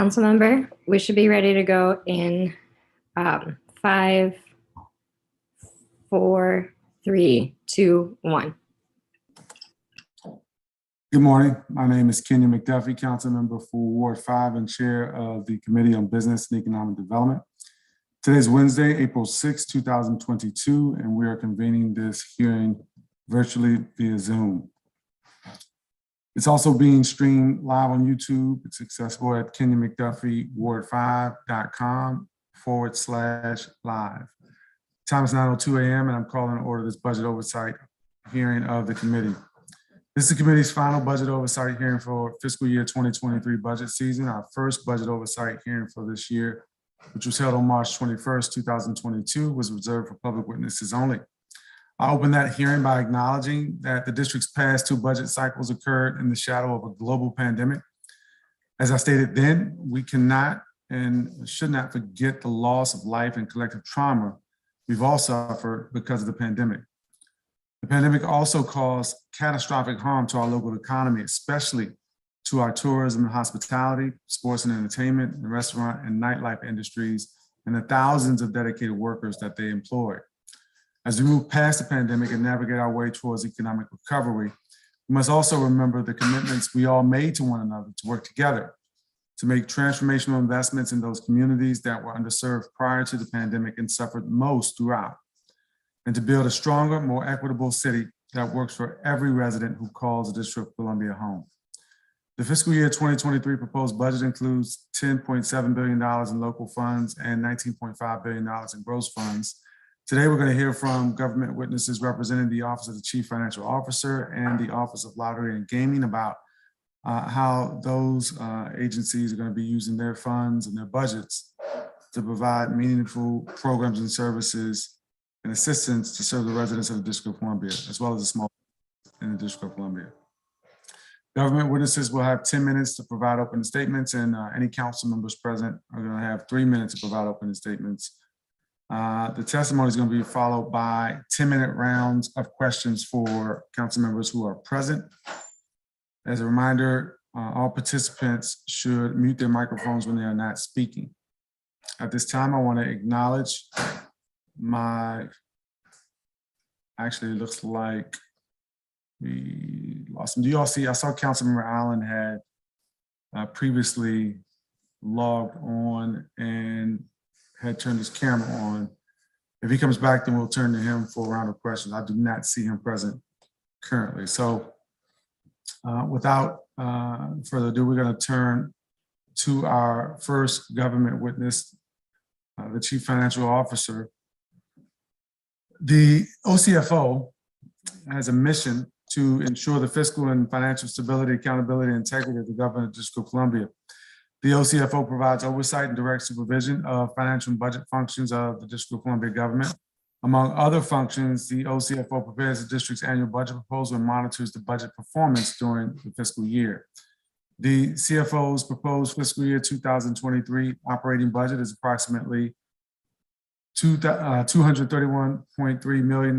Council member, we should be ready to go in 5, 4, 3, 2, 1. Good morning. My name is Kenya McDuffie, council member for Ward 5 and chair of the Committee on Business and Economic Development. Today is Wednesday, April 6, 2022, and we are convening this hearing virtually via Zoom. It's also being streamed live on YouTube. It's accessible at kenyamcduffie.ward5.com/live. Time is 9:02 a.m. and I'm calling to order this budget oversight hearing of the committee. This is the committee's final budget oversight hearing for fiscal year 2023 budget season. Our first budget oversight hearing for this year, which was held on March 21st, 2022, was reserved for public witnesses only. I open that hearing by acknowledging that the district's past 2 budget cycles occurred in the shadow of a global pandemic. As I stated then, we cannot and should not forget the loss of life and collective trauma we've all suffered because of the pandemic. The pandemic also caused catastrophic harm to our local economy, especially to our tourism and hospitality, sports and entertainment, and restaurant and nightlife industries, and the thousands of dedicated workers that they employed. As we move past the pandemic and navigate our way towards economic recovery, we must also remember the commitments we all made to one another to work together to make transformational investments in those communities that were underserved prior to the pandemic and suffered most throughout, and to build a stronger, more equitable city that works for every resident who calls the District of Columbia home. The fiscal year 2023 proposed budget includes $10.7 billion in local funds and $19.5 billion in gross funds. Today, we're going to hear from government witnesses representing the Office of the Chief Financial Officer and the Office of Lottery and Gaming about how those agencies are going to be using their funds and their budgets to provide meaningful programs and services and assistance to serve the residents of the District of Columbia, as well as the small in the District of Columbia. Government witnesses will have 10 minutes to provide opening statements, and any council members present are going to have 3 minutes to provide opening statements. The testimony is going to be followed by 10-minute rounds of questions for council members who are present. As a reminder, all participants should mute their microphones when they are not speaking. At this time, I want to acknowledge actually, it looks like we lost him. Do you all see? I saw Councilmember Allen had previously logged on and had turned his camera on. If he comes back, then we'll turn to him for a round of questions. I do not see him present currently. So without further ado, we're going to turn to our first government witness, the Chief Financial Officer. The OCFO has a mission to ensure the fiscal and financial stability, accountability, and integrity of the government of the District of Columbia. The OCFO provides oversight and direct supervision of financial and budget functions of the District of Columbia government. Among other functions, the OCFO prepares the district's annual budget proposal and monitors the budget performance during the fiscal year. The CFO's proposed fiscal year 2023 operating budget is approximately $231.3 million,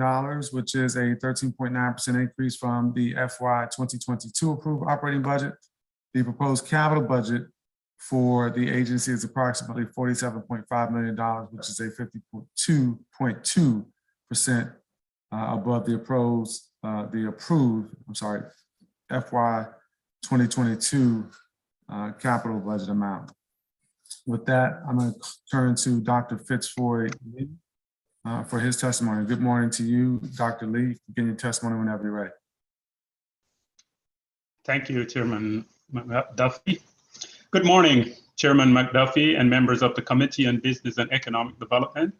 which is a 13.9% increase from the FY22 approved operating budget. The proposed capital budget for the agency is approximately $47.5 million, which is a 52.2% above the approved FY 2022 capital budget amount. With that, I'm going to turn to Dr. Fitzroy Lee for his testimony. Good morning to you, Dr. Lee. Begin your testimony whenever you're ready. Thank you, Chairman McDuffie. Good morning, Chairman McDuffie and members of the Committee on Business and Economic Development.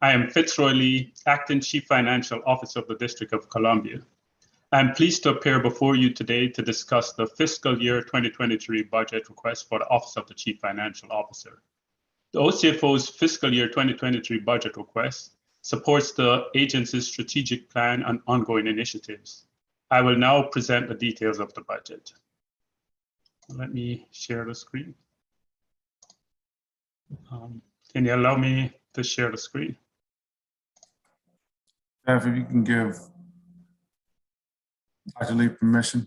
I am Fitzroy Lee, Acting Chief Financial Officer of the District of Columbia. I am pleased to appear before you today to discuss the fiscal year 2023 budget request for the Office of the Chief Financial Officer. The OCFO's fiscal year 2023 budget request supports the agency's strategic plan and ongoing initiatives. I will now present the details of the budget. Let me share the screen. Can you allow me to share the screen? If you can give Dr. Lee permission.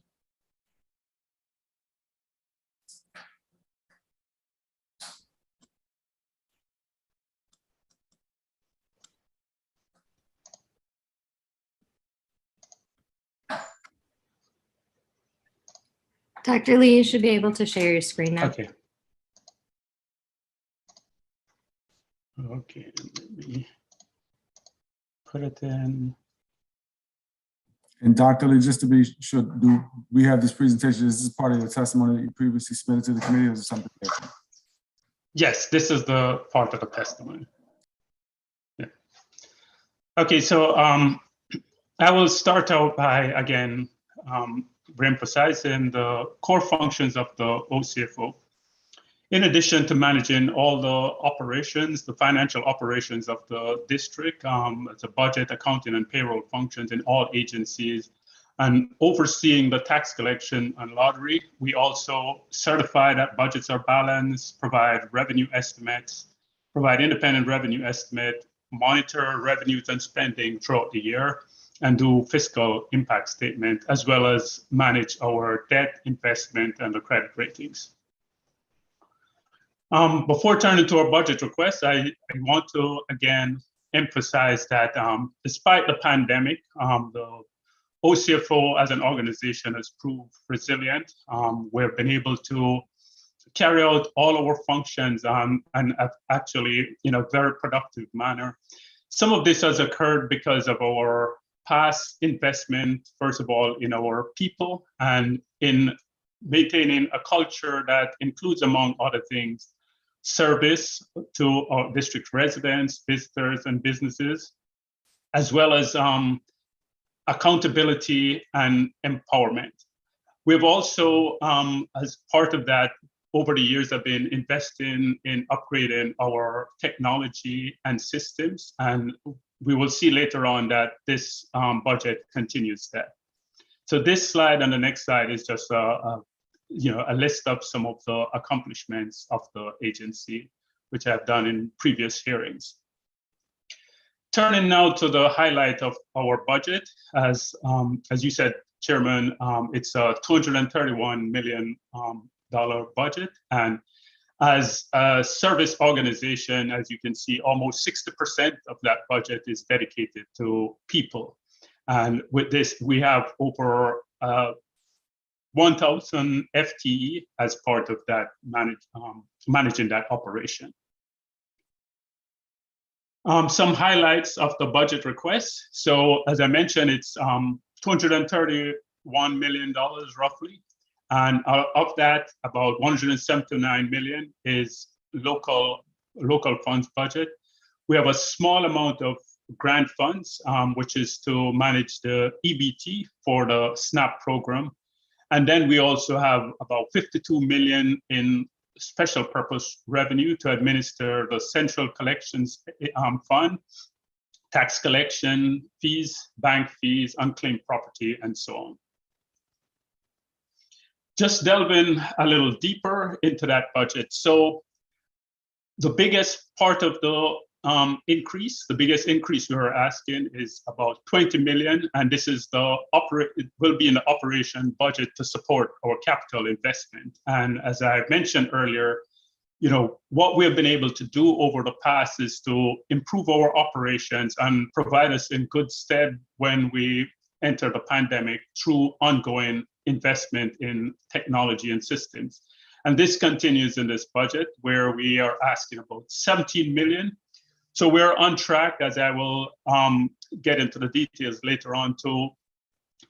Dr. Lee, you should be able to share your screen now. Okay. Okay, let me put it in. And Dr. Lee, just to be sure, do we have this presentation? Is this part of your testimony that you previously submitted to the committee, or is it something different? Yes, this is the part of the testimony. Yeah. Okay, so I will start out by, again, reemphasizing the core functions of the OCFO. In addition to managing all the operations, the financial operations of the district, the budget, accounting, and payroll functions in all agencies, and overseeing the tax collection and lottery, we also certify that budgets are balanced, provide revenue estimates, provide independent revenue estimate, monitor revenues and spending throughout the year, and do fiscal impact statement, as well as manage our debt, investment, and the credit ratings. Before turning to our budget requests, I want to again emphasize that despite the pandemic, the OCFO as an organization has proved resilient. We've been able to carry out all our functions and actually in a very productive manner. Some of this has occurred because of our past investment, first of all, in our people and in maintaining a culture that includes, among other things, service to our district residents, visitors, and businesses, as well as accountability and empowerment. We've also, as part of that, over the years, have been investing in upgrading our technology and systems, and we will see later on that this budget continues that. So this slide and the next slide is just a list of some of the accomplishments of the agency, which I've done in previous hearings. Turning now to the highlight of our budget, as you said, Chairman, it's a $231 million budget, and as a service organization, as you can see, almost 60% of that budget is dedicated to people. And with this, we have over 1,000 FTE as part of that managing that operation. Some highlights of the budget request. So as I mentioned, it's $231 million roughly. And of that, about $179 million is local funds budget. We have a small amount of grant funds, which is to manage the EBT for the SNAP program. And then we also have about $52 million in special purpose revenue to administer the central collections fund, tax collection fees, bank fees, unclaimed property, and so on. Just delving a little deeper into that budget. So the biggest part of the biggest increase we are asking is about $20 million, and this is it will be in the operation budget to support our capital investment. And as I mentioned earlier, what we have been able to do over the past is to improve our operations and provide us in good stead when we enter the pandemic through ongoing investment in technology and systems. And this continues in this budget where we are asking about $17 million. So we're on track, as I will get into the details later on, to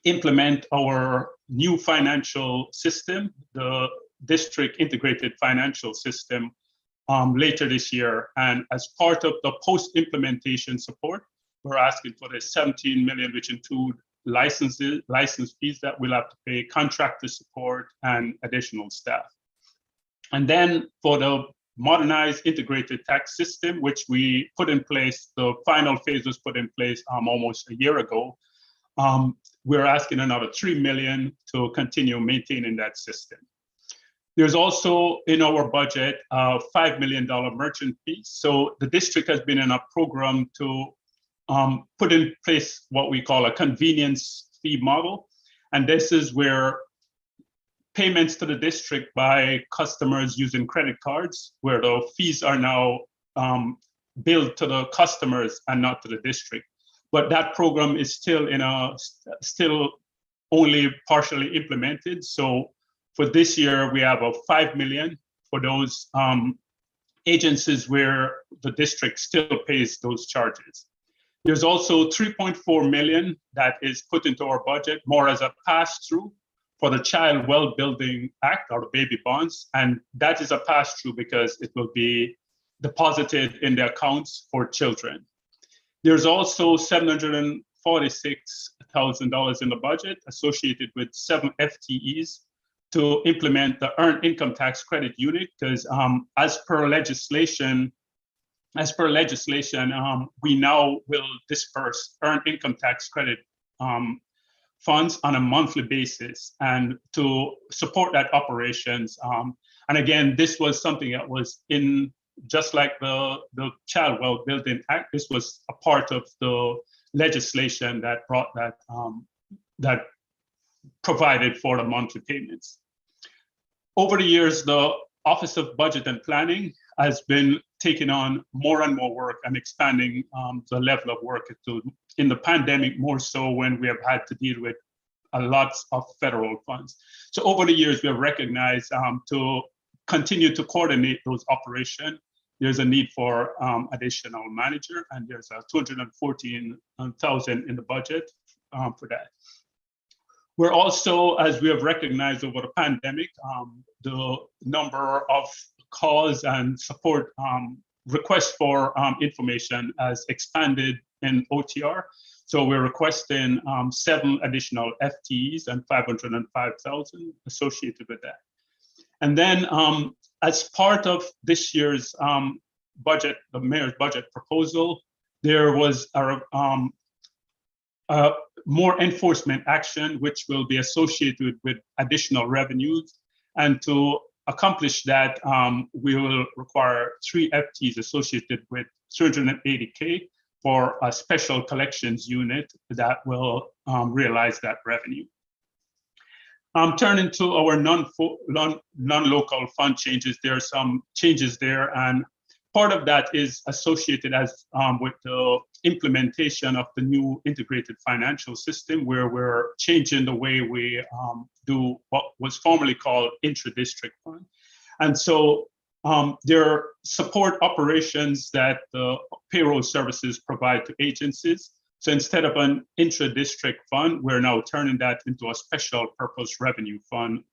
implement our new financial system, the district integrated financial system, later this year. And as part of the post-implementation support, we're asking for the $17 million, which include license fees that we'll have to pay, contractor support, and additional staff. And then for the modernized integrated tax system, which we put in place, the final phase was put in place almost a year ago. We're asking another $3 million to continue maintaining that system. There's also in our budget a $5 million merchant fee. So the district has been in a program to put in place what we call a convenience fee model. And this is where payments to the district by customers using credit cards, where the fees are now billed to the customers and not to the district. But that program is still only partially implemented. So For this year, we have a 5 million for those agencies where the district still pays those charges. There's also 3.4 million that is put into our budget more as a pass-through for the Child Well Building Act, or the baby bonds. And that is a pass-through because it will be deposited in the accounts for children. There's also $746,000 in the budget associated with 7 FTEs to implement the Earned Income Tax Credit Unit, because as per legislation, we now will disperse Earned Income Tax Credit funds on a monthly basis, and to support that operations. And again, this was something that was in, just like the Child Well Building Act, this was a part of the legislation that brought that, that provided for the monthly payments. Over the years, the Office of Budget and Planning has been taking on more and more work and expanding the level of work in the pandemic, more so when we have had to deal with a lot of federal funds. So over the years, we have recognized to continue to coordinate those operations, there's a need for additional manager, and there's a $214,000 in the budget for that. We're also, as we have recognized over the pandemic, the number of calls and support requests for information has expanded in OTR. So we're requesting 7 additional FTEs and $505,000 associated with that. And then as part of this year's budget, the mayor's budget proposal, there was more enforcement action, which will be associated with additional revenues. And to accomplish that, we will require 3 FTEs associated with $380K for a special collections unit that will realize that revenue. Turning to our non-local fund changes, there are some changes there, and part of that is associated with the implementation of the new integrated financial system, where we're changing the way we do what was formerly called intra-district fund. And so there are support operations that the payroll services provide to agencies. So instead of an intra-district fund, we're now turning that into a special purpose revenue fund,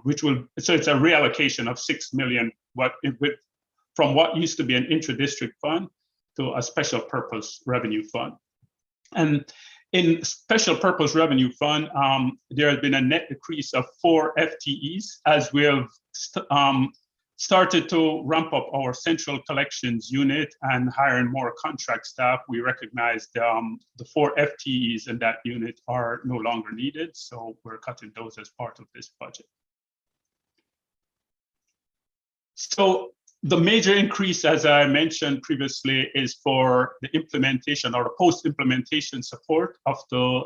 which will, so it's a reallocation of $6 million from what used to be an intra-district fund to a special purpose revenue fund. And in special purpose revenue fund, there has been a net decrease of 4 FTEs as we have started to ramp up our central collections unit and hiring more contract staff. We recognize the 4 FTEs in that unit are no longer needed, so we're cutting those as part of this budget. So the major increase, as I mentioned previously, is for the implementation or the post-implementation support of the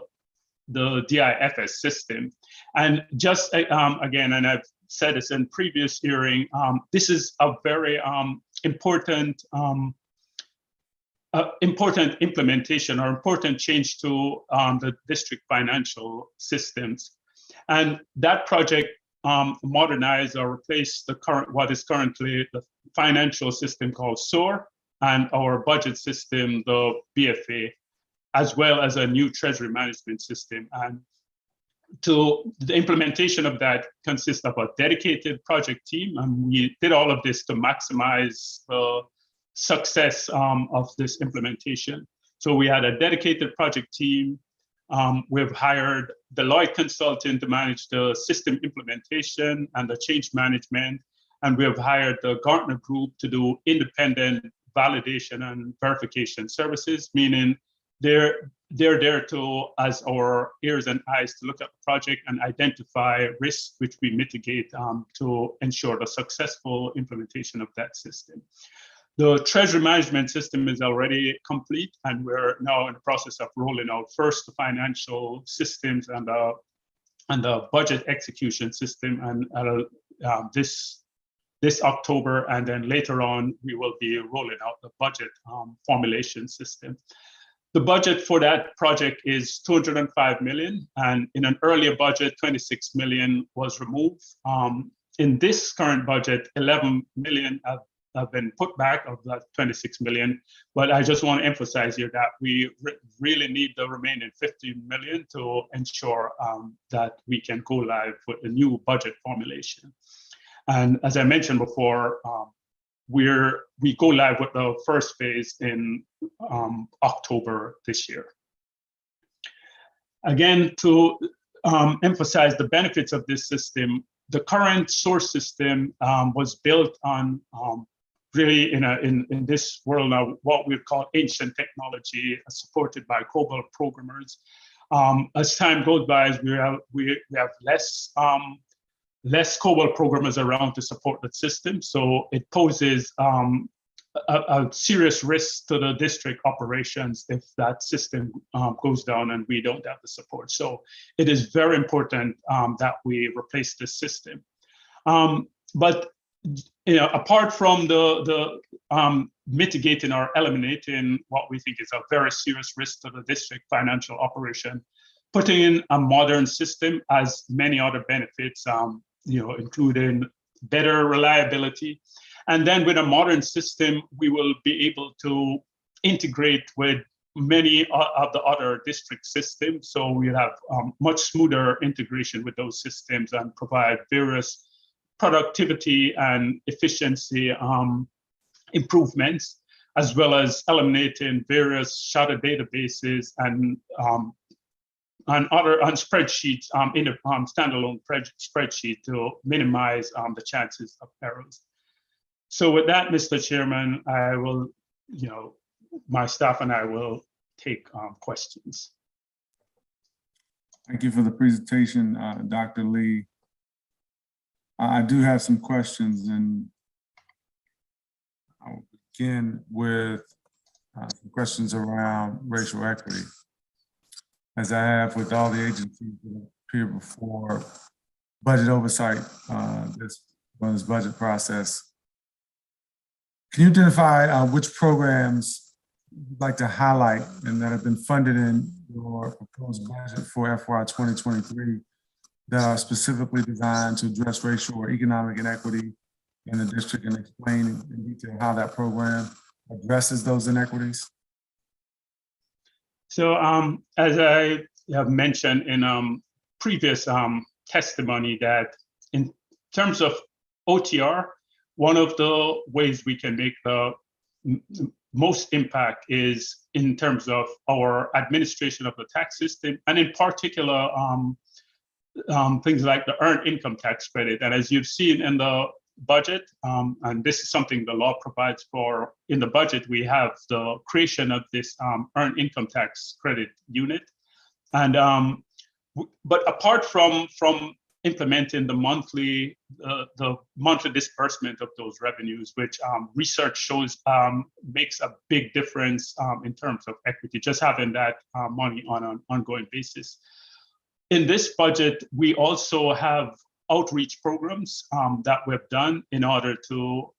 DIFS system. And just again, and I've said this in previous hearing, this is a very important implementation or important change to the district financial systems. And that project modernize or replace the what is currently the financial system called SOAR and our budget system, the BFA, as well as a new treasury management system. And the implementation of that consists of a dedicated project team, and we did all of this to maximize the success of this implementation. So we had a dedicated project team. We've hired Deloitte consultant to manage the system implementation and the change management, and we have hired the Gartner Group to do independent validation and verification services, meaning they're there to, as our ears and eyes, to look at the project and identify risks which we mitigate to ensure the successful implementation of that system. The treasury management system is already complete, and we're now in the process of rolling out first the financial systems and the budget execution system, and this October, and then later on we will be rolling out the budget formulation system. The budget for that project is 205 million, and in an earlier budget, 26 million was removed. In this current budget, 11 million have been put back of that 26 million, but I just want to emphasize here that we really need the remaining 15 million to ensure that we can go live with the new budget formulation. And as I mentioned before, we go live with the first phase in October this year. Again, to emphasize the benefits of this system, the current source system was built on really in this world now, what we call ancient technology, supported by COBOL programmers. As time goes by, we have less COBOL programmers around to support the system, so it poses a serious risk to the district operations if that system goes down and we don't have the support. So it is very important that we replace this system. But apart from the mitigating or eliminating what we think is a very serious risk to the district financial operation, putting in a modern system has many other benefits, including better reliability. And then with a modern system, we will be able to integrate with many of the other district systems. So we'll have much smoother integration with those systems and provide various productivity and efficiency improvements, as well as eliminating various shadow databases and spreadsheets in a standalone spreadsheet to minimize the chances of errors. So with that, Mr. Chairman, I will, my staff and I will take questions. Thank you for the presentation, Dr. Lee. I do have some questions, and I'll begin with some questions around racial equity. As I have with all the agencies that appear before budget oversight, this budget process. Can you identify which programs you'd like to highlight and that have been funded in your proposed budget for FY23 that are specifically designed to address racial or economic inequity in the district, and explain in detail how that program addresses those inequities? So as I have mentioned in previous testimony, that in terms of OTR, one of the ways we can make the most impact is in terms of our administration of the tax system, and in particular, things like the earned income tax credit. And as you've seen in the budget, and this is something the law provides for in the budget, we have the creation of this earned income tax credit unit. And but apart from implementing the monthly disbursement of those revenues, which research shows makes a big difference in terms of equity, just having that money on an ongoing basis. In this budget, we also have outreach programs that we've done in order to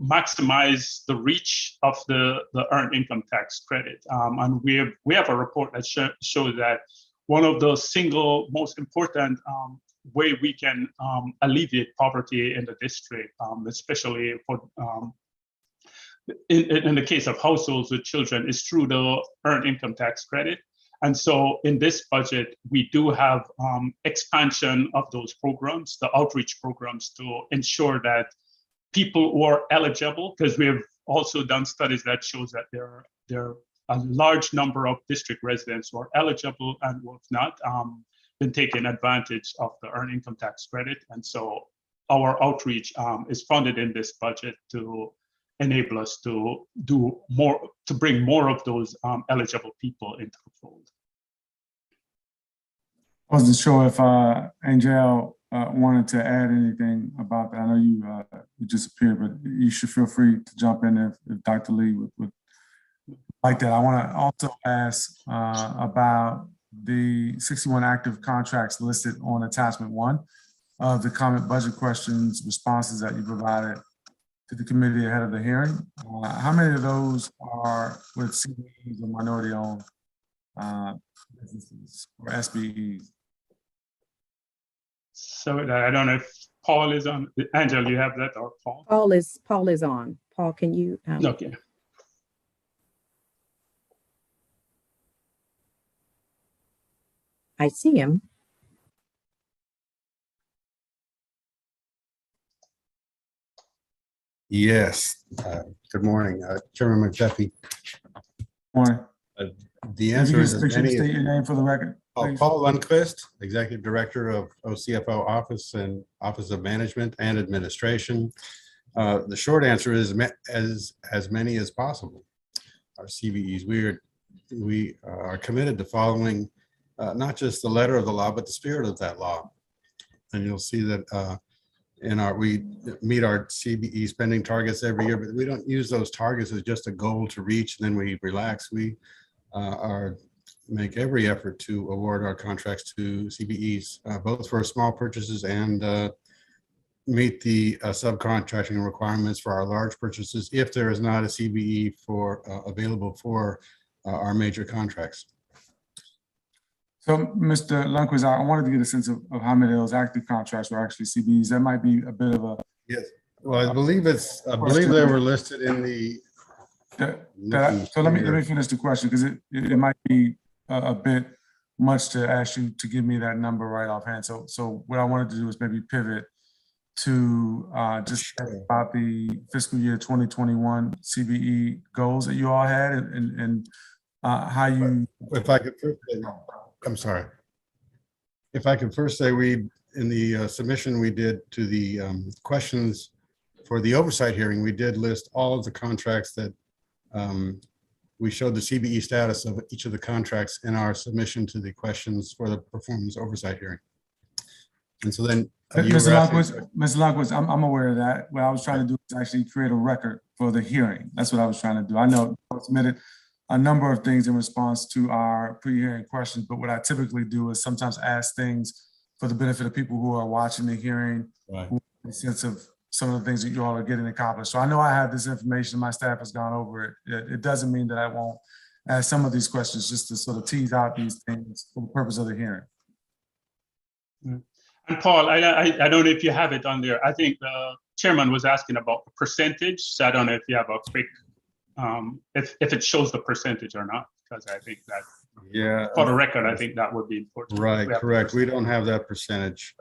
maximize the reach of the earned income tax credit. And we have a report that shows that one of the single most important way we can alleviate poverty in the district, especially for in the case of households with children, is through the earned income tax credit. And so in this budget, we do have expansion of those programs, the outreach programs, to ensure that people who are eligible, because we have also done studies that shows that there are a large number of district residents who are eligible and who have not been taking advantage of the earned income tax credit. And so our outreach is funded in this budget to enable us to do more, to bring more of those eligible people into the fold. I wasn't sure if Angel wanted to add anything about that. I know you just appeared, but you should feel free to jump in if Dr. Lee would like that. I want to also ask about the 61 active contracts listed on attachment 1 of the comment budget questions responses that you provided. to the committee ahead of the hearing. How many of those are with CBEs or minority-owned businesses or SBEs? So I don't know if Paul is on. Angela, you have that, or Paul? Paul is on. Paul, can you? Okay. I see him. Yes. Good morning, Chairman McDuffie. Morning. The If you answer can is as many state your name for the record, please. Paul Lundquist, Executive Director of OCFO Office and Office of Management and Administration. The short answer is as many as possible. Our CBEs, we are committed to following not just the letter of the law, but the spirit of that law. And you'll see that we meet our CBE spending targets every year, but we don't use those targets as just a goal to reach and then we relax. We make every effort to award our contracts to CBEs, both for small purchases and meet the subcontracting requirements for our large purchases if there is not a CBE available for our major contracts. So, Mr. Lundquist, I wanted to get a sense of how many of those active contracts were actually CBEs. That might be a bit of a. Yes. Well, I believe they were listed in the. So let me finish the question, because it might be a bit much to ask you to give me that number right offhand. So what I wanted to do is maybe pivot to just about the fiscal year 2021 CBE goals that you all had and how you. If I could first say, I'm sorry. If I could first say, in the submission we did to the questions for the oversight hearing, we did list all of the contracts that we showed the CBE status of each of the contracts in our submission to the questions for the performance oversight hearing. And so then Mr. Lundquist, I'm aware of that. What I was trying to do is actually create a record for the hearing. That's what I was trying to do. I know I submitted a number of things in response to our pre-hearing questions, but what I typically do is sometimes ask things for the benefit of people who are watching the hearing, right, who have a sense of some of the things that you all are getting accomplished. So I know I have this information, my staff has gone over it. It doesn't mean that I won't ask some of these questions just to sort of tease out these things for the purpose of the hearing. And Paul, I don't know if you have it on there. I think the chairman was asking about the percentage. So I don't know if you have a quick, if it shows the percentage or not, because I think that, yeah, for the record, I think that would be important. right, correct. We don't have that percentage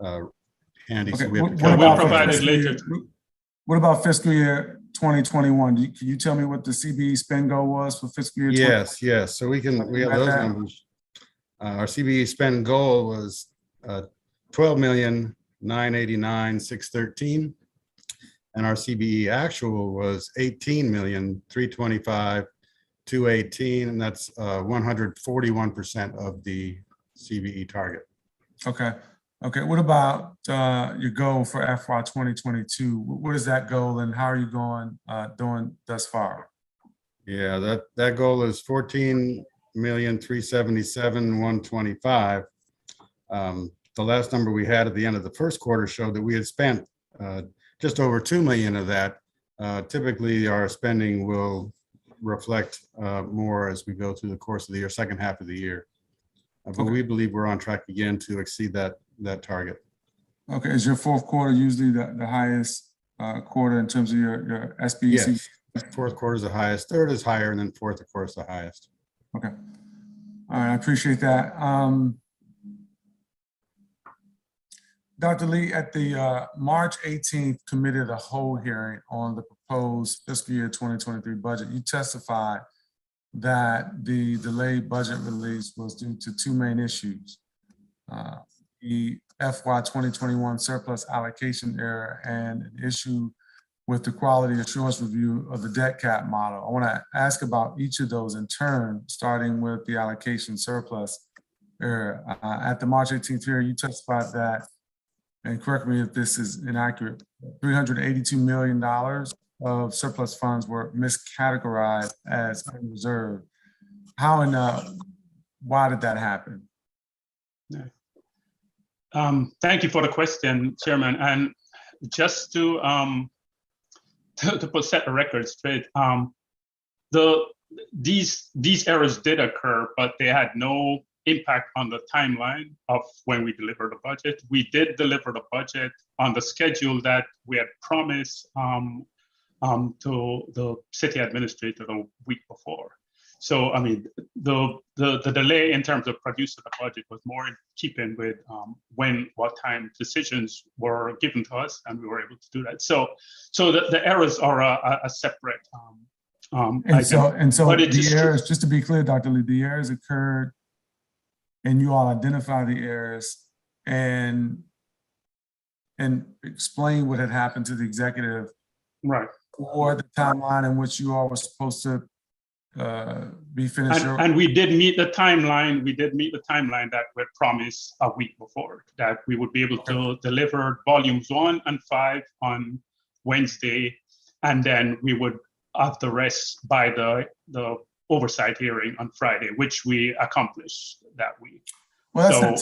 handy. Okay. So we have to we'll provide it later. What about fiscal year 2021? Can you tell me what the CBE spend goal was for fiscal year? Yes. So we have those numbers. Our CBE spend goal was 12,989,613, and our CBE actual was 18,325,218, and that's 141% of the CBE target. Okay. What about your goal for FY 2022? What is that goal, and how are you doing thus far? Yeah, that goal is 14,377,125. The last number we had at the end of the first quarter showed that we had spent just over 2 million of that. Typically, our spending will reflect more as we go through the course of the year, second half of the year. But we believe we're on track again to exceed that target. Okay, is your fourth quarter usually the highest quarter in terms of your SBEC? Yes, fourth quarter is the highest, third is higher, and then fourth, of course, the highest. Okay, all right, I appreciate that. Dr. Lee, at the March 18th committee of the whole hearing on the proposed fiscal year 2023 budget, you testified that the delayed budget release was due to two main issues. The FY 2021 surplus allocation error and an issue with the quality assurance review of the debt cap model. I want to ask about each of those in turn, starting with the allocation surplus error. At the March 18th hearing, you testified that, and correct me if this is inaccurate, $382 million of surplus funds were miscategorized as unreserved. How and why did that happen? Thank you for the question, Chairman. And just to to set the record straight, these errors did occur, but they had no impact on the timeline of when we delivered the budget. We did deliver the budget on the schedule that we had promised to the city administrator the week before. So, I mean, the delay in terms of producing the budget was more in keeping with what time decisions were given to us, and we were able to do that. So the errors are a separate And so the errors, true. just to be clear, Dr. Lee, the errors occurred and you all identify the errors and explain what had happened to the executive, Right. or the timeline in which you all were supposed to be finished. And we did meet the timeline. We did meet the timeline that we promised a week before, that we would be able to deliver volumes 1 and 5 on Wednesday, and then we would have the rest by the oversight hearing on Friday, which we accomplished that week. Well, that's not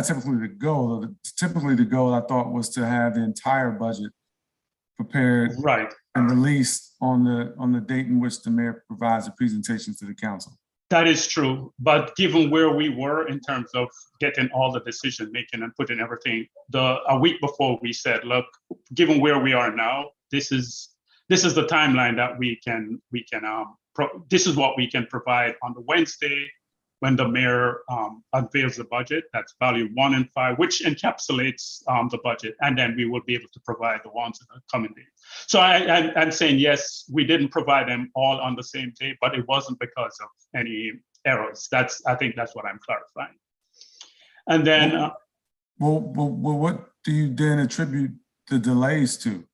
typically the goal. Typically the goal, I thought, was to have the entire budget prepared, right, and released on the date in which the mayor provides the presentation to the council. That is true, but given where we were in terms of getting all the decision making and putting everything, a week before we said, look, given where we are now, this is the timeline that this is what we can provide on the Wednesday when the mayor unveils the budget. That's volume 1 and 5, which encapsulates the budget, and then we will be able to provide the ones in the coming days. So I'm saying, yes, we didn't provide them all on the same day, but it wasn't because of any errors. I think that's what I'm clarifying. And then, well, what do you then attribute the delays to?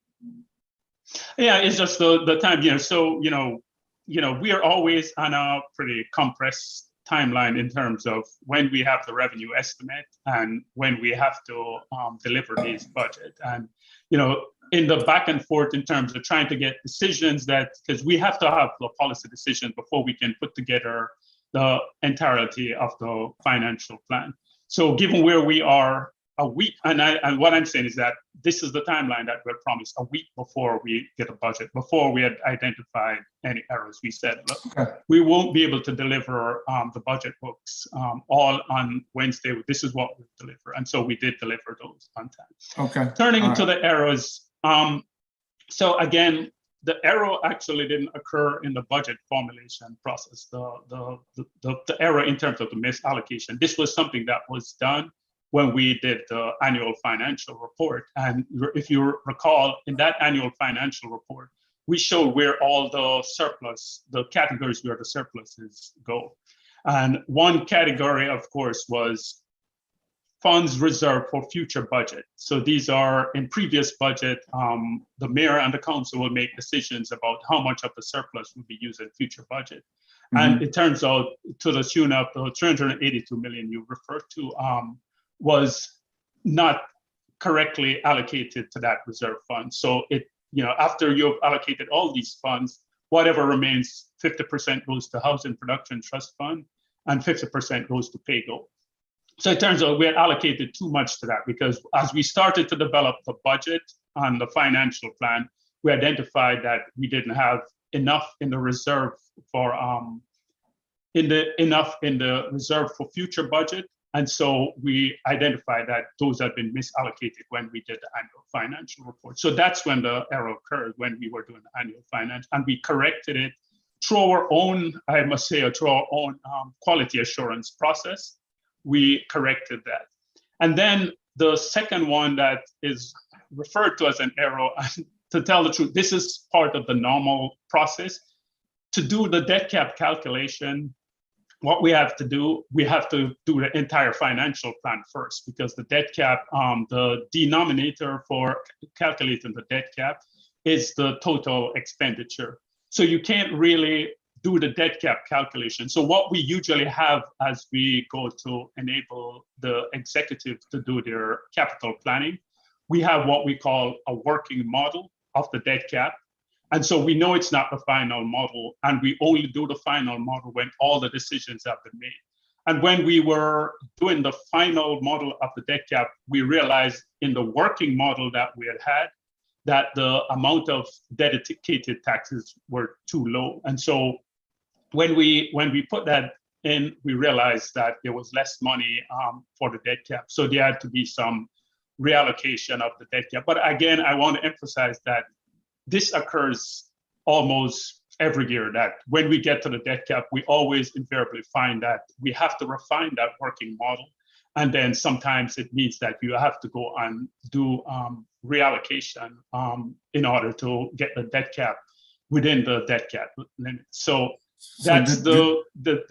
Yeah, it's just the time. So we are always on a pretty compressed timeline in terms of when we have the revenue estimate and when we have to deliver these budget. And in the back and forth in terms of trying to get decisions, because we have to have the policy decision before we can put together the entirety of the financial plan. So given where we are a week, and what I'm saying is that this is the timeline that we're promised a week before we get a budget, before we had identified any errors. We said, look, we won't be able to deliver the budget books all on Wednesday. This is what we deliver. And so we did deliver those on time. Okay. Turning to the errors. So again, the error actually didn't occur in the budget formulation process, the error in terms of the misallocation. This was something that was done when we did the annual financial report. And if you recall, in that annual financial report, we showed where all the surplus, the categories where the surpluses go. And one category, of course, was funds reserved for future budget. So these are in previous budget, the mayor and the council will make decisions about how much of the surplus will be used in future budget. Mm-hmm. And it turns out to the tune of the 382 million you referred to, was not correctly allocated to that reserve fund. So after you've allocated all these funds, whatever remains, 50% goes to Housing Production Trust Fund and 50% goes to PayGo. So it turns out we had allocated too much to that, because as we started to develop the budget and the financial plan, we identified that we didn't have enough in the reserve for enough in the reserve for future budget. And so we identified that those had been misallocated when we did the annual financial report. So that's when the error occurred, when we were doing the annual finance, and we corrected it through our own, I must say, through our own quality assurance process. We corrected that. And then the second one that is referred to as an error, to tell the truth, this is part of the normal process. To do the debt cap calculation, what we have to do the entire financial plan first, because the debt cap, the denominator for calculating the debt cap is the total expenditure. So you can't really do the debt cap calculation. So what we usually have as we go to enable the executive to do their capital planning, we have what we call a working model of the debt cap. And so we know it's not the final model, and we only do the final model when all the decisions have been made. And when we were doing the final model of the debt cap, we realized in the working model that we had, that the amount of dedicated taxes were too low. And so when we put that in, we realized that there was less money for the debt cap. So there had to be some reallocation of the debt cap. But again, I want to emphasize that this occurs almost every year, that when we get to the debt cap, we always invariably find that we have to refine that working model. And then sometimes it means that you have to go and do reallocation in order to get the debt cap within the debt cap limit. So that's the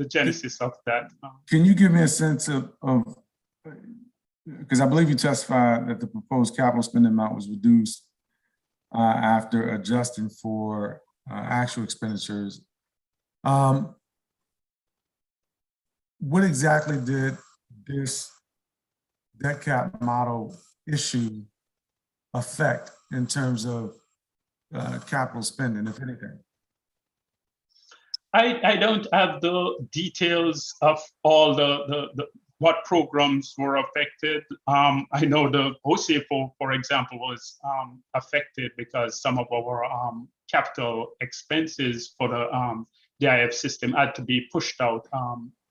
genesis of that. Can you give me a sense of because I believe you testified that the proposed capital spending amount was reduced after adjusting for actual expenditures. What exactly did this debt cap model issue affect in terms of capital spending, if anything? I don't have the details of all the what programs were affected. I know the OCFO, for example, was affected because some of our capital expenses for the DIF system had to be pushed out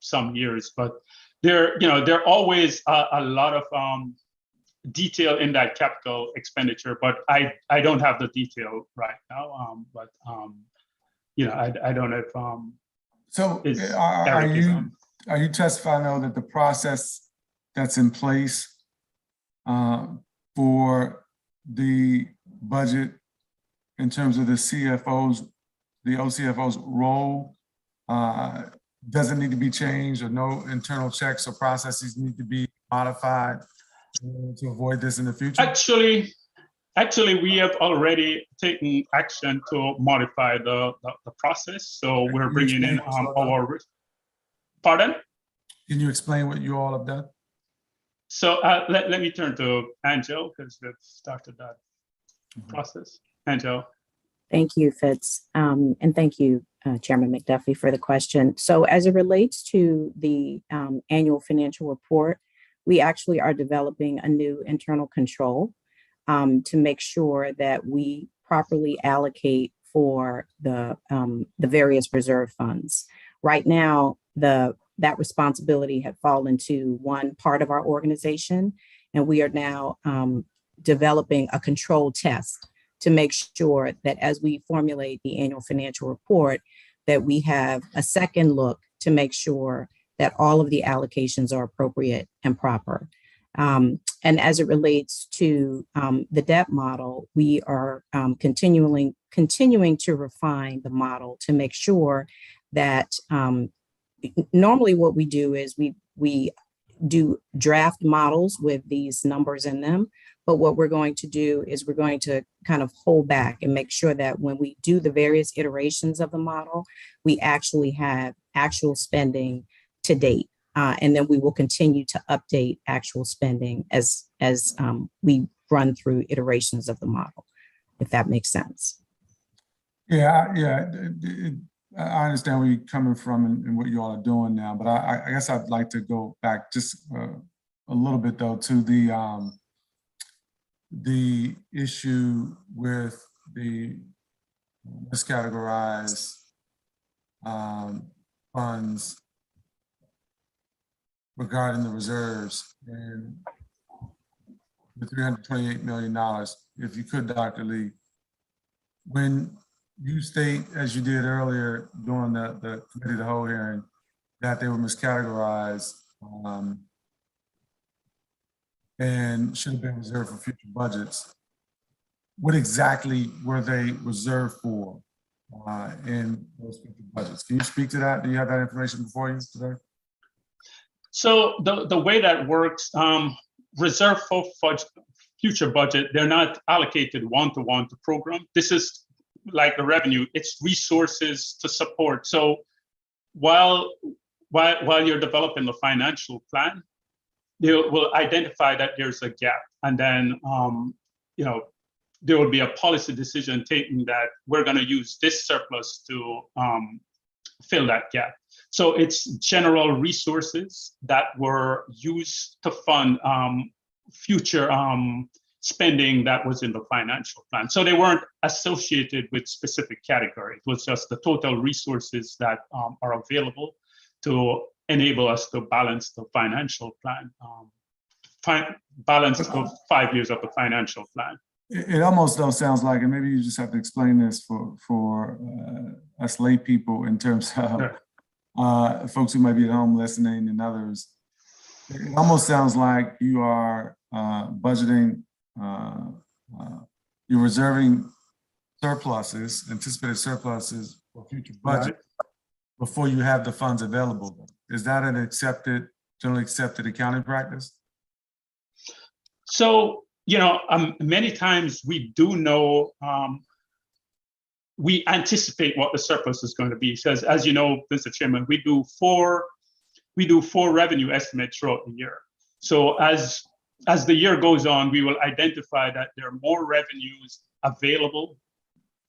some years. But there always a lot of detail in that capital expenditure, but I don't have the detail right now. I don't know if so are you testifying though that the process that's in place for the budget in terms of the OCFO's role doesn't need to be changed, or no internal checks or processes need to be modified to avoid this in the future? Actually, we have already taken action to modify the process. So we're bringing in our. Pardon? Can you explain what you all have done? So let me turn to Angel, because we've started that process. Angel. Thank you, Fitz. And thank you, Chairman McDuffie, for the question. So as it relates to the annual financial report, we actually are developing a new internal control to make sure that we properly allocate for the various reserve funds. Right now, that responsibility had fallen to one part of our organization, and we are now developing a control test to make sure that as we formulate the annual financial report, that we have a second look to make sure that all of the allocations are appropriate and proper. And as it relates to the debt model, we are continuing to refine the model to make sure that normally what we do is we do draft models with these numbers in them. But what we're going to do is we're going to kind of hold back and make sure that when we do the various iterations of the model, we actually have actual spending to date. And then we will continue to update actual spending as we run through iterations of the model, if that makes sense. Yeah. I understand where you're coming from and what you all are doing now, but I guess I'd like to go back just a little bit though to the issue with the miscategorized funds regarding the reserves and the $328 million. If you could, Dr. Lee, when you state, as you did earlier during the committee of the whole hearing, that they were miscategorized and should have been reserved for future budgets, what exactly were they reserved for in those future budgets? Can you speak to that? Do you have that information before you today? So the way that works, reserve for future budget, they're not allocated one-to-one to program. This is like the revenue, it's resources to support. So while you're developing the financial plan, they will identify that there's a gap, and then there will be a policy decision taken that we're going to use this surplus to fill that gap. So it's general resources that were used to fund future spending that was in the financial plan. So they weren't associated with specific categories. It was just the total resources that are available to enable us to balance the financial plan, balance the 5 years of the financial plan. It almost though sounds like, and maybe you just have to explain this for us lay people in terms of Sure. Folks who might be at home listening and others. It almost sounds like you are budgeting, you're reserving surpluses, anticipated surpluses for future budget before you have the funds available. Is that an generally accepted accounting practice? So, many times we do know, we anticipate what the surplus is going to be. Because as you know, Mr. Chairman, we do four revenue estimates throughout the year. So as the year goes on, we will identify that there are more revenues available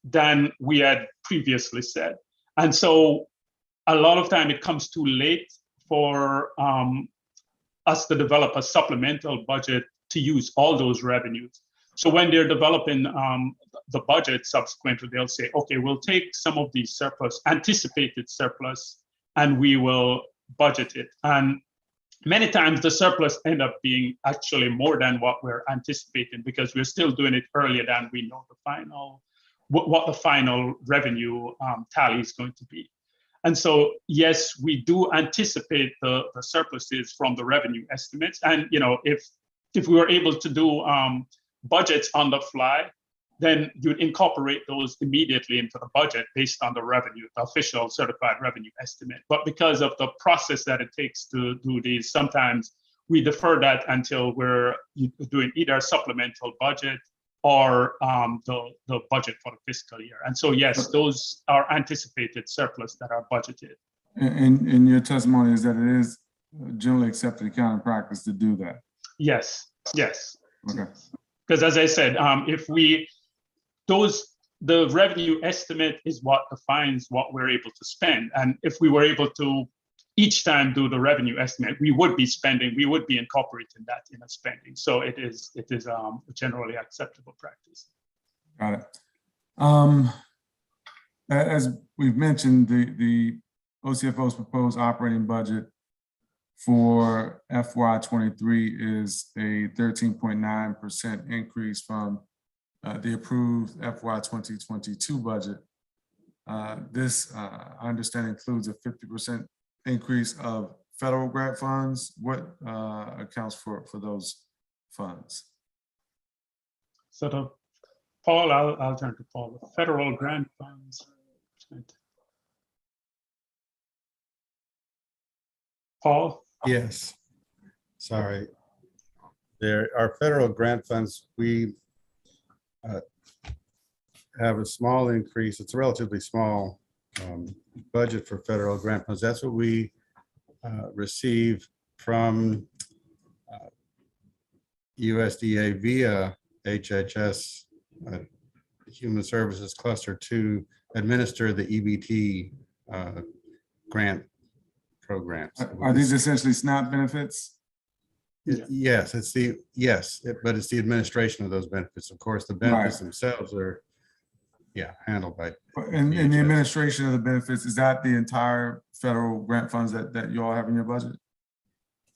than we had previously said. And so a lot of time it comes too late for us to develop a supplemental budget to use all those revenues. So when they're developing the budget subsequently, they'll say, okay, we'll take some of these anticipated surplus, and we will budget it. And many times the surplus end up being actually more than what we're anticipating, because we're still doing it earlier than we know the final, what the final revenue tally is going to be. And so, yes, we do anticipate the surpluses from the revenue estimates. And if we were able to do budgets on the fly, then you'd incorporate those immediately into the budget based on the revenue, the official certified revenue estimate. But because of the process that it takes to do these, sometimes we defer that until we're doing either a supplemental budget or the budget for the fiscal year. And so, yes, those are anticipated surplus that are budgeted. And your testimony is that it is generally accepted accounting practice to do that? Yes. Okay. Because as I said, the revenue estimate is what defines what we're able to spend. And if we were able to each time do the revenue estimate, we would be incorporating that in a spending. So it is generally acceptable practice. Got it. As we've mentioned, the OCFO's proposed operating budget for FY23 is a 13.9% increase from the approved FY 2022 budget. This, I understand, includes a 50% increase of federal grant funds. What accounts for those funds? So Paul, I'll turn to Paul. The federal grant funds. Paul? Yes. Sorry. There are federal grant funds. We have a small increase. It's a relatively small budget for federal grant funds. That's what we receive from USDA via HHS, Human Services Cluster, to administer the EBT grant programs. Are these essentially SNAP benefits? Yes, but it's the administration of those benefits. Of course, the benefits themselves are, handled by. And the administration of the benefits, is that the entire federal grant funds that you all have in your budget?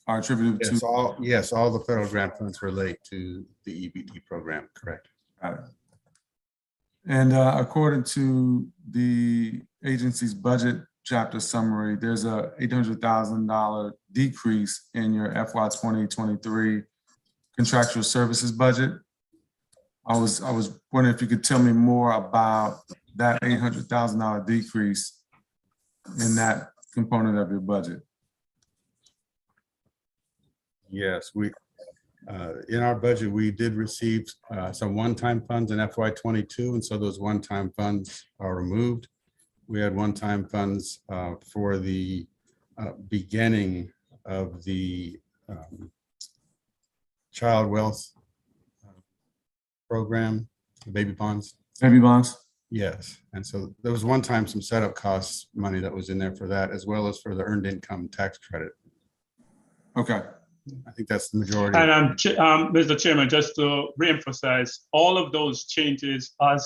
Are attributed to? All the federal grant funds relate to the EBT program, correct. Got it. And according to the agency's budget chapter summary, there's a $800,000 decrease in your FY 2023 contractual services budget. I was wondering if you could tell me more about that $800,000 decrease in that component of your budget. Yes, we in our budget, we did receive some one-time funds in FY22, and so those one-time funds are removed. We had one-time funds for the beginning of the child wealth program, baby bonds. Baby bonds? Yes, and so there was one time some setup costs money that was in there for that, as well as for the earned income tax credit. Okay, I think that's the majority. And Mr. Chairman, just to reemphasize, all of those changes are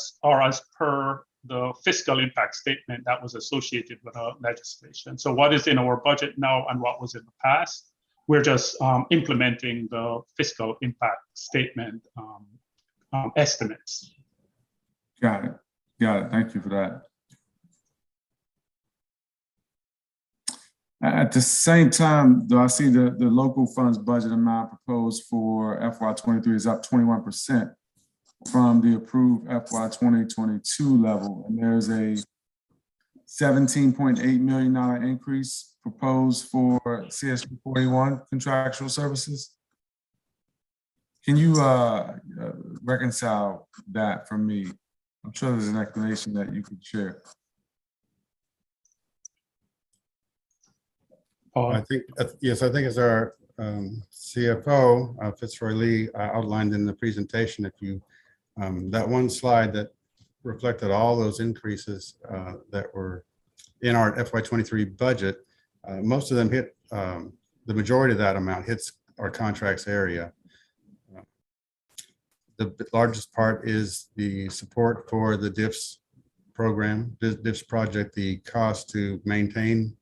as per the fiscal impact statement that was associated with our legislation. So what is in our budget now and what was in the past, we're just implementing the fiscal impact statement estimates. Got it. Got it. Thank you for that. At the same time, though, I see the local funds budget amount proposed for FY23 is up 21% from the approved FY 2022 level. And there's a $17.8 million increase proposed for CSG 41 contractual services. Can you reconcile that for me? I'm sure there's an explanation that you could share. I think, yes, I think as our CFO, Fitzroy Lee, outlined in the presentation, if you, that one slide that reflected all those increases that were in our FY23 budget, most of them hit, the majority of that amount hits our contracts area. The largest part is the support for the DIFS program, DIFS project, the cost to maintain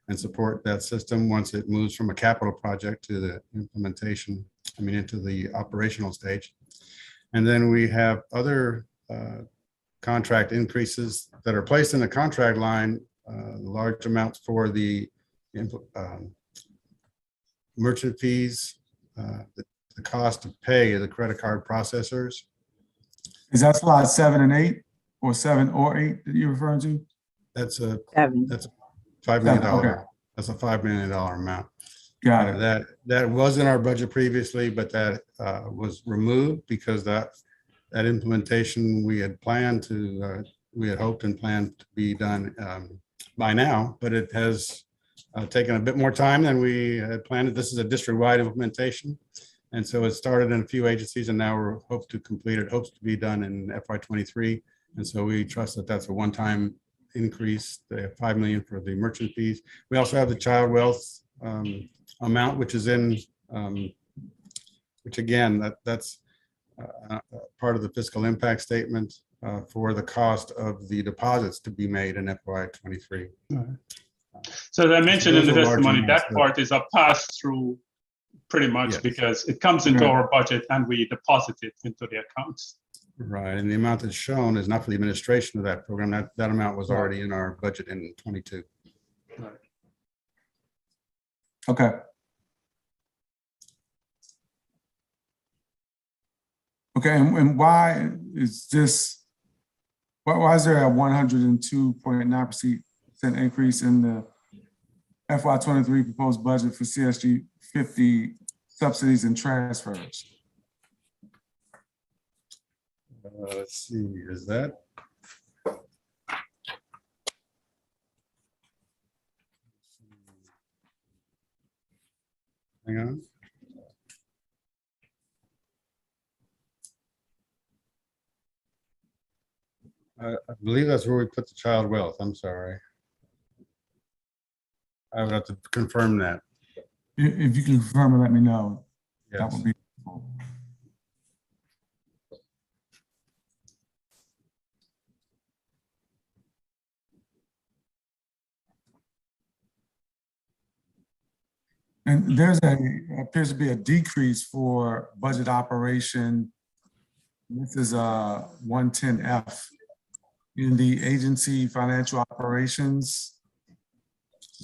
and support that system once it moves from a capital project to the implementation, into the operational stage. And then we have other contract increases that are placed in the contract line, large amounts for the merchant fees, the cost to pay the credit card processors. Is that slide 7 and 8 or 7 or 8 that you're referring to? That's a 7. that's a $5 million. Okay. That's a $5 million amount. Got it. That was in our budget previously, but that was removed because that implementation we had planned to, we had hoped and planned to be done by now, but it has taken a bit more time than we had planned. This is a district-wide implementation. And so it started in a few agencies and now we're hopes to be done in FY23. And so we trust that that's a one-time increase, the $5 million for the merchant fees. We also have the child wealth amount, which is in, which again, that's part of the fiscal impact statement for the cost of the deposits to be made in FY23. So as I mentioned in the Those are large testimony, amounts, that part is a pass-through pretty much, Yes. because it comes into our budget and we deposit it into the accounts. Right, and the amount that's shown is not for the administration of that program. That amount was already in our budget in 22. Right. Okay. Okay, and why is this, why is there a 102.9% increase in the FY23 proposed budget for CSG 50 subsidies and transfers? Let's see, is that? Hang on. I believe that's where we put the child wealth. I'm sorry. I would have to confirm that. If you can confirm and let me know, that Yes. would be helpful. And there's appears to be a decrease for budget operation. This is 110F in the agency financial operations.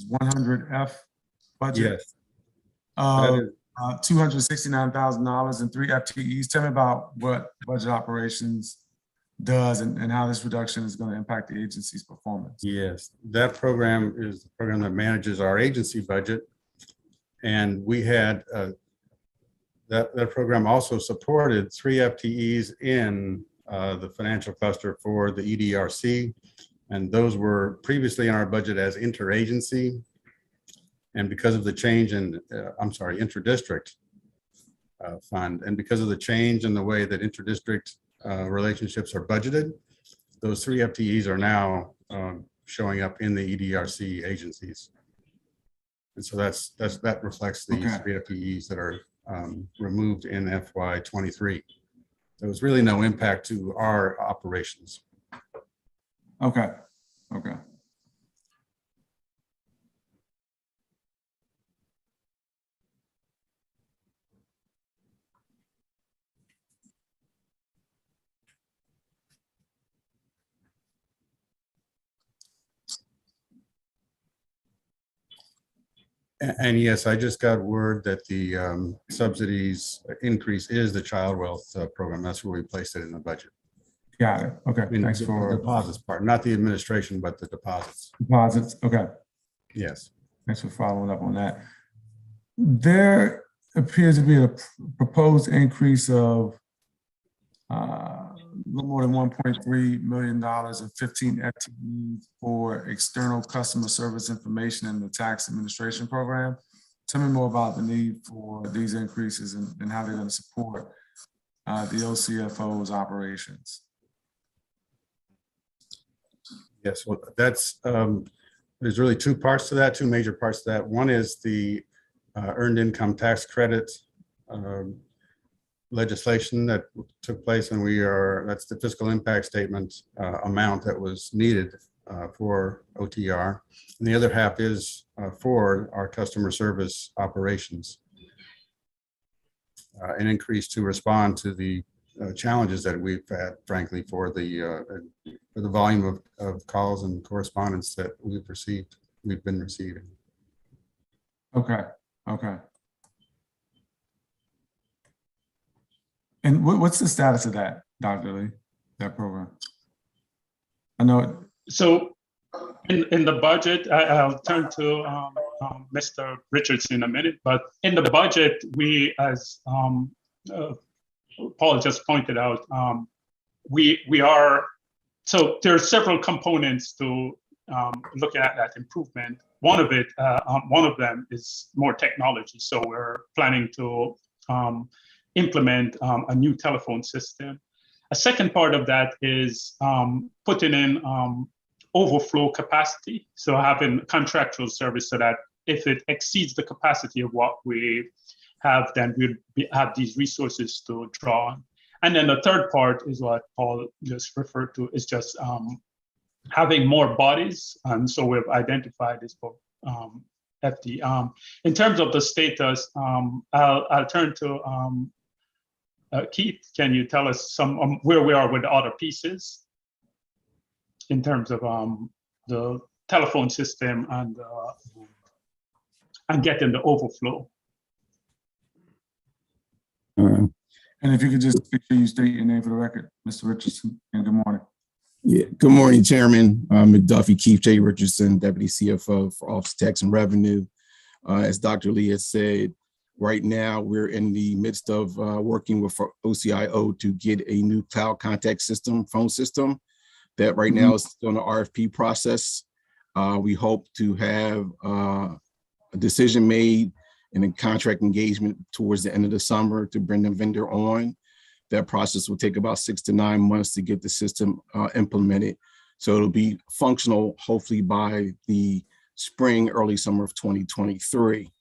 100F budget. Yes. That is, $269,000 and 3 FTEs. Tell me about what budget operations does and how this reduction is going to impact the agency's performance. yes, that program is the program that manages our agency budget. And we had that program also supported 3 FTEs in the financial cluster for the EDRC. And those were previously in our budget as interagency. And because of the change in, intradistrict fund, and because of the change in the way that interdistrict relationships are budgeted, those 3 FTEs are now showing up in the EDRC agencies. And so that reflects the Okay. 3 FTEs that are removed in FY23. There was really no impact to our operations. Okay, okay. And yes, I just got word that the subsidies increase is the child wealth program. That's where we placed it in the budget. Got it. Okay, I mean, thanks the for deposits part, not the administration, but the deposits. deposits. Okay, Yes. thanks for following up on that. There appears to be a proposed increase of a little more than $1.3 million and 15 FTEs for external customer service information in the tax administration program. Tell me more about the need for these increases and how they're going to support the OCFO's operations. Yes, well, that's, there's really two parts to that, two major parts to that. One is the earned income tax credit legislation that took place, and that's the fiscal impact statement amount that was needed for OTR. And the other half is for our customer service operations. An increase to respond to the challenges that we've had, frankly, for the volume of calls and correspondence that we've been receiving. Okay, okay. And what's the status of that, Dr. Lee, that program? I know. So in the budget, I'll turn to Mr. Richardson in a minute, but in the budget, we, as Paul just pointed out, we are, so there are several components to looking at that improvement. One of them is more technology. So we're planning to implement a new telephone system. A second part of that is putting in overflow capacity. So having contractual service so that if it exceeds the capacity of what we have, then we'll have these resources to draw on. And then the third part is what Paul just referred to, is just having more bodies. And so we've identified this for FD. In terms of the status, I'll turn to Keith. Can you tell us some where we are with the other pieces in terms of the telephone system and getting the overflow? And if you could just make sure you state your name for the record, Mr. Richardson, and good morning. Yeah, good morning, Chairman McDuffie, Keith J. Richardson, Deputy CFO for Office of Tax and Revenue. As Dr. Lee has said, right now we're in the midst of working with OCIO to get a new cloud contact system, phone system that right now is still in the RFP process. We hope to have a decision made and a contract engagement towards the end of the summer to bring the vendor on. That process will take about 6 to 9 months to get the system implemented. So it'll be functional, hopefully by the spring, early summer of 2023.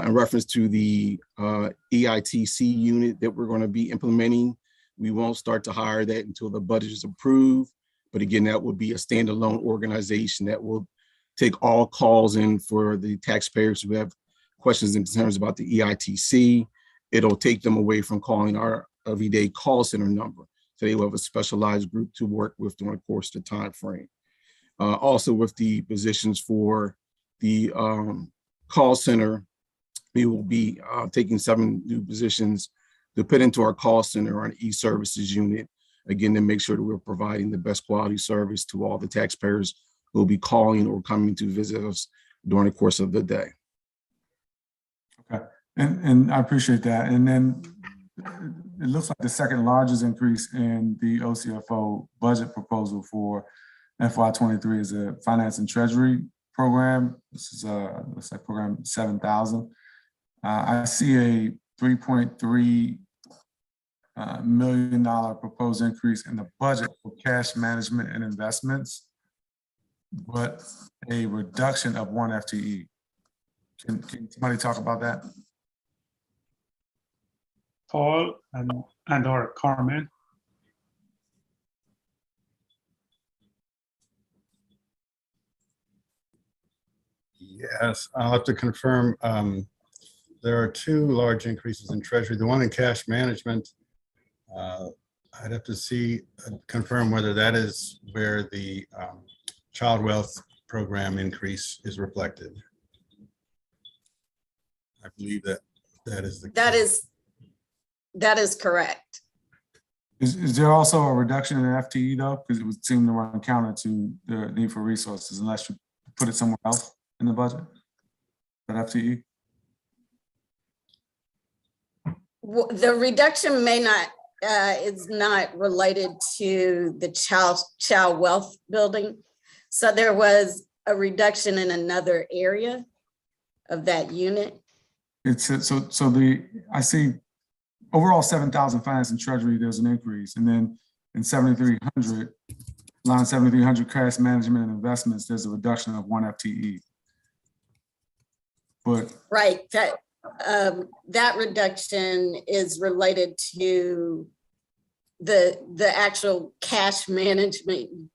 In reference to the EITC unit that we're going to be implementing, we won't start to hire that until the budget is approved. But again, that will be a standalone organization that will take all calls in for the taxpayers who have questions and concerns about the EITC. It'll take them away from calling our everyday call center number. So they will have a specialized group to work with during the course of the time frame. Also with the positions for the call center, we will be taking 7 new positions to put into our call center on e-services unit, again, to make sure that we're providing the best quality service to all the taxpayers who will be calling or coming to visit us during the course of the day. Okay, and I appreciate that. And then it looks like the second largest increase in the OCFO budget proposal for FY23 is a finance and treasury program. This is looks like program 7,000. I see a $3.3 million proposed increase in the budget for cash management and investments, but a reduction of 1 FTE. Can somebody talk about that? Paul and or Carmen. Yes, I'll have to confirm. There are two large increases in treasury. The one in cash management, I'd have to confirm whether that is where the child wealth program increase is reflected. I believe that is the case. That is correct. Is there also a reduction in FTE though? Because it would seem to run counter to the need for resources unless you put it somewhere else in the budget, that FTE? The reduction may not, is not related to the child wealth building. So there was a reduction in another area of that unit. It's I see overall 7,000 finance and treasury, there's an increase. And then in 7,300, line 7,300 cash management and investments, there's a reduction of 1 FTE. But Right, that reduction is related to the actual cash management,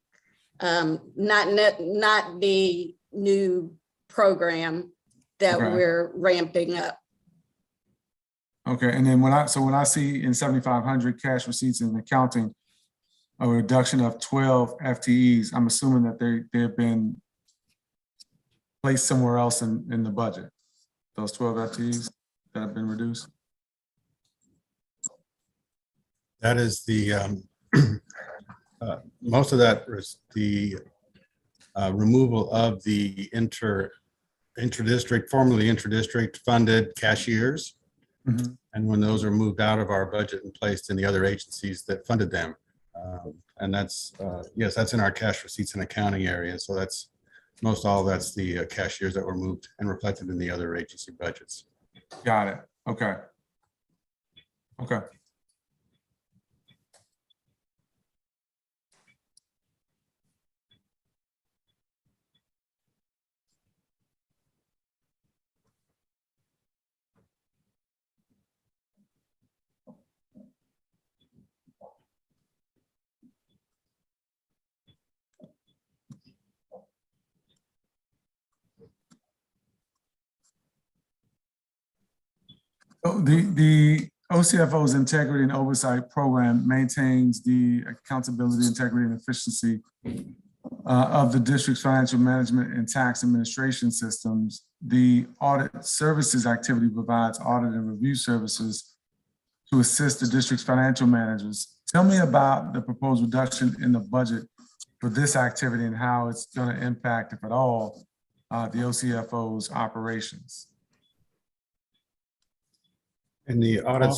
not the new program that Okay. we're ramping up. okay, and then when I see in 7,500 cash receipts and accounting, a reduction of 12 FTEs, I'm assuming that they've been placed somewhere else in the budget. Those 12 FTEs that have been reduced. That is the, most of that was the removal of the formerly inter-district funded cashiers. Mhm. And when those are moved out of our budget and placed in the other agencies that funded them. And that's, yes, that's in our cash receipts and accounting area. So that's all that's the cashiers that were moved and reflected in the other agency budgets. Got it. Okay. Okay. So the OCFO's Integrity and Oversight Program maintains the accountability, integrity, and efficiency of the district's financial management and tax administration systems. The audit services activity provides audit and review services to assist the district's financial managers. Tell me about the proposed reduction in the budget for this activity and how it's going to impact, if at all, the OCFO's operations. In the audit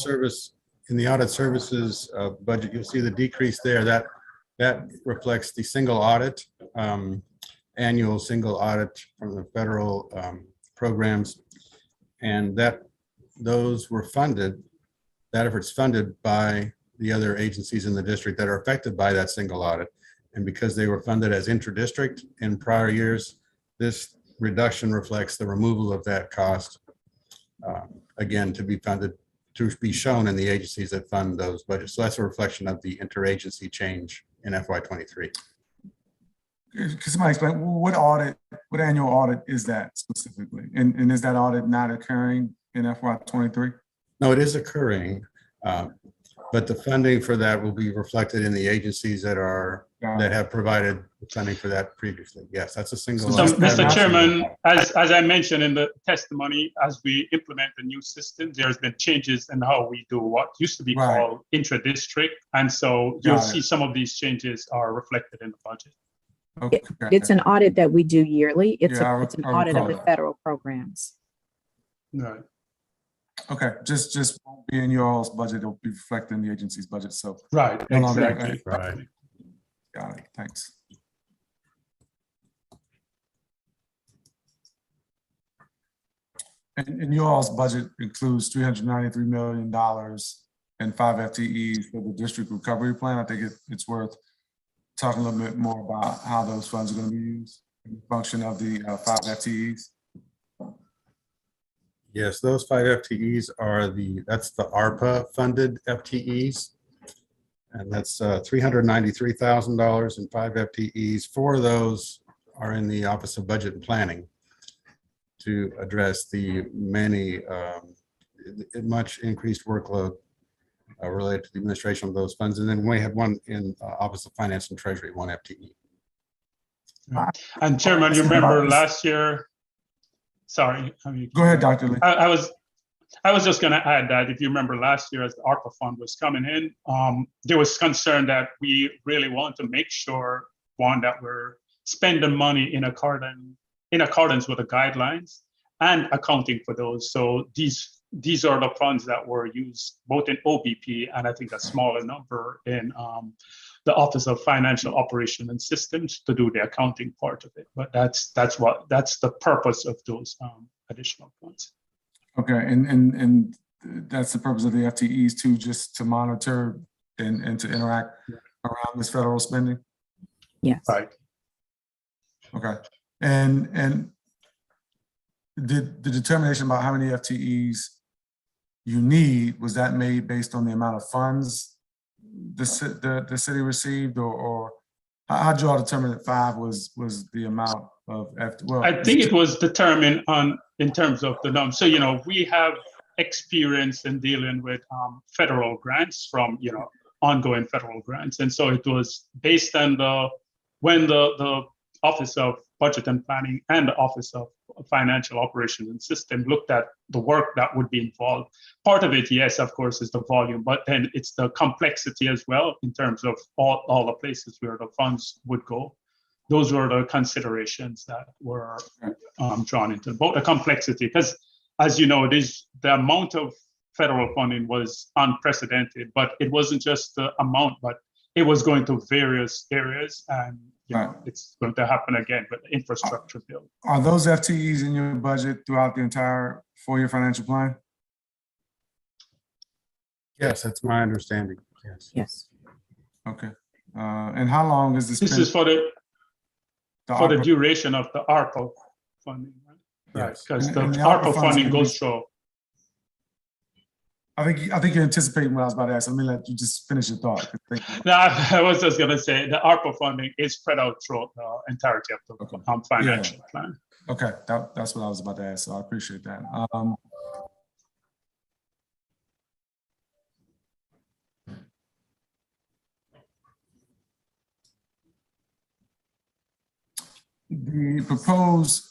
services budget, you'll see the decrease there. That reflects the single audit, annual single audit from the federal programs, and those were funded. That effort's funded by the other agencies in the district that are affected by that single audit, and because they were funded as intra-district in prior years, this reduction reflects the removal of that cost. Again, to be shown in the agencies that fund those budgets. So that's a reflection of the interagency change in FY23. Can somebody explain what annual audit is that specifically? And is that audit not occurring in FY23? No, it is occurring, but the funding for that will be reflected in the agencies that have provided funding for that previously. Yes, that's a single. So, Mr. Chairman, as I mentioned in the testimony, as we implement the new system, there's been changes in how we do what used to be called intra-district. And so you'll see some of these changes are reflected in the budget. Okay. It's an audit that we do yearly. It's an I audit of the recall. federal programs. Right. Okay, just won't be in your all's budget, it'll be reflected in the agency's budget, so. Right, No longer- exactly. Right. Got it, thanks. And your all's budget includes $393 million and 5 FTEs for the district recovery plan. I think it's worth talking a little bit more about how those funds are going to be used in function of the 5 FTEs. Yes, those 5 FTEs are that's the ARPA funded FTEs. And that's $393,000 in 5 FTEs. 4 of those are in the Office of Budget and Planning to address the many much increased workload related to the administration of those funds. And then we have 1 in Office of Finance and Treasury, 1 FTE. And Chairman, you remember last year, sorry. Go ahead, Dr. Lee. I was just going to add that if you remember last year as the ARPA fund was coming in, there was concern that we really want to make sure, one, that we're spending money in accordance with the guidelines and accounting for those. So these are the funds that were used both in OBP and I think a smaller number in the Office of Financial Operation and Systems to do the accounting part of it. But that's the purpose of those additional funds. Okay, and that's the purpose of the FTEs too, just to monitor and to interact around this federal spending? Yes. Right. Okay, and the determination about how many FTEs you need, was that made based on the amount of funds the city received, or how'd you all determine that 5 was the amount of well, I think it was determined in terms of the number. So, we have experience in dealing with federal grants from, ongoing federal grants. And so it was based on when the Office of Budget and Planning and the Office of Financial Operations and System looked at the work that would be involved. Part of it, yes, of course, is the volume, but then it's the complexity as well in terms of all the places where the funds would go. Those were the considerations that were drawn into both the complexity, because as you know, the amount of federal funding was unprecedented, but it wasn't just the amount, but it was going to various areas, and it's going to happen again with the infrastructure bill. Are those FTEs in your budget throughout the entire 4-year financial plan? Yes, that's my understanding. Yes. Yes. Okay. And how long is this? This is for the duration of the ARPA funding, right? Yes. Because the And the ARPA ARPA funding funds goes through. I think you're anticipating what I was about to ask. Let me let you just finish your thought. No, I was just going to say the ARPA funding is spread out throughout the entirety of the financial plan. Okay, that's what I was about to ask, so I appreciate that. The proposed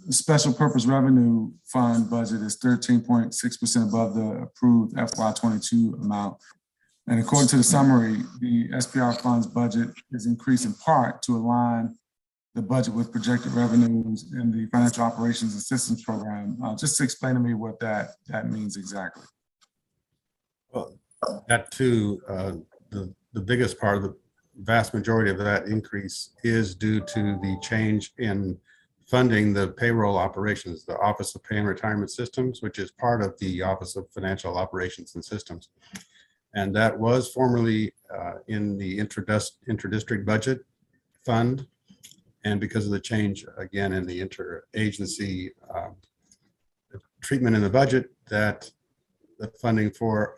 special purpose revenue fund budget is 13.6% above the approved FY22 amount. And according to the summary, the SPR fund's budget is increased in part to align the budget with projected revenues in the Financial Operations and Systems Program. Just to explain to me what that means exactly. Well, that too, the biggest part of the vast majority of that increase is due to the change in funding the payroll operations, the Office of Pay and Retirement Systems, which is part of the Office of Financial Operations and Systems. And that was formerly in the inter-district budget fund. And because of the change, again, in the interagency treatment in the budget, that the funding for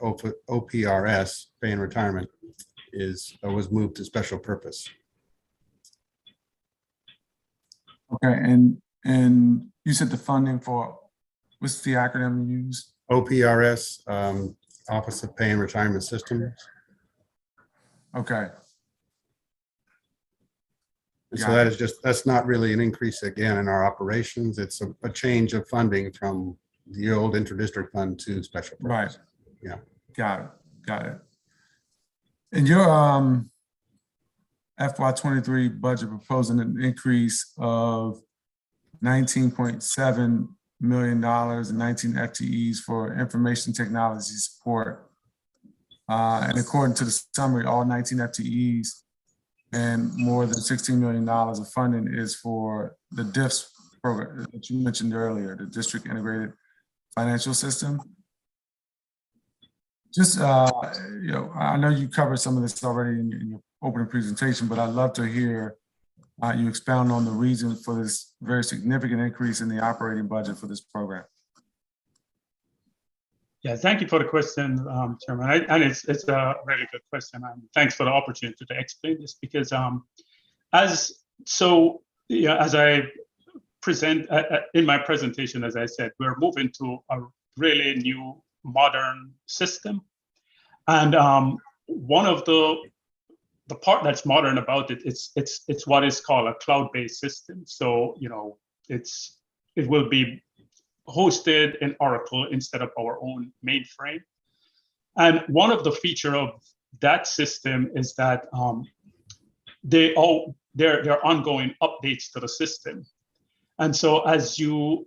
OPRS, Pay and Retirement, was moved to special purpose. Okay, and you said the funding for, what's the acronym you use? OPRS, Office of Pay and Retirement Systems. Okay. So that is that's not really an increase again in our operations. It's a change of funding from the old inter-district fund to special purpose. Right. Yeah. Got it. And your FY23 budget proposing an increase of $19.7 million and 19 FTEs for information technology support. And according to the summary, all 19 FTEs and more than $16 million of funding is for the DIFS program that you mentioned earlier, the District Integrated Financial System. Just, I know you covered some of this already in your opening presentation, but I'd love to hear you expound on the reason for this very significant increase in the operating budget for this program. Yeah, thank you for the question, Chairman. And it's a really good question. And thanks for the opportunity to explain this because as I present in my presentation, as I said, we're moving to a really new modern system. And one of the part that's modern about it, it's what is called a cloud-based system. So, it will be hosted in Oracle instead of our own mainframe. And one of the feature of that system is that there are ongoing updates to the system. And so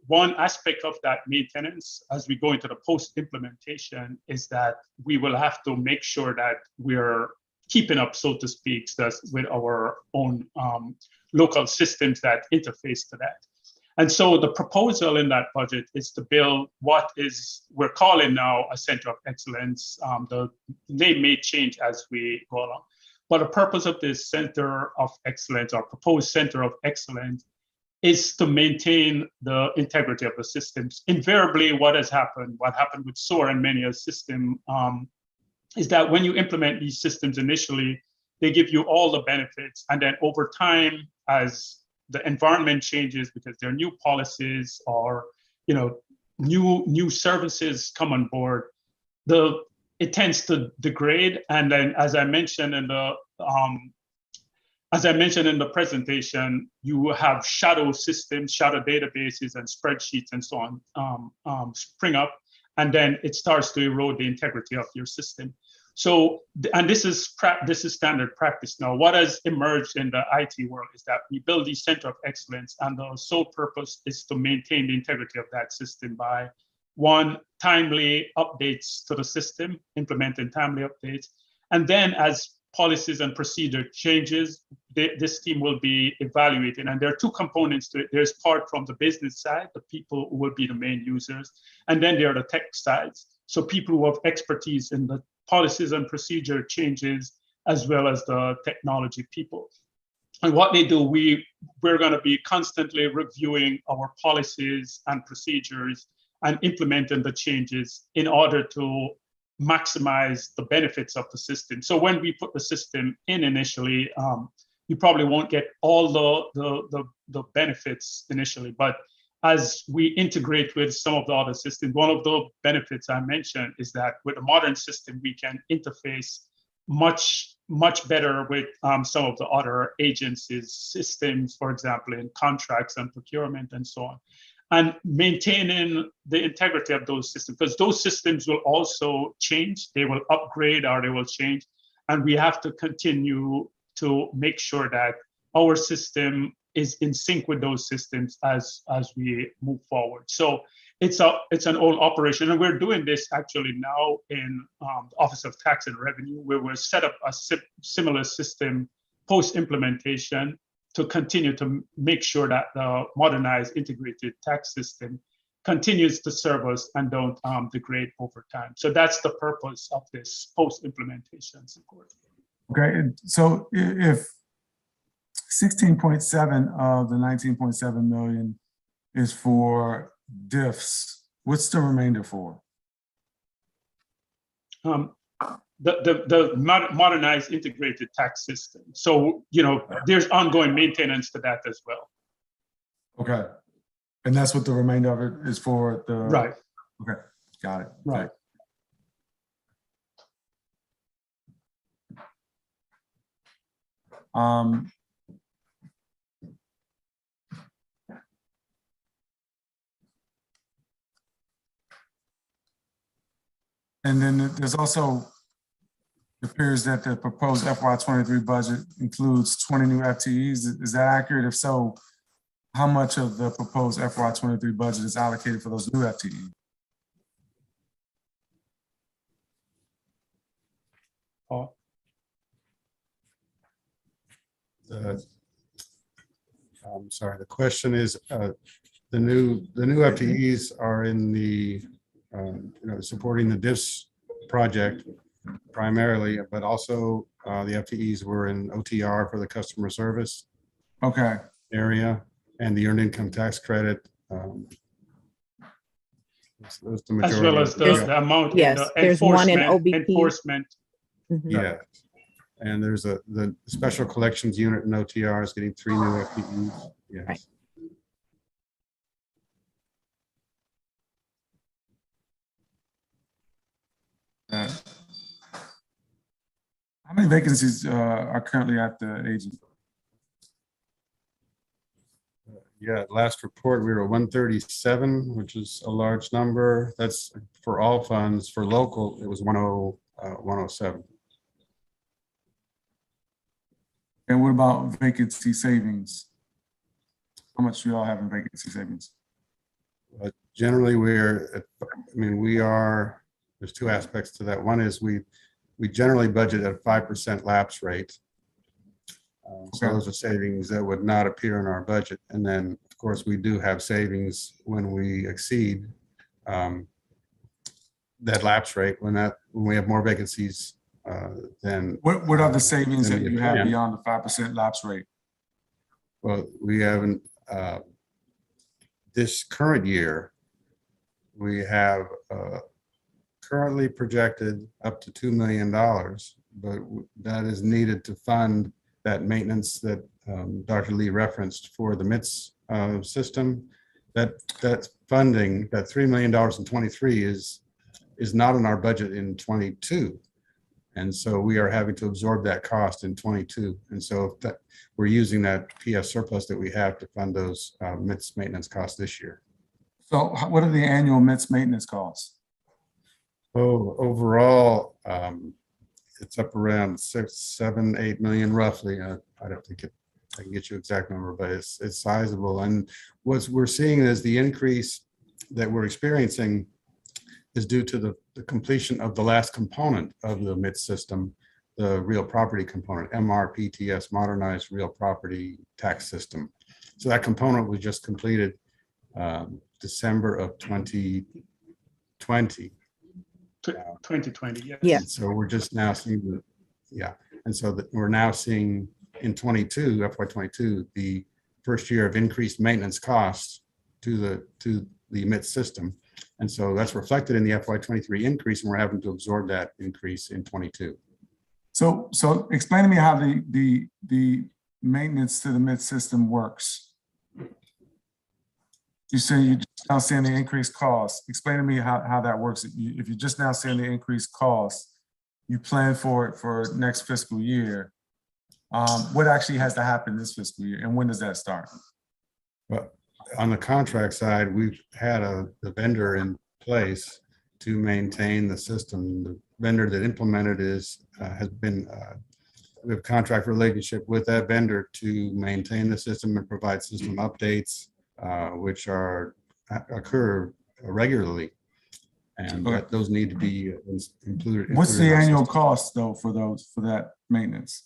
one aspect of that maintenance as we go into the post-implementation is that we will have to make sure that we're keeping up, so to speak, with our own local systems that interface to that. And so the proposal in that budget is to build what we're calling now a center of excellence. The name may change as we go along. But the purpose of this center of excellence or proposed center of excellence is to maintain the integrity of the systems. Invariably, what happened with SOAR and many a system is that when you implement these systems initially, they give you all the benefits. And then over time, as the environment changes because there are new policies or new services come on board, it tends to degrade. And then, as I mentioned in the presentation, you have shadow systems, shadow databases, and spreadsheets, and so on spring up, and then it starts to erode the integrity of your system. So, and this is standard practice now. What has emerged in the IT world is that we build these center of excellence, and the sole purpose is to maintain the integrity of that system by one, timely updates to the system, implementing timely updates, and then as policies and procedure changes, this team will be evaluating. And there are two components to it. There's part from the business side, the people who will be the main users, and then there are the tech sides. So people who have expertise in the policies and procedure changes, as well as the technology people. And what they do, we're going to be constantly reviewing our policies and procedures and implementing the changes in order to maximize the benefits of the system. So when we put the system in initially, you probably won't get all the benefits initially, but as we integrate with some of the other systems, one of the benefits I mentioned is that with a modern system, we can interface much better with some of the other agencies' systems, for example, in contracts and procurement and so on, and maintaining the integrity of those systems, because those systems will also change, they will upgrade or they will change, and we have to continue to make sure that our system is in sync with those systems as we move forward. So it's an old operation, and we're doing this actually now in the Office of Tax and Revenue, where we're set up a similar system post-implementation to continue to make sure that the modernized integrated tax system continues to serve us and don't degrade over time. So that's the purpose of this post-implementation support. Okay, so if 16.7 of the 19.7 million is for diffs, what's the remainder for? The modernized integrated tax system. So, there's ongoing maintenance to that as well. Okay. And that's what the remainder of it is for? Right. Okay, got it. Right. Okay. And then there's also, it appears that the proposed FY23 budget includes 20 new FTEs. Is that accurate? If so, how much of the proposed FY23 budget is allocated for those new FTEs? I'm sorry, the question is, the new FTEs are in the, supporting the diffs project primarily, but also the FTEs were in OTR for the customer service Okay. area and the earned income tax credit That's the As majority well of as the- the amount in Yes, the there's one in enforcement, OBP. enforcement. Mhm. Yeah. And there's the special collections unit in OTR is getting 3 new FTEs. Yes. Right. How many vacancies are currently at the agency? Yeah, last report, we were at 137, which is a large number. That's for all funds. For local, it was 107. And what about vacancy savings? How much do you all have in vacancy savings? Generally, there's two aspects to that. One is we generally budget at a 5% lapse rate. So Okay. those are savings that would not appear in our budget. And then, of course, we do have savings when we exceed that lapse rate, when we have more vacancies than. What are the savings than that the you have plan. beyond the 5% lapse rate? Well, we haven't, this current year, we have currently projected up to $2 million, but that is needed to fund that maintenance that Dr. Lee referenced for the MITS system. That funding, that $3 million in 23 is not in our budget in 22. And so we are having to absorb that cost in 22. And so we're using that PS surplus that we have to fund those MITS maintenance costs this year. So what are the annual MITS maintenance costs? Oh, overall, it's up around 6, 7, 8 million roughly. I don't think I can get you exact number, but it's sizable. And what we're seeing is the increase that we're experiencing is due to the completion of the last component of the MITS system, the real property component, MRPTS, Modernized Real Property Tax System. So that component was just completed December of 2020. 2020, yes. Yeah. So we're just now seeing and so that we're now seeing in 22, FY22, the first year of increased maintenance costs to the MITS system. And so that's reflected in the FY23 increase, and we're having to absorb that increase in 22. So explain to me how the maintenance to the MITS system works. You say you're just now seeing the increased costs. Explain to me how that works. If you're just now seeing the increased costs, you plan for it for next fiscal year. What actually has to happen this fiscal year, and when does that start? Well, on the contract side, we've had the vendor in place to maintain the system. The vendor that implemented we have a contract relationship with that vendor to maintain the system and provide system updates, which occur regularly, and Okay. those need to be included. What's the in our annual system. cost though for that maintenance?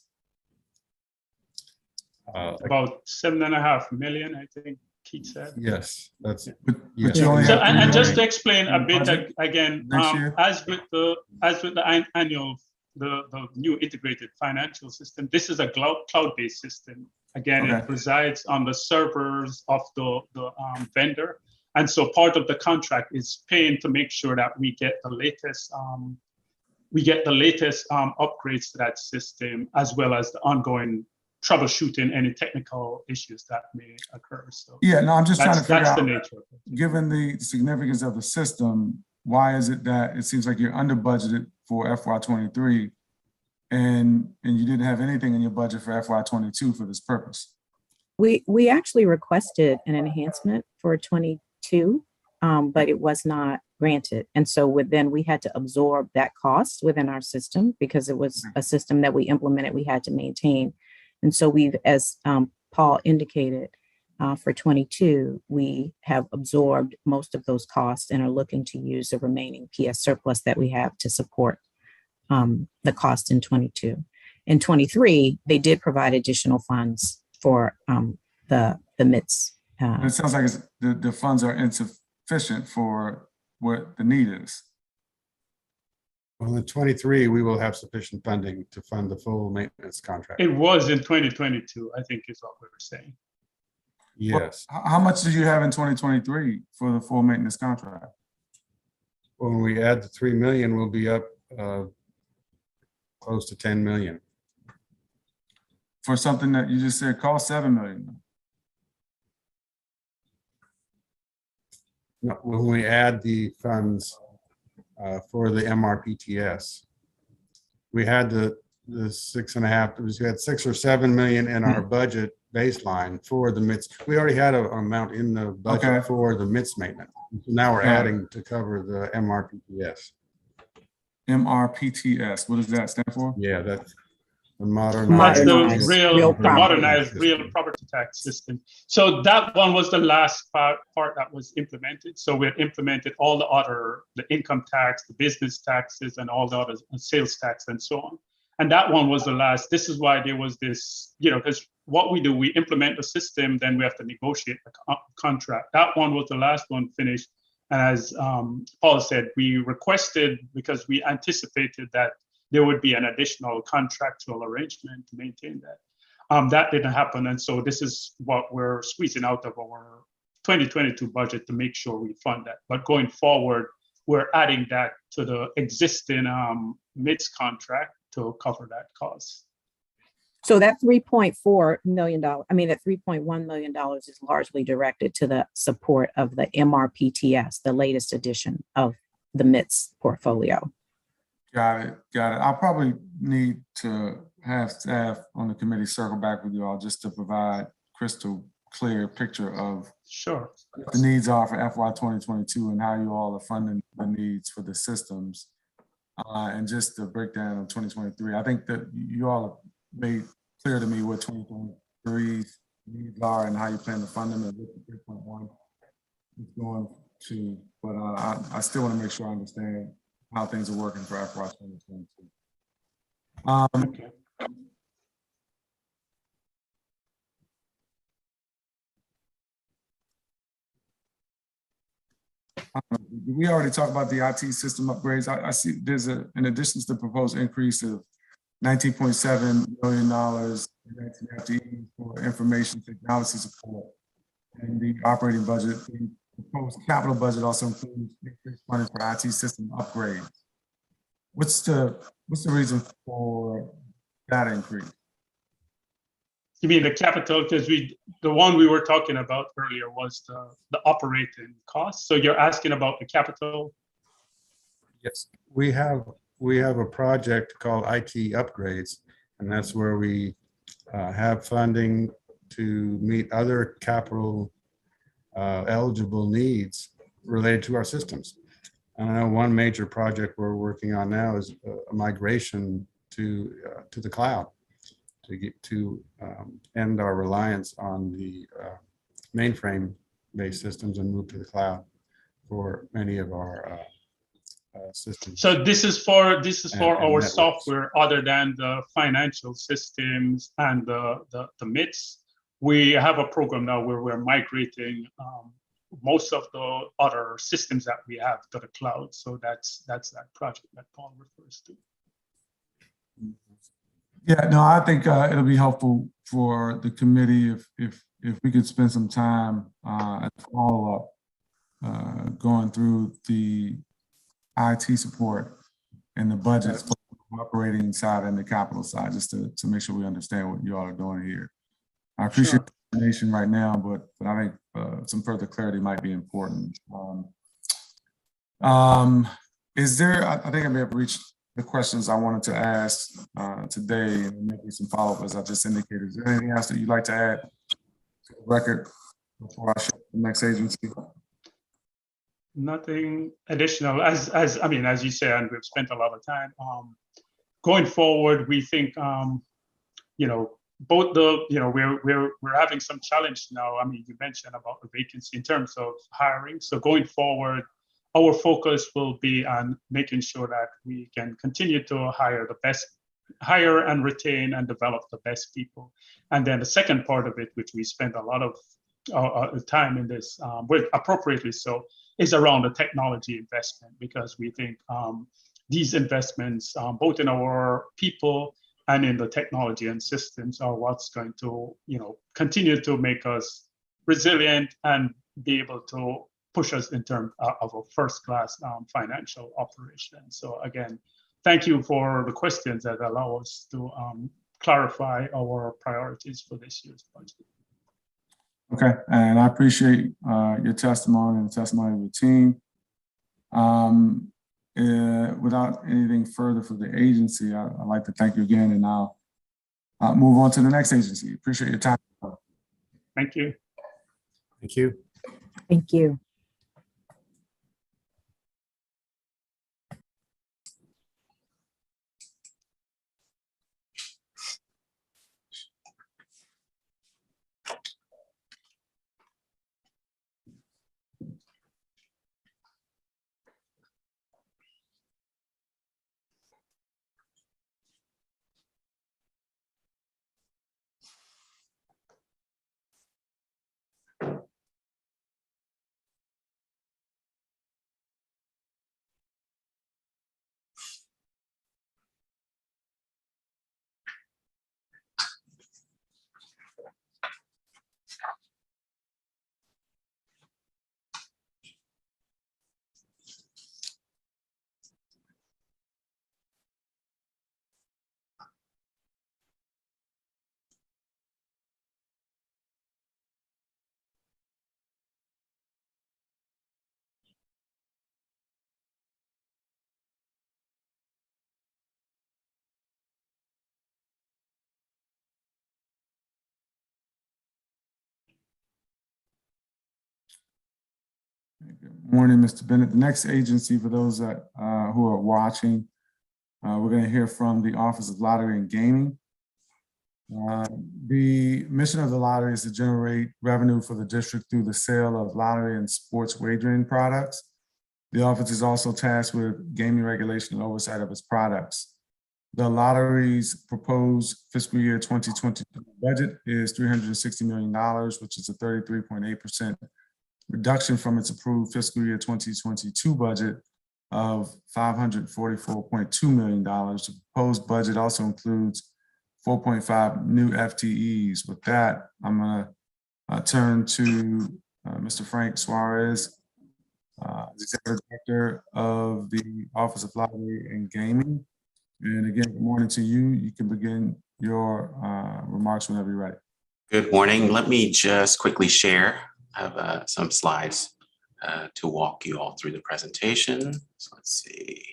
About 7.5 million, I think Keith said. Yes, that's But yes. you only So, have and just to $3 explain a bit budget again, next year? as with the annual, the new integrated financial system, this is a cloud-based system. Again, Okay. it resides on the servers of the vendor, and so part of the contract is paying to make sure that we get the latest upgrades to that system, as well as the ongoing troubleshooting any technical issues that may occur. So Yeah, no, I'm just trying to figure that's the out, nature of it. given the significance of the system, why is it that it seems like you're under budgeted for FY23 and you didn't have anything in your budget for FY22 for this purpose? We actually requested an enhancement for 22, but it was not granted. And so then we had to absorb that cost within our system because it was a system that we implemented, we had to maintain. And so we've, as Paul indicated, for 22, we have absorbed most of those costs and are looking to use the remaining PS surplus that we have to support the cost in 22. In 23, they did provide additional funds for the MITS. It sounds like the funds are insufficient for what the need is. Well, in 23, we will have sufficient funding to fund the full maintenance contract. It was in 2022, I think is what we were saying. Yes. How much did you have in 2023 for the full maintenance contract? when we add the 3 million, we'll be up close to 10 million. For something that you just said cost 7 million. No, when we add the funds for the MRPTS, we had the 6.5, we had 6 or 7 million in our budget baseline for the MITS. We already had an amount in the budget Okay. for the MITS maintenance. Now we're adding to cover the MRPTS. MRPTS, what does that stand for? Yeah, that's the That's Modernized the real modernized property real property tax system. So that one was the last part that was implemented. So we implemented all the other, the income tax, the business taxes, and all the other sales tax and so on. And that one was the last. This is why there was this, because what we do, we implement the system, then we have to negotiate the contract. That one was the last one finished. And as Paul said, we requested, because we anticipated that there would be an additional contractual arrangement to maintain that. That didn't happen. And so this is what we're squeezing out of our 2022 budget to make sure we fund that. But going forward, we're adding that to the existing MITS contract to cover that cost. So that $3.4 million, that $3.1 million is largely directed to the support of the MRPTS, the latest edition of the MITS portfolio. Got it. I'll probably need to have staff on the committee circle back with you all just to provide crystal clear picture of Sure. what the needs are for FY 2022 and how you all are funding the needs for the systems. And just the breakdown of 2023. I think that you all have made clear to me what 2023's needs are and how you plan to fund them and what the 3.1 is going to. But I still want to make sure I understand how things are working for FY 2022. Okay. We already talked about the IT system upgrades. I see there's in addition to the proposed increase of $19.7 million in FTE for information technology support and the operating budget. The proposed capital budget also includes increased money for IT system upgrades. What's the reason for that increase? You mean the capital? Because the one we were talking about earlier was the operating cost. So you're asking about the capital? Yes, we have a project called IT upgrades, and that's where we have funding to meet other capital eligible needs related to our systems. And I know one major project we're working on now is a migration to the cloud to end our reliance on the mainframe-based systems and move to the cloud for many of our systems. So this is for our networks. software, other than the financial systems and the MITS. We have a program now where we're migrating most of the other systems that we have to the cloud. So that's that project that Paul refers to. Yeah, no, I think it'll be helpful for the committee if we could spend some time at the follow-up going through the IT support and the budgets for the operating side and the capital side, just to make sure we understand what you all are doing here. I appreciate the information right now, but I think some further clarity might be important. Is there, I think I may have reached the questions I wanted to ask today, and maybe some follow-up as I just indicated. Is there anything else that you'd like to add to the record before I shift to the next agency? Nothing additional, as you said, and we've spent a lot of time. Going forward, we think, both we're having some challenge now. I mean, you mentioned about the vacancy in terms of hiring. So going forward, our focus will be on making sure that we can continue to hire and retain and develop the best people. And then the second part of it, which we spend a lot of time in this, appropriately so, is around the technology investment, because we think these investments, both in our people and in the technology and systems, are what's going to, continue to make us resilient and be able to push us in terms of a first-class financial operation. So again, thank you for the questions that allow us to clarify our priorities for this year's budget. Okay, and I appreciate your testimony and the testimony of the team. Without anything further for the agency, I'd like to thank you again, and I'll move on to the next agency. Appreciate your time. Thank you. Thank you. Thank you. Good morning, Mr. Bennett. The next agency, for those that who are watching, we're going to hear from the Office of Lottery and Gaming. The mission of the lottery is to generate revenue for the district through the sale of lottery and sports wagering products. The office is also tasked with gaming regulation and oversight of its products. The lottery's proposed fiscal year 2022 budget is $360 million, which is a 33.8% reduction from its approved fiscal year 2022 budget of $544.2 million. The proposed budget also includes 4.5 new FTEs. With that, I'm gonna turn to Mr. Frank Suarez, Executive Director of the Office of Lottery and Gaming. And again, good morning to you. You can begin your remarks whenever you're ready. Good morning. Let me just quickly share. I have some slides to walk you all through the presentation. So let's see.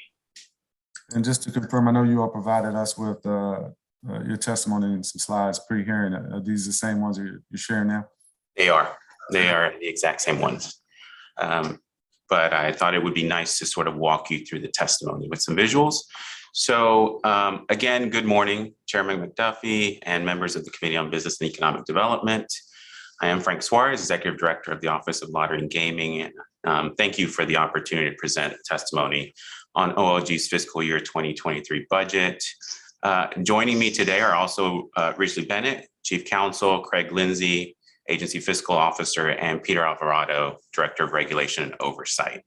And just to confirm, I know you all provided us with your testimony and some slides pre-hearing. Are these the same ones you're sharing now? They are the exact same ones. But I thought it would be nice to sort of walk you through the testimony with some visuals. So again, good morning, Chairman McDuffie and members of the Committee on Business and Economic Development. I am Frank Suarez, Executive Director of the Office of Lottery and Gaming. And thank you for the opportunity to present testimony on OLG's fiscal year 2023 budget. Joining me today are also Ridgely Bennett, Chief Counsel, Craig Lindsay, Agency Fiscal Officer, and Peter Alvarado, Director of Regulation and Oversight.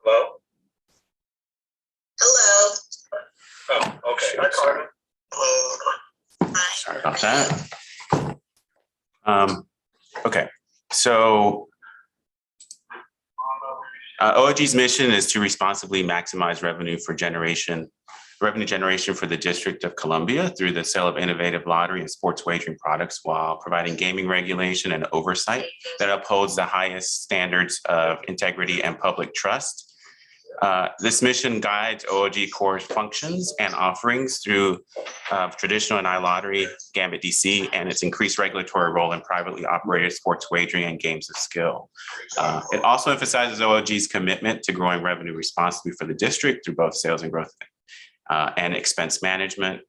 Hello? Hello. Oh, okay. Hi, Carmen. Hello. Sorry about that. Okay, so OLG's mission is to responsibly maximize revenue generation for the District of Columbia through the sale of innovative lottery and sports wagering products while providing gaming regulation and oversight that upholds the highest standards of integrity and public trust. This mission guides OLG core functions and offerings through traditional and iLottery, Gambit DC, and its increased regulatory role in privately operated sports wagering and games of skill. It also emphasizes OLG's commitment to growing revenue responsibly for the district through both sales and growth and expense management.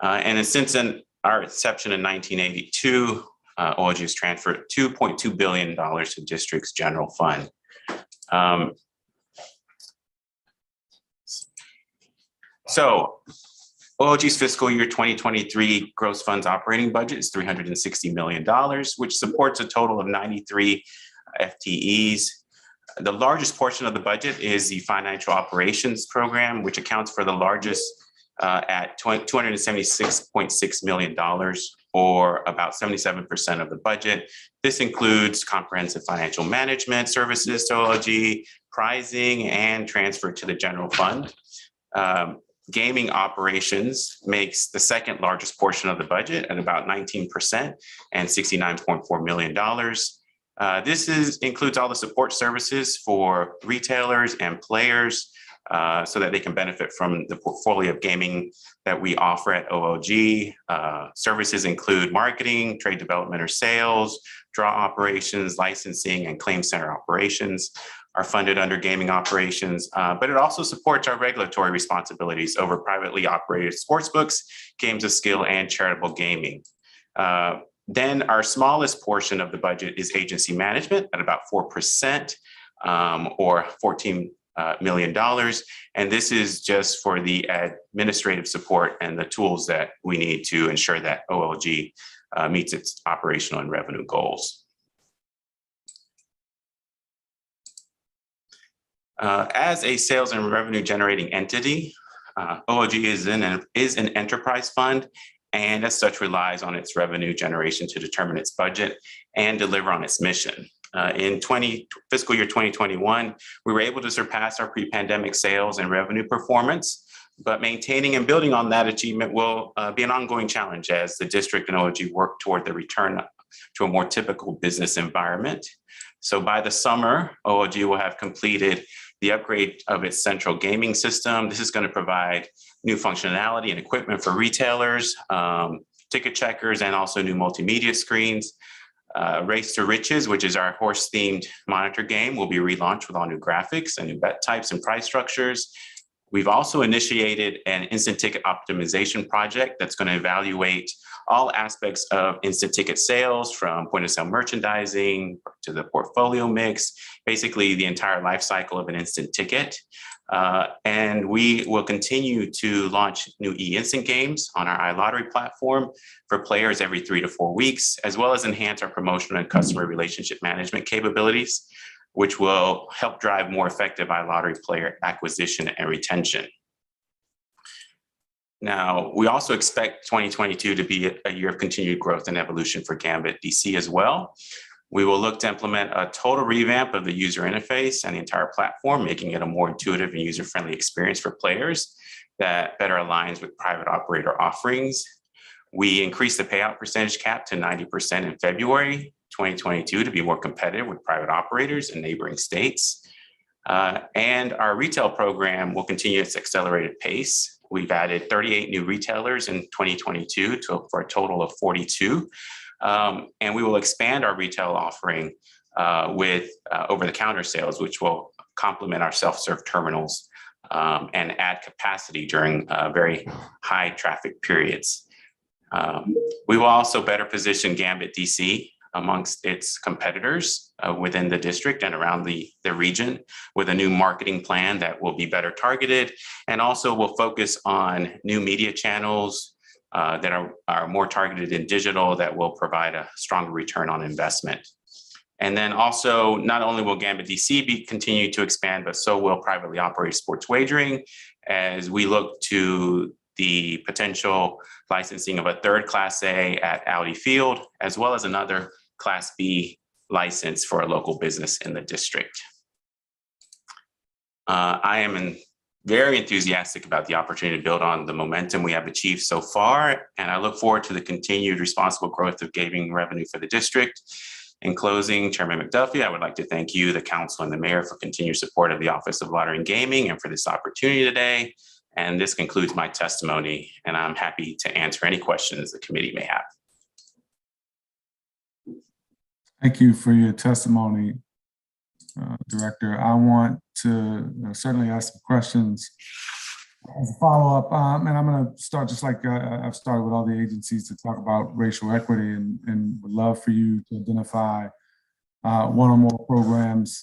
And since our inception in 1982, OLG has transferred $2.2 billion to the district's general fund. So OLG's fiscal year 2023 gross funds operating budget is $360 million, which supports a total of 93 FTEs. The largest portion of the budget is the financial operations program, which accounts for the largest at $276.6 million, or about 77% of the budget. This includes comprehensive financial management services to OLG, pricing, and transfer to the general fund. Gaming operations makes the second largest portion of the budget at about 19% and $69.4 million. This includes all the support services for retailers and players so that they can benefit from the portfolio of gaming that we offer at OLG. Services include marketing, trade development or sales, draw operations, licensing, and claim center operations are funded under gaming operations, but it also supports our regulatory responsibilities over privately operated sportsbooks, games of skill, and charitable gaming. Then our smallest portion of the budget is agency management at about 4% or $14 million. And this is just for the administrative support and the tools that we need to ensure that OLG meets its operational and revenue goals. As a sales and revenue generating entity, OLG is an enterprise fund, and as such relies on its revenue generation to determine its budget and deliver on its mission. In fiscal year 2021, we were able to surpass our pre-pandemic sales and revenue performance, but maintaining and building on that achievement will be an ongoing challenge as the district and OLG work toward the return to a more typical business environment. So by the summer, OLG will have completed the upgrade of its central gaming system. This is going to provide new functionality and equipment for retailers, ticket checkers, and also new multimedia screens. Race to Riches, which is our horse-themed monitor game, will be relaunched with all new graphics and new bet types and price structures. We've also initiated an instant ticket optimization project that's going to evaluate all aspects of instant ticket sales, from point of sale merchandising to the portfolio mix, basically the entire life cycle of an instant ticket. And we will continue to launch new e-instant games on our iLottery platform for players every 3 to 4 weeks, as well as enhance our promotional and customer relationship management capabilities, which will help drive more effective iLottery player acquisition and retention. Now, we also expect 2022 to be a year of continued growth and evolution for Gambit DC as well. We will look to implement a total revamp of the user interface and the entire platform, making it a more intuitive and user-friendly experience for players that better aligns with private operator offerings. We increased the payout percentage cap to 90% in February 2022 to be more competitive with private operators in neighboring states. And our retail program will continue its accelerated pace. We've added 38 new retailers in 2022 for a total of 42. And we will expand our retail offering with over-the-counter sales, which will complement our self-serve terminals and add capacity during very high traffic periods. We will also better position Gambit DC amongst its competitors within the district and around the region with a new marketing plan that will be better targeted, and also will focus on new media channels that are more targeted in digital that will provide a stronger return on investment. And then also, not only will Gambit DC be continued to expand, but so will privately operated sports wagering as we look to the potential licensing of a third Class A at Audi Field, as well as another Class B license for a local business in the district. I am very enthusiastic about the opportunity to build on the momentum we have achieved so far, and I look forward to the continued responsible growth of gaming revenue for the district. In closing, Chairman McDuffie, I would like to thank you, the council, and the mayor for continued support of the Office of Lottery and Gaming and for this opportunity today. And this concludes my testimony, and I'm happy to answer any questions the committee may have. Thank you for your testimony, Director. I want to certainly ask some questions as a follow-up, and I'm going to start just like I've started with all the agencies to talk about racial equity, and would love for you to identify one or more programs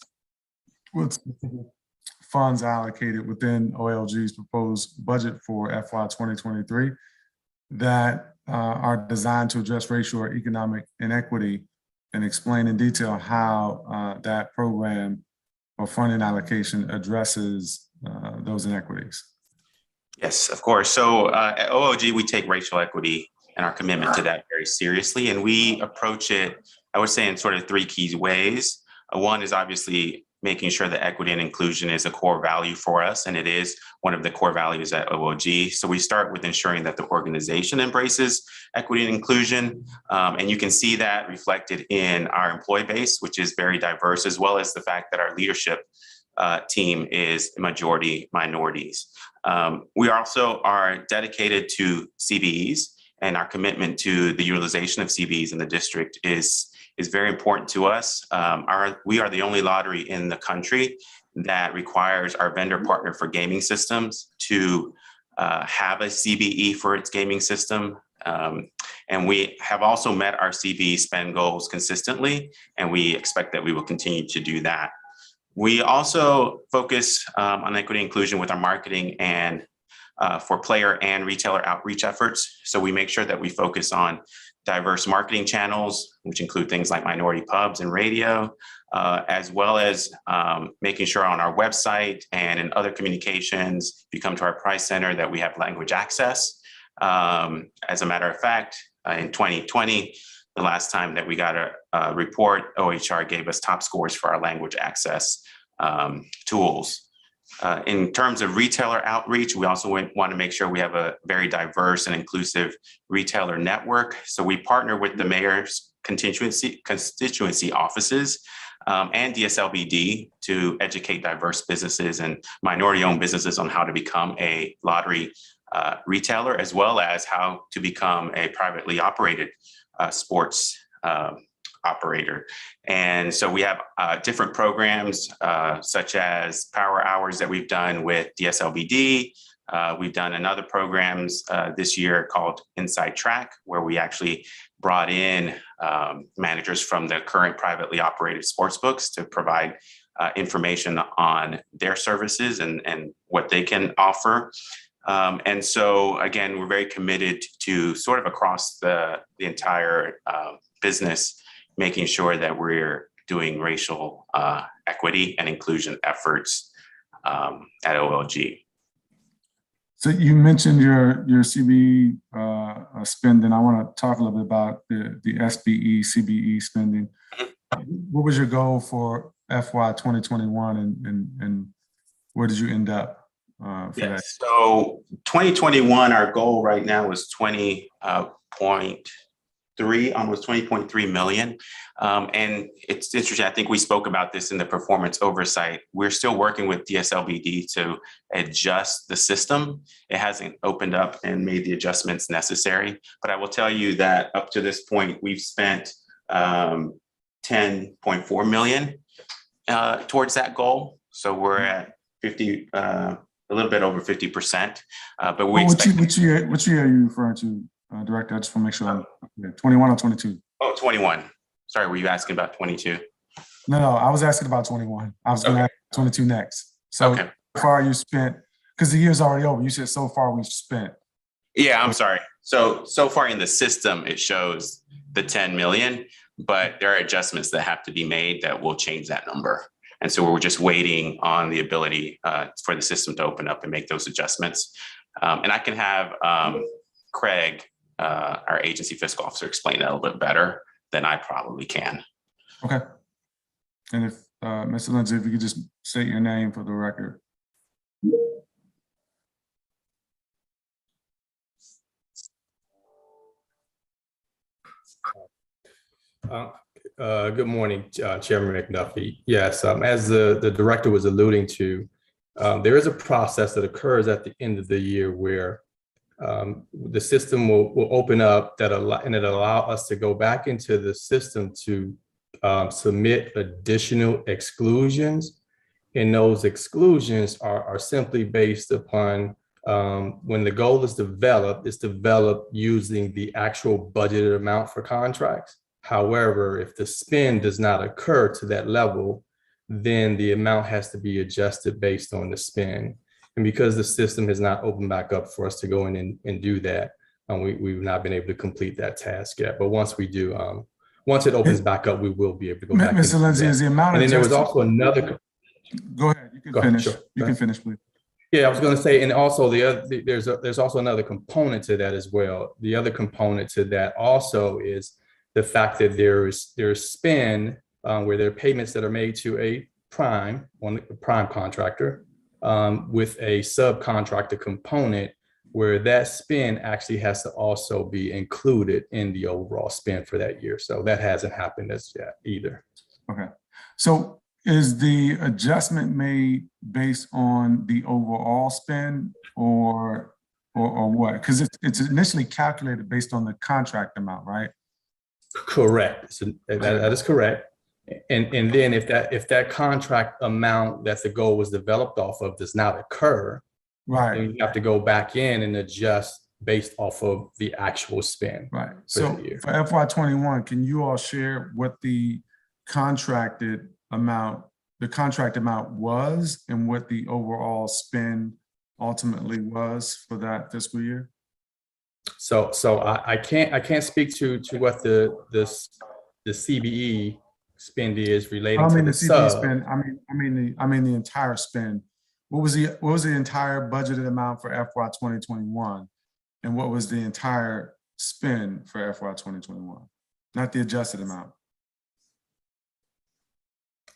with specific funds allocated within OLG's proposed budget for FY 2023 that are designed to address racial or economic inequity, and explain in detail how that program or funding allocation addresses those inequities. Yes, of course. So at OLG, we take racial equity and our commitment to that very seriously. And we approach it, I would say, in sort of three key ways. One is obviously making sure that equity and inclusion is a core value for us, and it is one of the core values at OLG. So we start with ensuring that the organization embraces equity and inclusion, and you can see that reflected in our employee base, which is very diverse, as well as the fact that our leadership team is majority minorities. We also are dedicated to CBEs, and our commitment to the utilization of CBEs in the district is very important to us. We are the only lottery in the country that requires our vendor partner for gaming systems to have a CBE for its gaming system. And we have also met our CBE spend goals consistently, and we expect that we will continue to do that. We also focus on equity and inclusion with our marketing and for player and retailer outreach efforts. So we make sure that we focus on diverse marketing channels, which include things like minority pubs and radio, as well as making sure on our website and in other communications, if you come to our price center, that we have language access. As a matter of fact, in 2020, the last time that we got a report, OHR gave us top scores for our language access tools. In terms of retailer outreach, we also want to make sure we have a very diverse and inclusive retailer network. So we partner with the mayor's constituency offices and DSLBD to educate diverse businesses and minority-owned businesses on how to become a lottery retailer, as well as how to become a privately operated sports operator. And so we have different programs such as power hours that we've done with DSLBD. We've done another programs this year called Inside Track, where we actually brought in managers from the current privately operated sports books to provide information on their services and what they can offer. And so again, we're very committed to sort of across the entire business, making sure that we're doing racial equity and inclusion efforts at OLG. So you mentioned your CBE spending. I want to talk a little bit about the SBE, CBE spending. What was your goal for FY 2021 and where did you end up for that? So 2021, our goal right now is 20.3, almost 20.3 million. And it's interesting, I think we spoke about this in the performance oversight. We're still working with DSLBD to adjust the system. It hasn't opened up and made the adjustments necessary. But I will tell you that up to this point, we've spent 10.4 million towards that goal. So we're at 50, a little bit over 50%. But we expect— Which year are you referring to? Director, I just want to make sure I'm 21 or 22. Oh, 21. Sorry, were you asking about 22? No, I was asking about 21. I was going to ask 22 next. So so far you spent, because the year's already over. You said so far we've spent. Yeah, I'm sorry. So far in the system, it shows the 10 million, but there are adjustments that have to be made that will change that number. And so we're just waiting on the ability for the system to open up and make those adjustments. And I can have Craig, our agency fiscal officer, explain that a little bit better than I probably can. Okay. And if Mr. Lindsay, if you could just state your name for the record. Good morning, Chairman McDuffie. Yes, as the director was alluding to, there is a process that occurs at the end of the year where the system will open up and it'll allow us to go back into the system to submit additional exclusions. And those exclusions are simply based upon when the goal is developed, it's developed using the actual budgeted amount for contracts. However, if the spend does not occur to that level, then the amount has to be adjusted based on the spend. And because the system has not opened back up for us to go in and do that, we've not been able to complete that task yet. But once we do, once it opens back up, we will be able to go back. Mr. Lindsay, is the amount— And then there was also another— Go ahead, you can finish. Sure. You can finish, please. Yeah, I was going to say, and also there's also another component to that as well. The other component to that also is the fact that there's spend where there are payments that are made to a prime contractor with a subcontractor component where that spend actually has to also be included in the overall spend for that year. So that hasn't happened as yet either. Okay. So is the adjustment made based on the overall spend or what? Because it's initially calculated based on the contract amount, right? Correct. So that is correct. And then if that contract amount that the goal was developed off of does not occur, Right. then you have to go back in and adjust based off of the actual spend. Right. So for FY21, can you all share what the contract amount was and what the overall spend ultimately was for that fiscal year? So I can't speak to what the CBE spend is relating to the CBE sub. spend. I mean the entire spend. What was the entire budgeted amount for FY 2021, and what was the entire spend for FY 2021? Not the adjusted amount.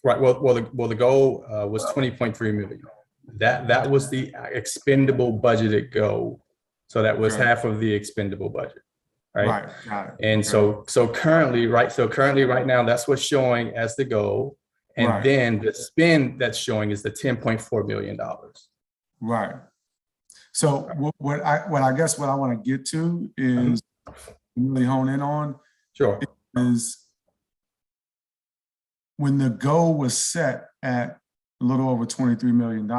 Right. Well, the goal was 20.3 million. That was the expendable budgeted goal. So that was half of the expendable budget. Right. Got it. And so currently right now, that's what's showing as the goal. And then the spend that's showing is the $10.4 million. Right. So what I guess what I want to get to is really hone in on is when the goal was set at a little over $23 million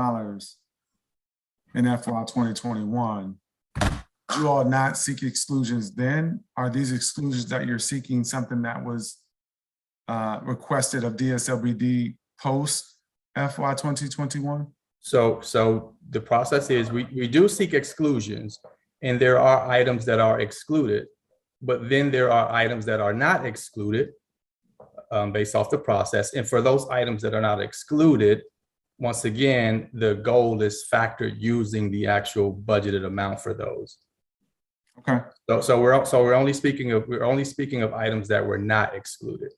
in FY 2021, did you all not seek exclusions then? Are these exclusions that you're seeking something that was requested of DSLBD post FY 2021? So the process is we do seek exclusions, and there are items that are excluded, but then there are items that are not excluded based off the process. And for those items that are not excluded, once again, the goal is factored using the actual budgeted amount for those. Okay. So we're only speaking of items that were not excluded.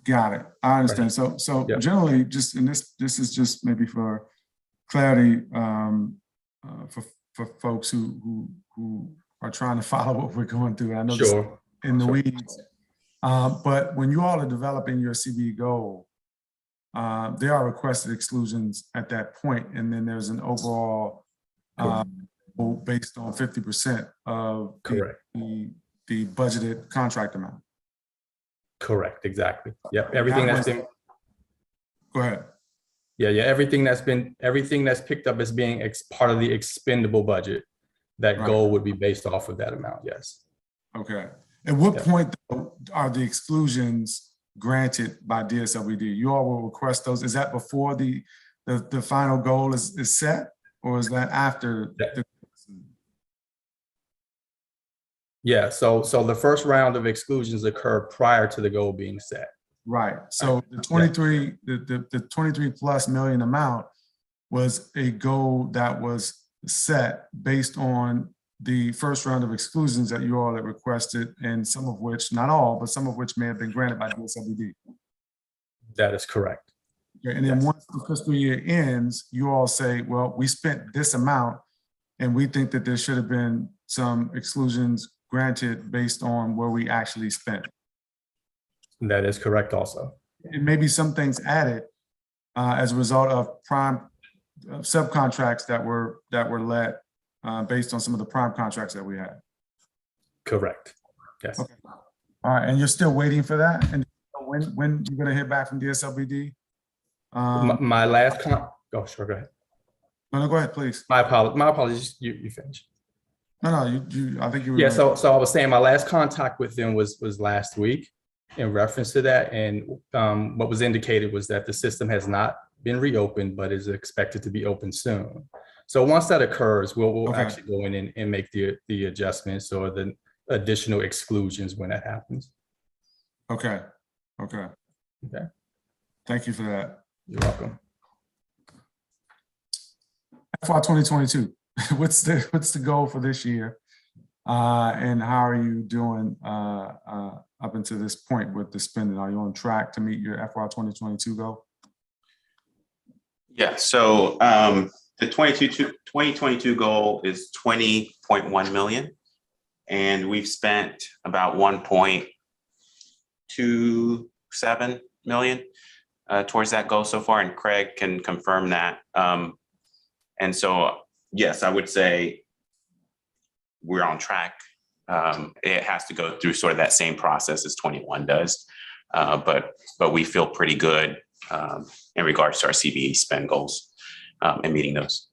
Got it. I understand. Right. So generally, just and this is just maybe for clarity for folks who are trying to follow what we're going through. I know this is in the weeds, but when you all are developing your CBE goal, there are requested exclusions at that point, and then there's an overall based on 50% of the budgeted contract amount. Correct. Exactly. Yep. Everything that's been. Go ahead. Yeah. Everything that's picked up as being part of the expendable budget, that goal would be based off of that amount. Yes. Okay. At what point though, are the exclusions granted by DSLBD? You all will request those. Is that before the final goal is set, or is that after? Yeah. So the first round of exclusions occur prior to the goal being set. Right. So the 23, the 23 plus million amount was a goal that was set based on the first round of exclusions that you all had requested, and some of which, not all, but some of which may have been granted by DSLBD. That is correct. Okay. And then once the fiscal year ends, you all say, well, we spent this amount and we think that there should have been some exclusions granted based on where we actually spent. That is correct also. And maybe some things added as a result of prime subcontracts that were let based on some of the prime contracts that we had. Correct. Yes. Okay. All right, and you're still waiting for that? And when you're gonna hear back from DSLBD? My last go ahead. No, go ahead, please. My apologies. You finish. No, you. I think you were. Yeah. So I was saying my last contact with them was last week in reference to that, and what was indicated was that the system has not been reopened, but is expected to be open soon. So once that occurs, we'll actually go in and make the adjustments or the additional exclusions when that happens. Okay. Thank you for that. You're welcome. FY 2022. What's the goal for this year? And how are you doing up until this point with the spending? Are you on track to meet your FY 2022 goal? Yeah, so the 2022 goal is 20.1 million. And we've spent about 1.27 million towards that goal so far, and Craig can confirm that. And so, yes, I would say we're on track. It has to go through sort of that same process as 21 does, but we feel pretty good in regards to our CBE spend goals and meeting those.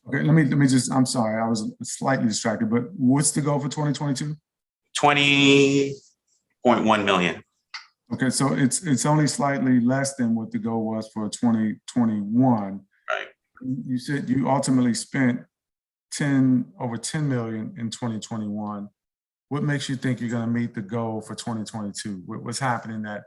Okay, let me just, I'm sorry, I was slightly distracted, but what's the goal for 2022? 20.1 million. Okay, so it's only slightly less than what the goal was for 2021. Right. You said you ultimately spent over 10 million in 2021. What makes you think you're going to meet the goal for 2022? What's happening that?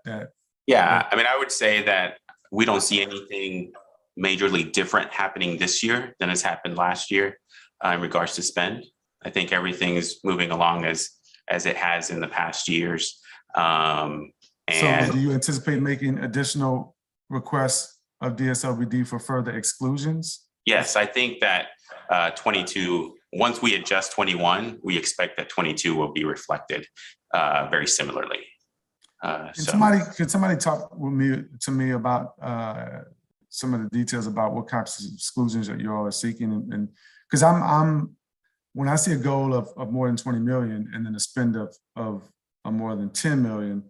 Yeah, I mean, I would say that we don't see anything majorly different happening this year than has happened last year in regards to spend. I think everything is moving along as it has in the past years. And so do you anticipate making additional requests of DSLBD for further exclusions? Yes, I think that 22, once we adjust 21, we expect that 22 will be reflected very similarly. Could somebody talk to me about some of the details about what types of exclusions that you all are seeking? And because I'm when I see a goal of more than 20 million and then a spend of more than 10 million,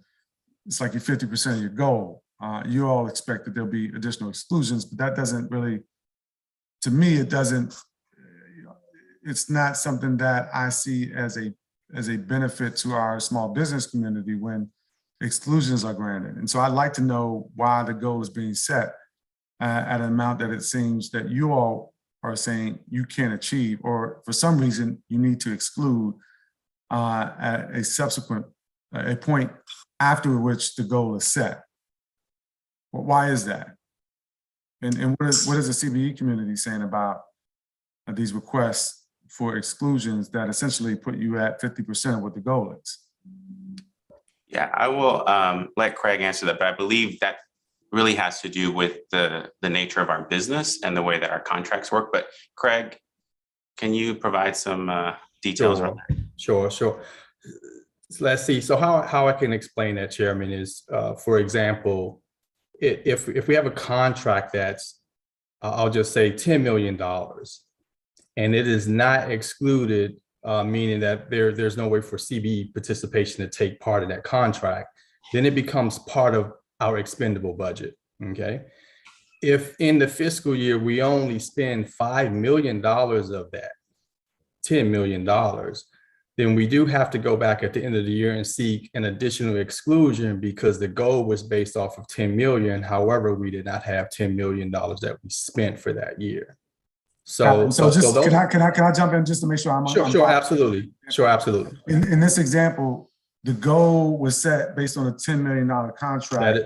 it's like you're 50% of your goal. You all expect that there'll be additional exclusions, but that doesn't really, to me, it's not something that I see as a benefit to our small business community when exclusions are granted. And so I'd like to know why the goal is being set at an amount that it seems that you all are saying you can't achieve, or for some reason you need to exclude at a subsequent point after which the goal is set. Well, why is that? And what is the CBE community saying about these requests for exclusions that essentially put you at 50% of what the goal is? Yeah, I will let Craig answer that, but I believe that really has to do with the nature of our business and the way that our contracts work. But Craig, can you provide some details around that? Sure. So let's see. So how I can explain that, Chairman, is, for example, if we have a contract that's, I'll just say $10 million, and it is not excluded, meaning that there's no way for CBE participation to take part in that contract, then it becomes part of our expendable budget, okay? If in the fiscal year we only spend $5 million of that $10 million, then we do have to go back at the end of the year and seek an additional exclusion because the goal was based off of 10 million. However, we did not have $10 million that we spent for that year. So can I jump in just to make sure I'm Sure, absolutely. Sure, absolutely. In this example, the goal was set based on a $10 million contract.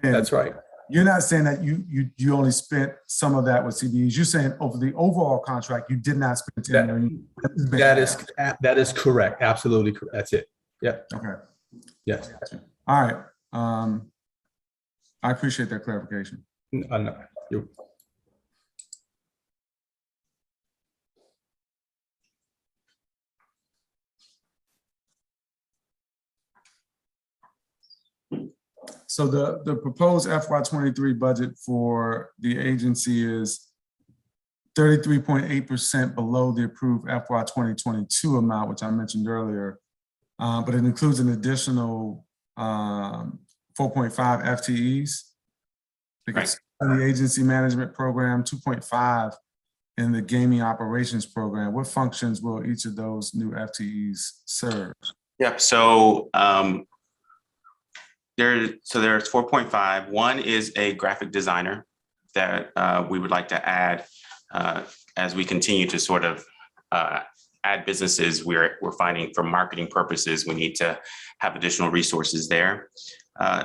That's right. You're not saying that you only spent some of that with CBEs. You're saying over the overall contract, you did not spend 10 million. That is correct. Absolutely correct. That's it. Yeah. Okay. Yes. All right. I appreciate that clarification. No, So the proposed FY23 budget for the agency is 33.8% below the approved FY 2022 amount, which I mentioned earlier, but it includes an additional 4.5 FTEs. Because in the agency management program, 2.5 in the gaming operations program. What functions will each of those new FTEs serve? Yeah, so there's 4.5. One is a graphic designer that we would like to add as we continue to sort of add businesses. We're finding for marketing purposes, we need to have additional resources there.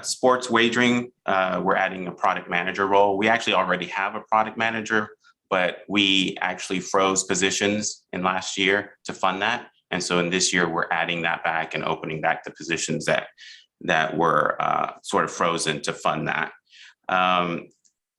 Sports wagering, we're adding a product manager role. We actually already have a product manager, but we actually froze positions in last year to fund that. And so in this year, we're adding that back and opening back the positions that were sort of frozen to fund that.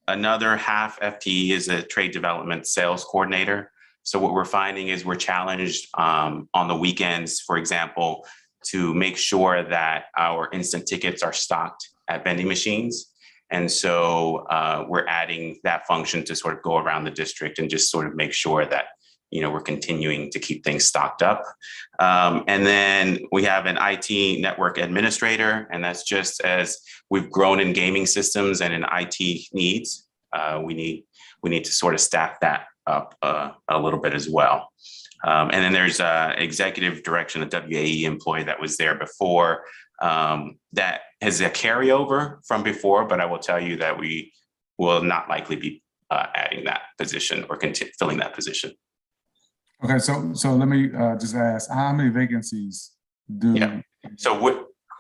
Another half FTE is a trade development sales coordinator. So what we're finding is we're challenged on the weekends, for example, to make sure that our instant tickets are stocked at vending machines. And so we're adding that function to sort of go around the district and just sort of make sure that, we're continuing to keep things stocked up. And then we have an IT network administrator, and that's just as we've grown in gaming systems and in IT needs, we need to sort of staff that up a little bit as well. And then there's executive direction, a WAE employee that was there before, that has a carryover from before, but I will tell you that we will not likely be adding that position or filling that position. Okay, so let me just ask, how many vacancies do? Yeah. So with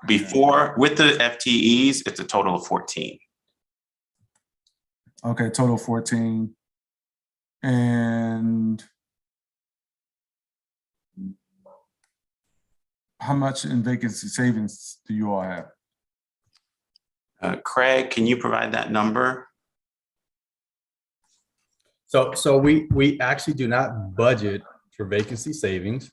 the FTEs, it's a total of 14. Okay, total 14. And how much in vacancy savings do you all have? Craig, can you provide that number? So we actually do not budget for vacancy savings.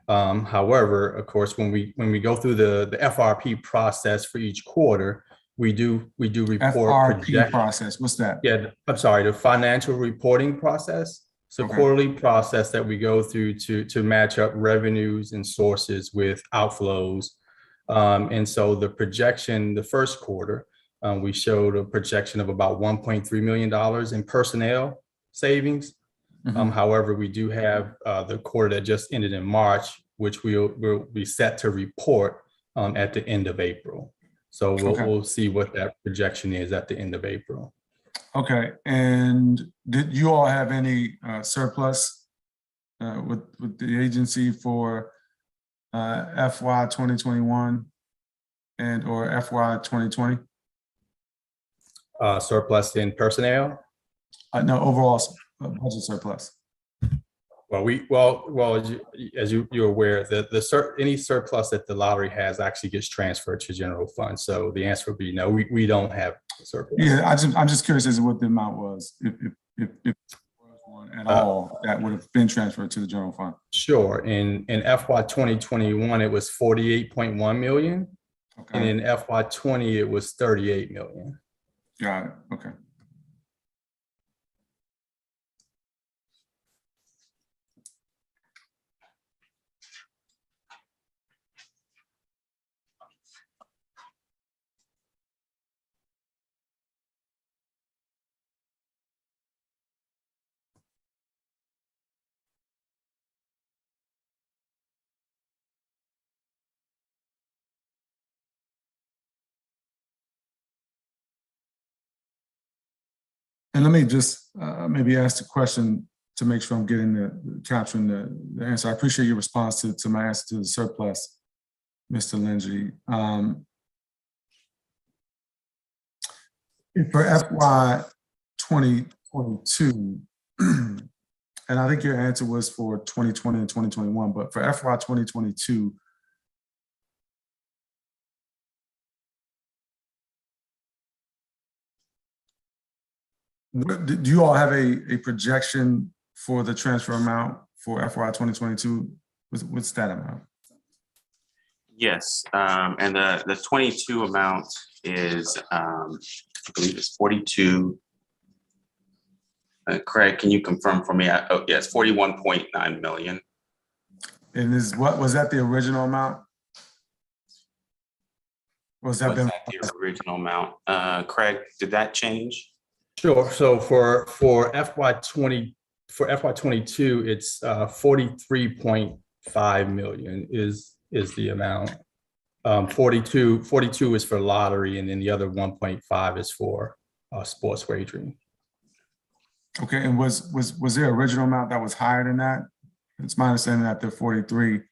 However, of course, when we go through the FRP process for each quarter, we do report FRP process. What's that? Yeah, I'm sorry, the financial reporting process. So Okay. quarterly process that we go through to match up revenues and sources with outflows. And so the projection, the first quarter, we showed a projection of about $1.3 million in personnel savings. However, we do have the quarter that just ended in March, which we'll be set to report at the end of April. So we'll see what that projection is at the end of April. Okay, and did you all have any surplus with the agency for FY 2021 and or FY 2020? Surplus in personnel? No, overall budget surplus. Well, as you're aware, any surplus that the lottery has actually gets transferred to general fund. So the answer would be no. We don't have surplus. Yeah, I'm just curious as to what the amount was, if there was one at all that would have been transferred to the general fund. Sure. In FY 2021, it was 48.1 million, and in FY 20 it was 38 million. Got it. Okay. And let me just maybe ask the question to make sure I'm getting capturing the answer. I appreciate your response to my answer to the surplus, Mr. Lindsay. For FY 2022, and I think your answer was for 2020 and 2021, but for FY 2022, do you all have a projection for the transfer amount for FY 2022? What's that amount? Yes, and the 22 amount is, I believe it's 42. Craig, can you confirm for me? Oh, yes, 41.9 million. And was that the original amount? Was that the original amount? Craig, did that change? Sure. So for FY22, it's 43.5 million is the amount. 42 is for lottery, and then the other 1.5 is for sports wagering. Okay, and was there an original amount that was higher than that? It's my understanding that the 43.4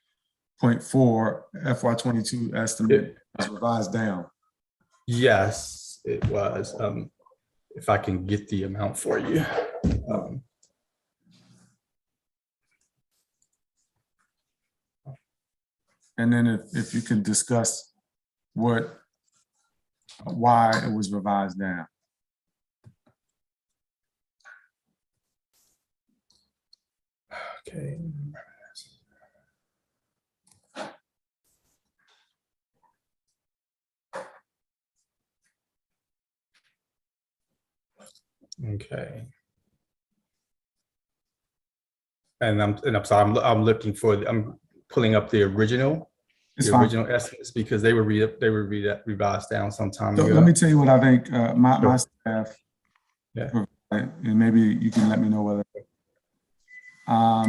FY22 estimate was revised down. Yes, it was. If I can get the amount for you. And then if you can discuss why it was revised down. Okay. Okay. And I'm sorry, I'm looking for, I'm pulling up the original. It's The fine. original estimates because they were revised down some time So ago. let me tell you what I think my Sure. staff, Yeah. and maybe you can let me know whether. Why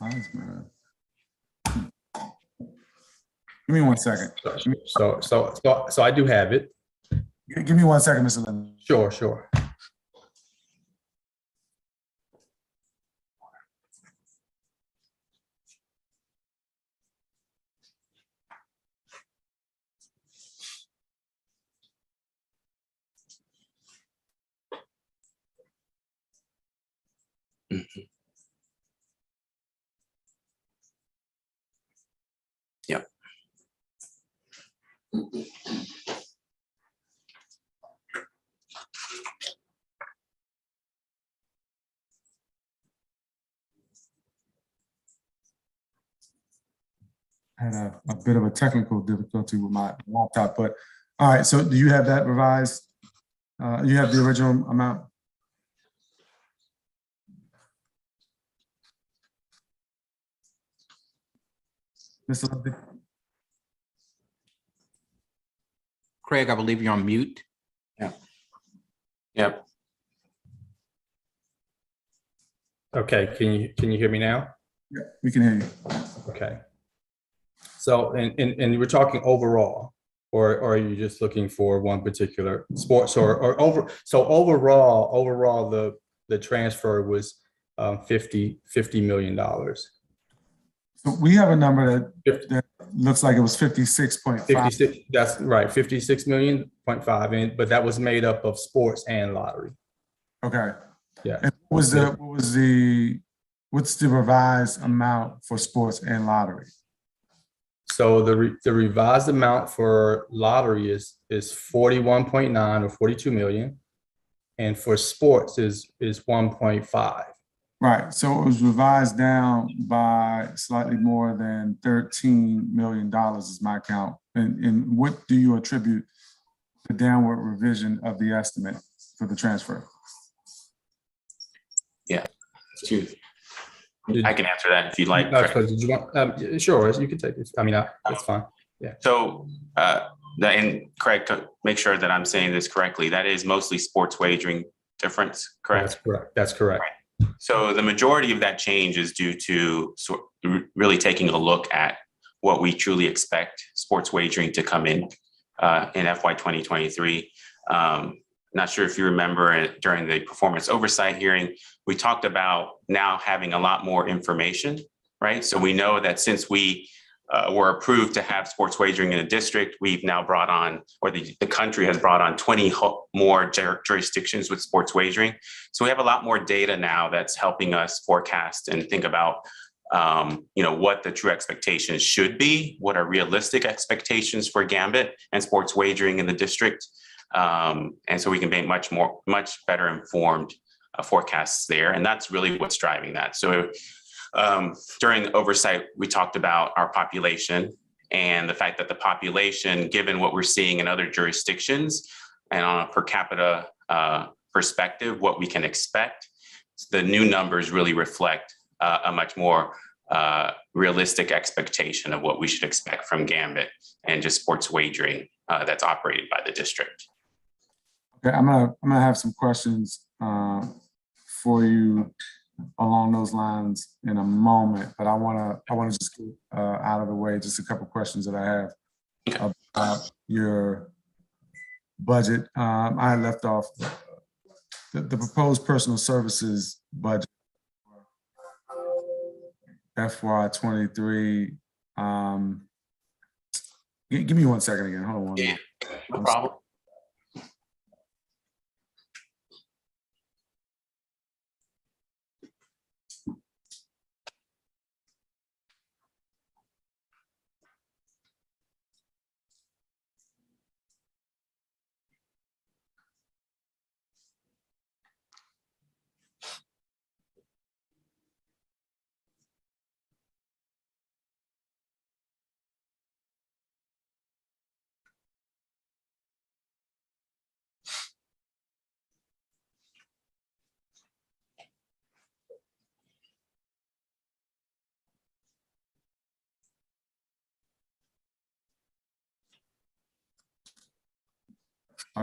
is give me 1 second. So I do have it. Give me 1 second, Mr. Lynn. Sure. Yep. I had a bit of a technical difficulty with my laptop, but all right. So do you have that revised? You have the original amount? Mr. Lynn? Craig, I believe you're on mute. Yep. Okay, can you hear me now? Yeah, we can hear you. Okay. So, and we're talking overall, or are you just looking for one particular sports or over? So overall, the transfer was $50 million. So we have a number that looks like it was 56.5. 56. That's right, 56.5 million, but that was made up of sports and lottery. Okay. Yeah. And what's the revised amount for sports and lottery? So the revised amount for lottery is 41.9 or 42 million, and for sports is 1.5. Right. So it was revised down by slightly more than $13 million is my count. And what do you attribute the downward revision of the estimate for the transfer? Yeah. I can answer that if you'd like. Did you want, sure, you can take it. I mean, that's fine. Yeah. So, and Craig, to make sure that I'm saying this correctly, that is mostly sports wagering difference, correct? That's correct. That's correct. Right. So the majority of that change is due to really taking a look at what we truly expect sports wagering to come in FY 2023. Not sure if you remember during the performance oversight hearing, we talked about now having a lot more information, right? So we know that since we were approved to have sports wagering in a district, we've now brought on, or the country has brought on 20 more jurisdictions with sports wagering. So we have a lot more data now that's helping us forecast and think about what the true expectations should be, what are realistic expectations for Gambit and sports wagering in the district. And so we can make much better informed forecasts there. And that's really what's driving that. So during oversight, we talked about our population and the fact that the population, given what we're seeing in other jurisdictions and on a per capita perspective, what we can expect, the new numbers really reflect a much more realistic expectation of what we should expect from Gambit and just sports wagering that's operated by the district. Okay, I'm gonna have some questions for you along those lines in a moment, but I wanna just get out of the way just a couple questions that I have about your budget. I left off the proposed personal services budget FY23. Give me 1 second again. Hold on. Yeah, no problem.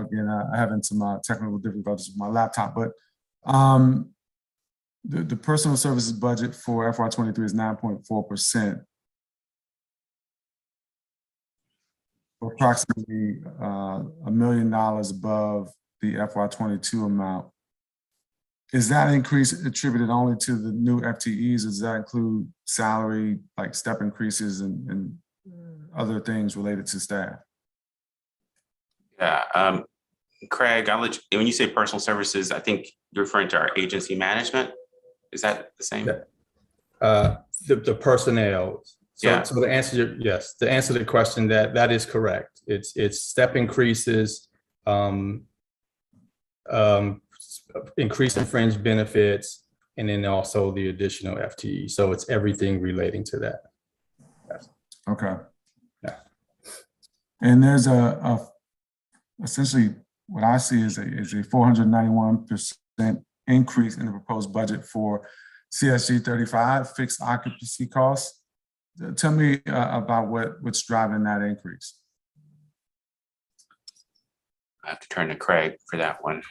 again, I having some technical difficulties with my laptop, but the personal services budget for FY23 is 9.4%, approximately $1 million above the FY22 amount. Is that increase attributed only to the new FTEs? Or does that include salary, like step increases and other things related to staff? Yeah, Craig, when you say personal services, I think you're referring to our agency management. Is that the same? The personnel. So, Yeah. so the answer, yes, to answer the question, that is correct. It's step increases, increase in fringe benefits, and then also the additional FTE. So it's everything relating to that. Yes. Okay. Yeah. And there's essentially what I see is a 491% increase in the proposed budget for CSG 35 fixed occupancy costs. Tell me about what's driving that increase. I have to turn to Craig for that one.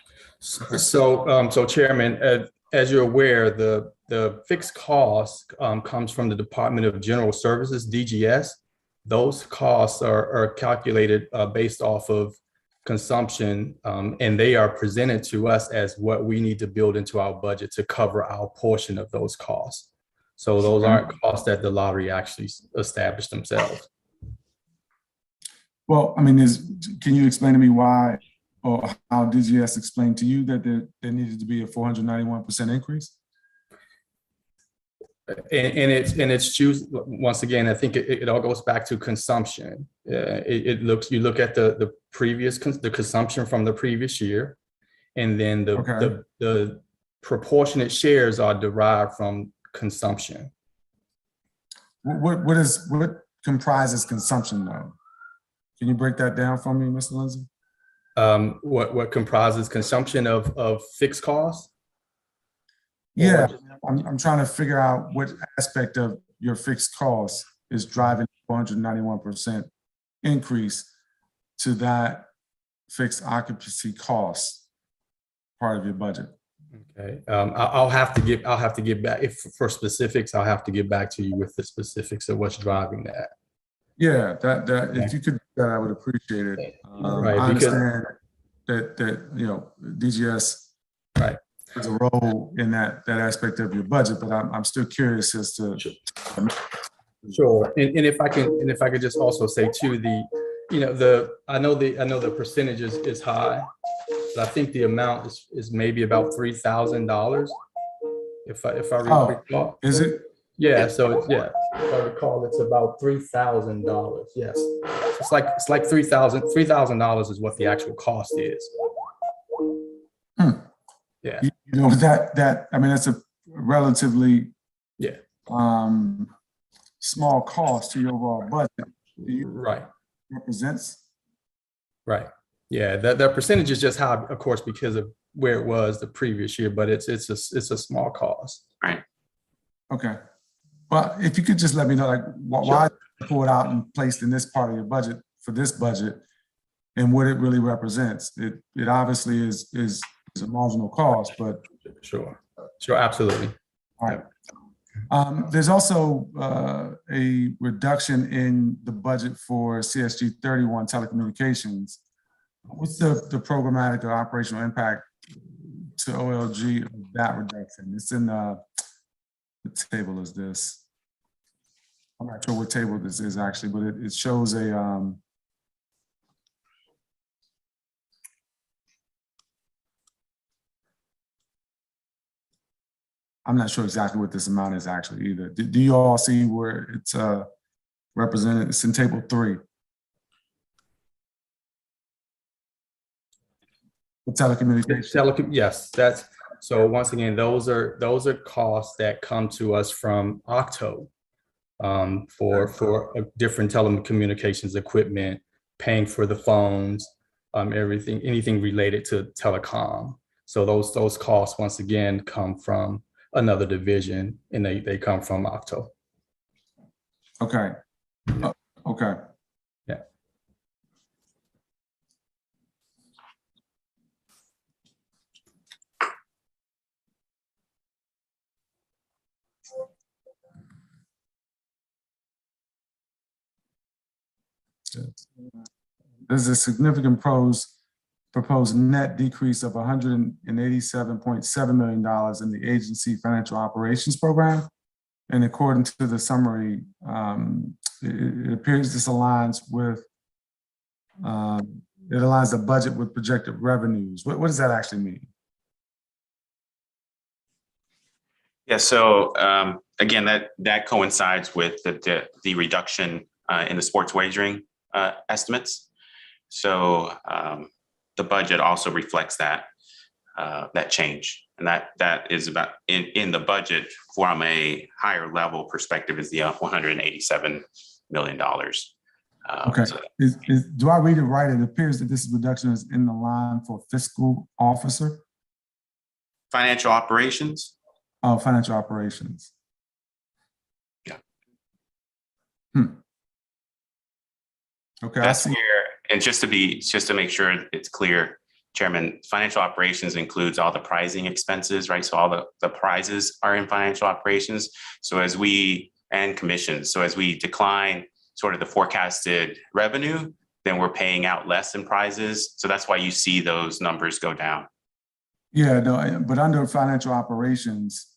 So Chairman, as you're aware, the fixed cost comes from the Department of General Services, DGS. Those costs are calculated based off of consumption, and they are presented to us as what we need to build into our budget to cover our portion of those costs. So those aren't costs that the lottery actually established themselves. Well, I mean, can you explain to me why or how DGS explained to you that there needed to be a 491% increase? And it's once again, I think it all goes back to consumption. You look at the consumption from the previous year, and then the proportionate shares are derived from consumption. What comprises consumption though? Can you break that down for me, Mr. Lindsay? What comprises consumption of fixed costs? Yeah, I'm trying to figure out what aspect of your fixed costs is driving 491% increase to that fixed occupancy cost part of your budget. Okay, I'll have to get back for specifics. I'll have to get back to you with the specifics of what's driving that. Yeah, if you could, I would appreciate it. Right, I understand that DGS right has a role in that aspect of your budget, but I'm still curious as to. Sure, and if I could just also say too, I know the percentage is high, but I think the amount is maybe about $3,000. If I recall. Is it? Yeah, so if I recall, it's about $3,000. Yes, it's like $3,000 is what the actual cost is. Yeah, that I mean that's a relatively small cost to your overall budget. Right. Represents. Right. Yeah, that percentage is just high, of course, because of where it was the previous year, but it's a small cost. Right. Okay. Well, if you could just let me know, like, why pull it out and placed in this part of your budget for this budget, and what it really represents. It obviously is a marginal cost, but sure, absolutely. All right. There's also a reduction in the budget for CSG 31 telecommunications. What's the programmatic or operational impact to OLG of that reduction? It's in the table is this. I'm not sure what table this is actually, but it shows a I'm not sure exactly what this amount is actually either. Do you all see where it's represented? It's in table 3. The telecommunications. Yes, that's so. Once again, those are costs that come to us from OCFO for different telecommunications equipment, paying for the phones, anything related to telecom. So those costs once again come from another division, and they come from OCFO. Okay. Okay. Yeah. there's a significant proposed net decrease of $187.7 million in the agency financial operations program. And according to the summary, it appears this aligns with, it aligns the budget with projected revenues. What does that actually mean? Yeah, so again, that coincides with the reduction in the sports wagering estimates. So the budget also reflects that change, and that is about in the budget from a higher level perspective is the $187 million. Okay, So, do I read it right? It appears that this reduction is in the line for fiscal officer. financial operations. Oh, financial operations. Yeah. Okay, That's I see. where, and just to make sure it's clear, Chairman, financial operations includes all the pricing expenses, right? So all the prizes are in financial operations. So and commissions. So as we decline sort of the forecasted revenue, then we're paying out less in prizes. So that's why you see those numbers go down. Yeah, no, but under financial operations,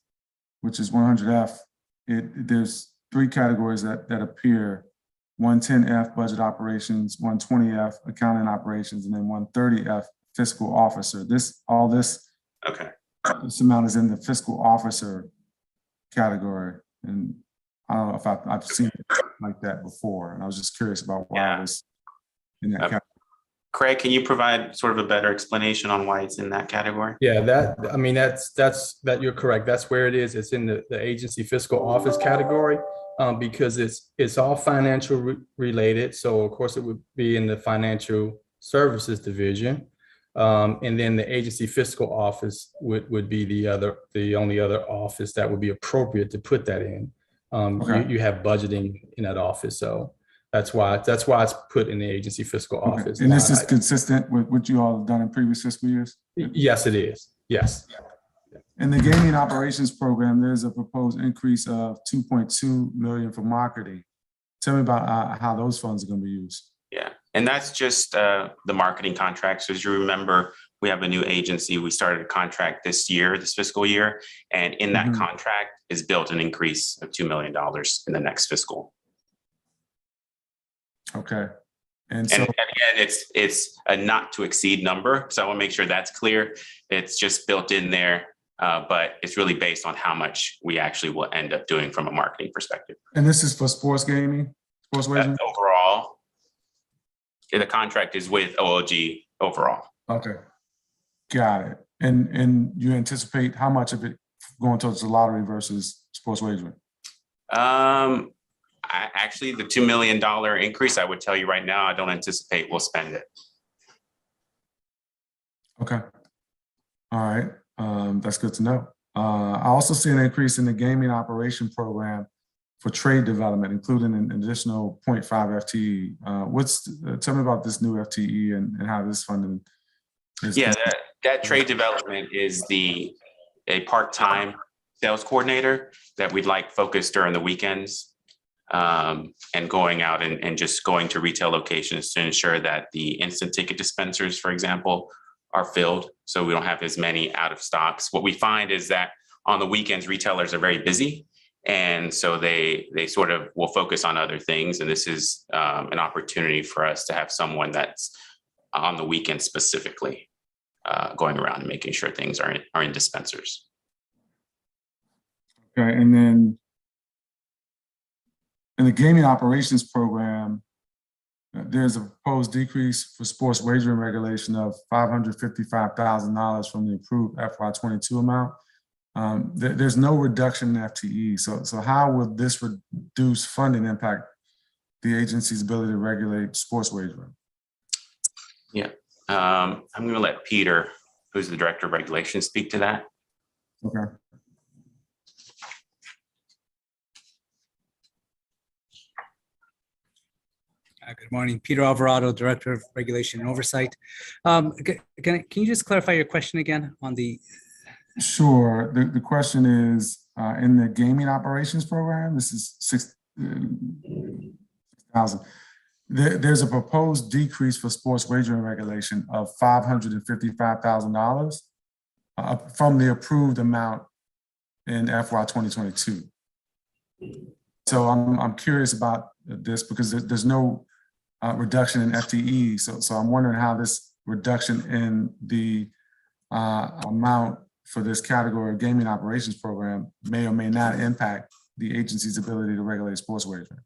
which is 100F, there's three categories that appear: 110F budget operations, 120F accounting operations, and then 130F fiscal officer. All this amount is in the fiscal officer category, and I don't know if I've seen it like that before, and I was just curious about why it was in that category. Craig, can you provide sort of a better explanation on why it's in that category? Yeah, that you're correct. That's where it is. It's in the agency fiscal office category because it's all financial related. So of course it would be in the financial services division. And then the agency fiscal office would be the only other office that would be appropriate to put that in. You have budgeting in that office. So that's why it's put in the agency fiscal office. And this is consistent with what you all have done in previous fiscal years? Yes, it is. Yes. In the gaming operations program, there's a proposed increase of $2.2 million for marketing. Tell me about how those funds are going to be used. Yeah, and that's just the marketing contracts. So as you remember, we have a new agency. We started a contract this fiscal year, and in that contract is built an increase of $2 million in the next fiscal. Okay. And again, it's a not to exceed number. So I want to make sure that's clear. It's just built in there, but it's really based on how much we actually will end up doing from a marketing perspective. And this is for sports gaming, sports wagering? Overall, the contract is with OLG overall. Okay, got it. And you anticipate how much of it going towards the lottery versus sports wagering? Actually, the $2 million increase, I would tell you right now, I don't anticipate we'll spend it. Okay. All right. That's good to know. I also see an increase in the gaming operation program for trade development, including an additional 0.5 FTE. Tell me about this new FTE and how this funding is. Yeah, that trade development is a part-time sales coordinator that we'd like focused during the weekends. And going out and just going to retail locations to ensure that the instant ticket dispensers, for example, are filled. So we don't have as many out of stocks. What we find is that on the weekends, retailers are very busy. And so they sort of will focus on other things. And this is an opportunity for us to have someone that's on the weekend specifically going around and making sure things are in dispensers. Okay, and then in the gaming operations program, there's a proposed decrease for sports wagering regulation of $555,000 from the approved FY22 amount. There's no reduction in FTE. So how will this reduced funding impact the agency's ability to regulate sports wagering? Yeah, I'm going to let Peter, who's the Director of Regulation, speak to that. Okay. Good morning, Peter Alvarado, Director of Regulation and Oversight. Can you just clarify your question again on the? Sure. The question is in the gaming operations program. This is 6,000. There's a proposed decrease for sports wagering regulation of $555,000 from the approved amount in FY 2022. So I'm curious about this because there's no reduction in FTE. So I'm wondering how this reduction in the amount for this category of gaming operations program may or may not impact the agency's ability to regulate sports wagering.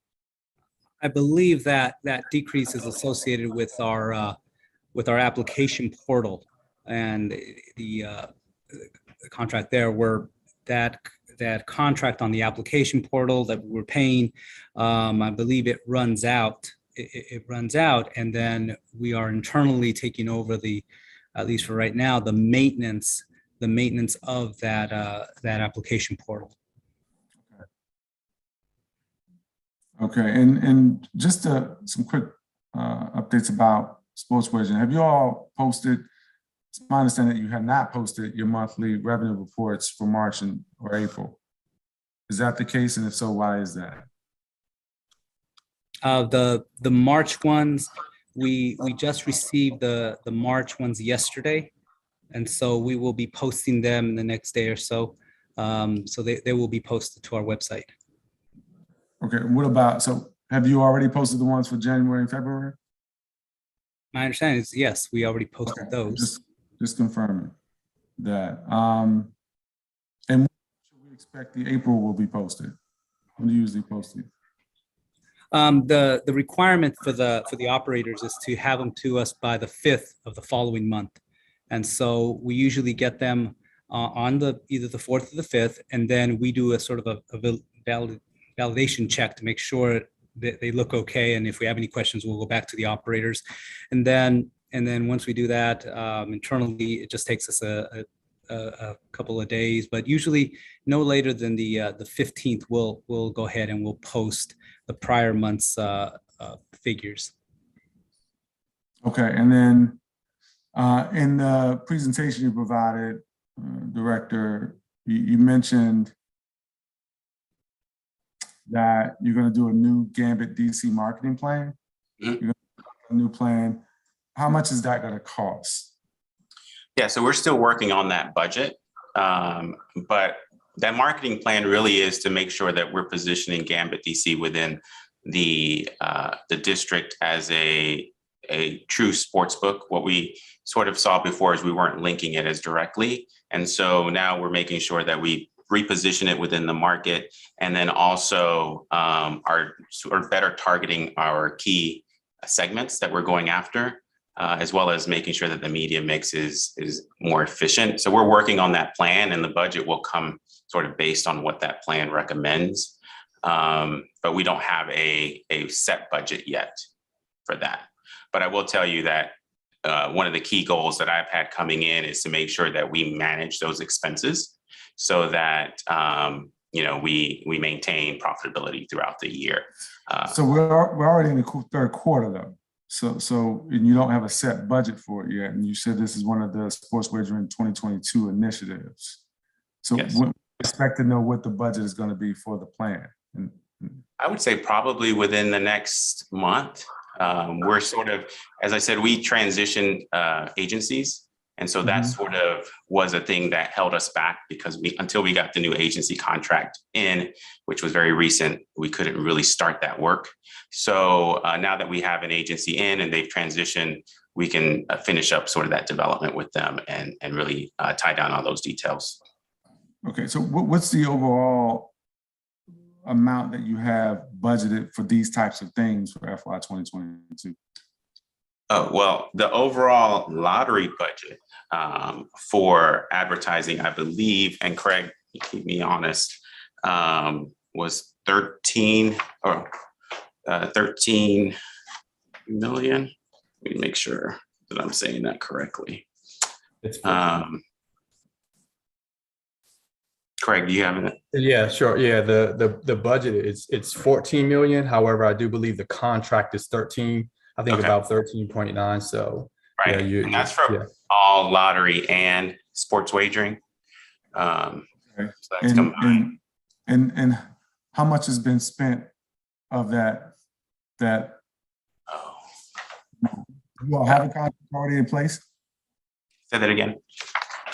I believe that that decrease is associated with our application portal and the contract there, where that contract on the application portal that we're paying, I believe it runs out. It runs out, and then we are internally taking over at least for right now, the maintenance of that application portal. Okay, and just some quick updates about sports wagering. Have you all posted? It's my understanding that you have not posted your monthly revenue reports for March or April. Is that the case? And if so, why is that? The March ones, we just received the March ones yesterday, and so we will be posting them in the next day or so. So they will be posted to our website. Okay, what about, so have you already posted the ones for January and February? My understanding is yes, we already posted those. Just confirming that. And when should we expect the April will be posted? When do you usually post it? The requirement for the operators is to have them to us by the 5th of the following month. And so we usually get them on either the 4th or the 5th, and then we do a sort of a validation check to make sure that they look okay. And if we have any questions, we'll go back to the operators. And then once we do that, internally, it just takes us a couple of days, but usually no later than the 15th, we'll go ahead and we'll post the prior month's figures. Okay, and then in the presentation you provided, Director, you mentioned that you're going to do a new Gambit DC marketing plan. You're going to do a new plan. How much is that going to cost? Yeah, so we're still working on that budget, but that marketing plan really is to make sure that we're positioning Gambit DC within the district as a true sports book. What we sort of saw before is we weren't linking it as directly, and so now we're making sure that we reposition it within the market, and then also are sort of better targeting our key segments that we're going after, as well as making sure that the media mix is more efficient. So we're working on that plan, and the budget will come sort of based on what that plan recommends. But we don't have a set budget yet for that. But I will tell you that one of the key goals that I've had coming in is to make sure that we manage those expenses so that we maintain profitability throughout the year. So we're already in the third quarter though. So and you don't have a set budget for it yet, and you said this is one of the sports wagering 2022 initiatives. So yes. We expect to know what the budget is going to be for the plan. I would say probably within the next month. We're sort of, as I said, we transitioned agencies. And so that sort of was a thing that held us back because until we got the new agency contract in, which was very recent, we couldn't really start that work. So now that we have an agency in and they've transitioned, we can finish up sort of that development with them and really tie down all those details. Okay, so what's the overall amount that you have budgeted for these types of things for FY 2022? Oh, well, the overall lottery budget for advertising, I believe, and Craig, keep me honest, was 13 million. Let me make sure that I'm saying that correctly. Craig, do you have it? Yeah, sure. Yeah, the budget it's 14 million. However, I do believe the contract is 13. I think about 13.9. So right, yeah, and that's for all lottery and sports wagering. So that's combined. And how much has been spent of that You all have a contract already in place? Say that again.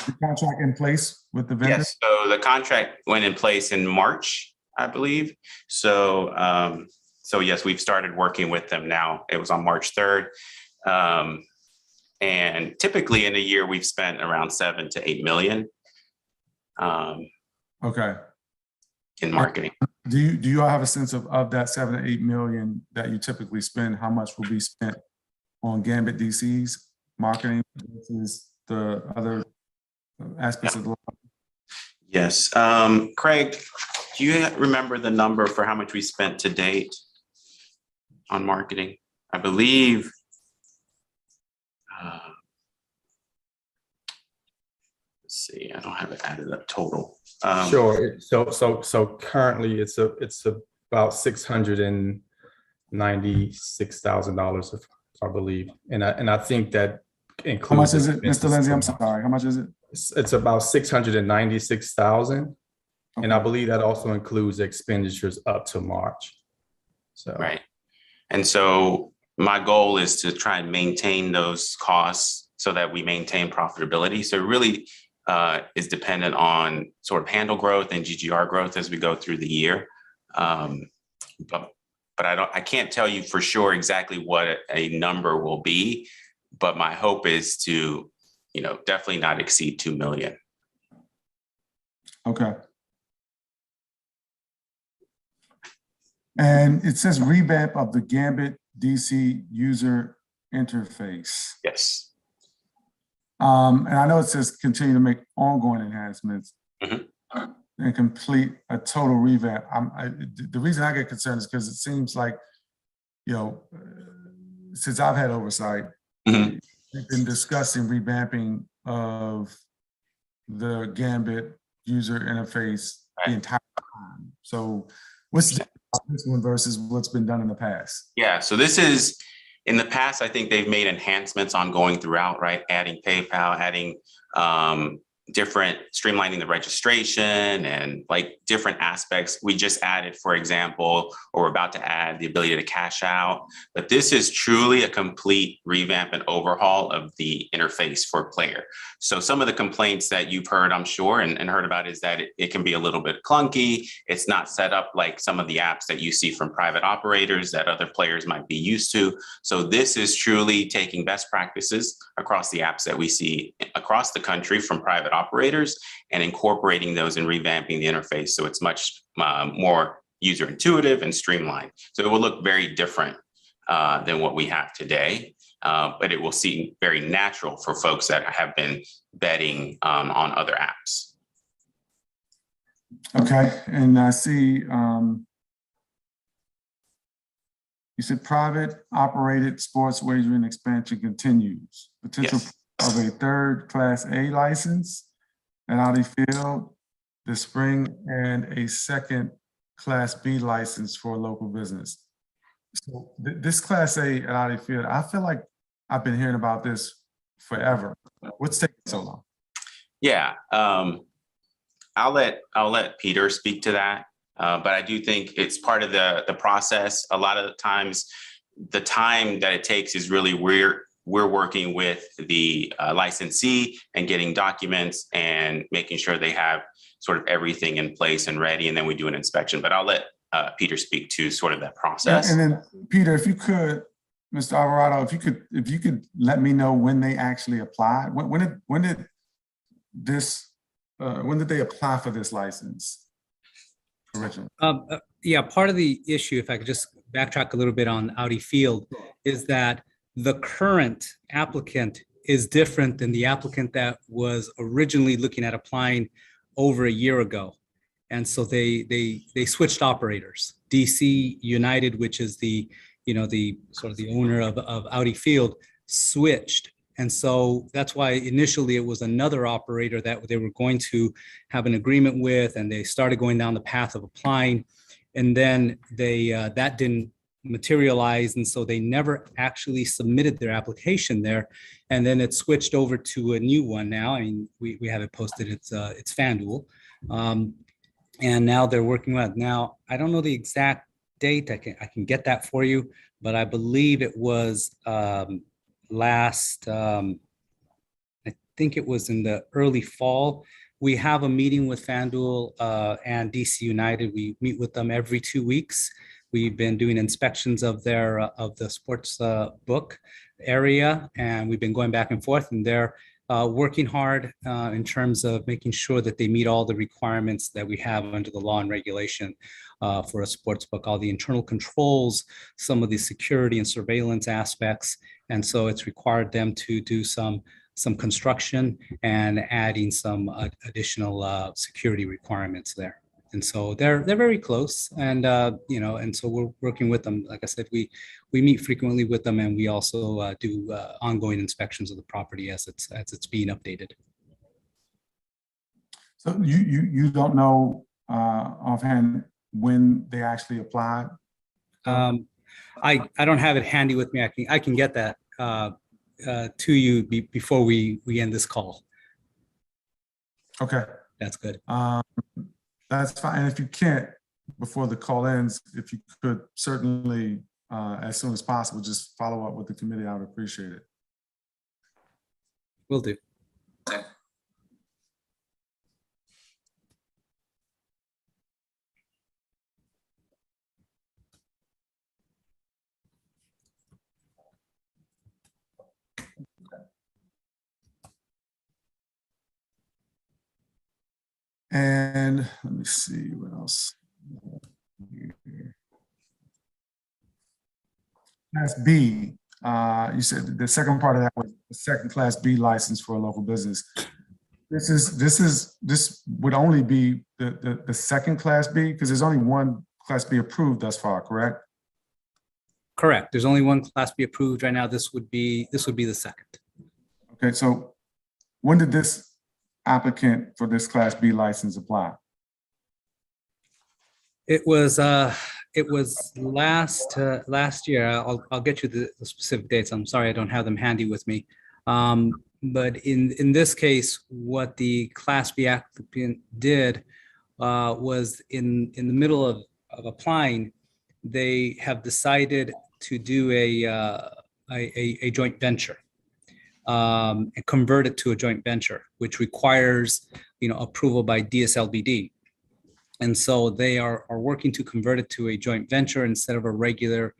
The contract in place with the vendor? Yes, so the contract went in place in March, I believe. So, so yes, we've started working with them now. It was on March 3rd. And typically in a year, we've spent around 7 to 8 million Okay. in marketing. Do you all have a sense of that 7 to 8 million that you typically spend, how much will be spent on Gambit DC's marketing versus the other aspects of the law? Yes. Craig, do you remember the number for how much we spent to date on marketing? I believe let's see, I don't have it added up total. Sure. So currently it's about $696,000, I believe, and I think that includes. How much is it, Mr. Lindsay? I'm sorry. How much is it? It's about 696,000, and I believe that also includes expenditures up to March. So right, and so my goal is to try and maintain those costs so that we maintain profitability. So really is dependent on sort of handle growth and GGR growth as we go through the year. But I can't tell you for sure exactly what a number will be, but my hope is to, definitely not exceed 2 million. Okay. And it says revamp of the Gambit DC user interface. Yes. And I know it says continue to make ongoing enhancements and complete a total revamp. The reason I get concerned is because it seems like, since I've had oversight, we've been discussing revamping of the Gambit user interface the entire time. So what's the difference about this one versus what's been done in the past? Yeah, so this is, in the past, I think they've made enhancements ongoing throughout, right? Adding PayPal, adding streamlining the registration and like different aspects. We just added, for example, or we're about to add the ability to cash out. But this is truly a complete revamp and overhaul of the interface for player. So some of the complaints that you've heard, I'm sure, and heard about is that it can be a little bit clunky. It's not set up like some of the apps that you see from private operators that other players might be used to. So this is truly taking best practices across the apps that we see across the country from private operators and incorporating those and revamping the interface so it's much more user intuitive and streamlined. So it will look very different than what we have today, but it will seem very natural for folks that have been betting on other apps. Okay, and I see you said private operated sports wagering expansion continues. Potential of a third Class A license at Audi Field this spring and a second Class B license for a local business. So this Class A at Audi Field, I feel like I've been hearing about this forever. What's taking so long? Yeah, I'll let Peter speak to that, but I do think it's part of the process. A lot of the times, the time that it takes is really we're working with the licensee and getting documents and making sure they have sort of everything in place and ready, and then we do an inspection. But I'll let Peter speak to sort of that process. And then Peter, if you could, Mr. Alvarado, if you could let me know when they actually applied. When did they apply for this license originally? Yeah, part of the issue, if I could just backtrack a little bit on Audi Field, is that the current applicant is different than the applicant that was originally looking at applying over a year ago. And so they switched operators. DC United, which is the sort of the owner of Audi Field, switched. And so that's why initially it was another operator that they were going to have an agreement with, and they started going down the path of applying. And then that didn't materialize, and so they never actually submitted their application there. And then it switched over to a new one now. I mean, we have it posted. It's FanDuel, and now they're working with. Now I don't know the exact date. I can get that for you, but I believe it was last. I think it was in the early fall. We have a meeting with FanDuel and DC United. We meet with them every 2 weeks. We've been doing inspections of their of the sports book area, and we've been going back and forth, and they're working hard in terms of making sure that they meet all the requirements that we have under the law and regulation for a sports book, all the internal controls, some of the security and surveillance aspects. And so it's required them to do some construction and adding some additional security requirements there. And so they're very close, and and so we're working with them. Like I said, we meet frequently with them, and we also do ongoing inspections of the property as it's being updated. So you don't know offhand when they actually applied? I don't have it handy with me. I can get that to you before we end this call. Okay, that's good. That's fine. And if you can't before the call ends, if you could certainly, as soon as possible, just follow up with the committee, I would appreciate it. Will do. And let me see what else. Class B, you said the second part of that was the second Class B license for a local business. This would only be the second Class B, because there's only one Class B approved thus far, correct? Correct. There's only one Class B approved right now. This would be the second. Okay, so when did this applicant for this Class B license apply? It was last year. I'll get you the specific dates. I'm sorry, I don't have them handy with me. But in this case, what the Class B applicant did was in the middle of applying, they have decided to do a joint venture. And convert it to a joint venture, which requires, approval by DSLBD. And so they are working to convert it to a joint venture instead of a regular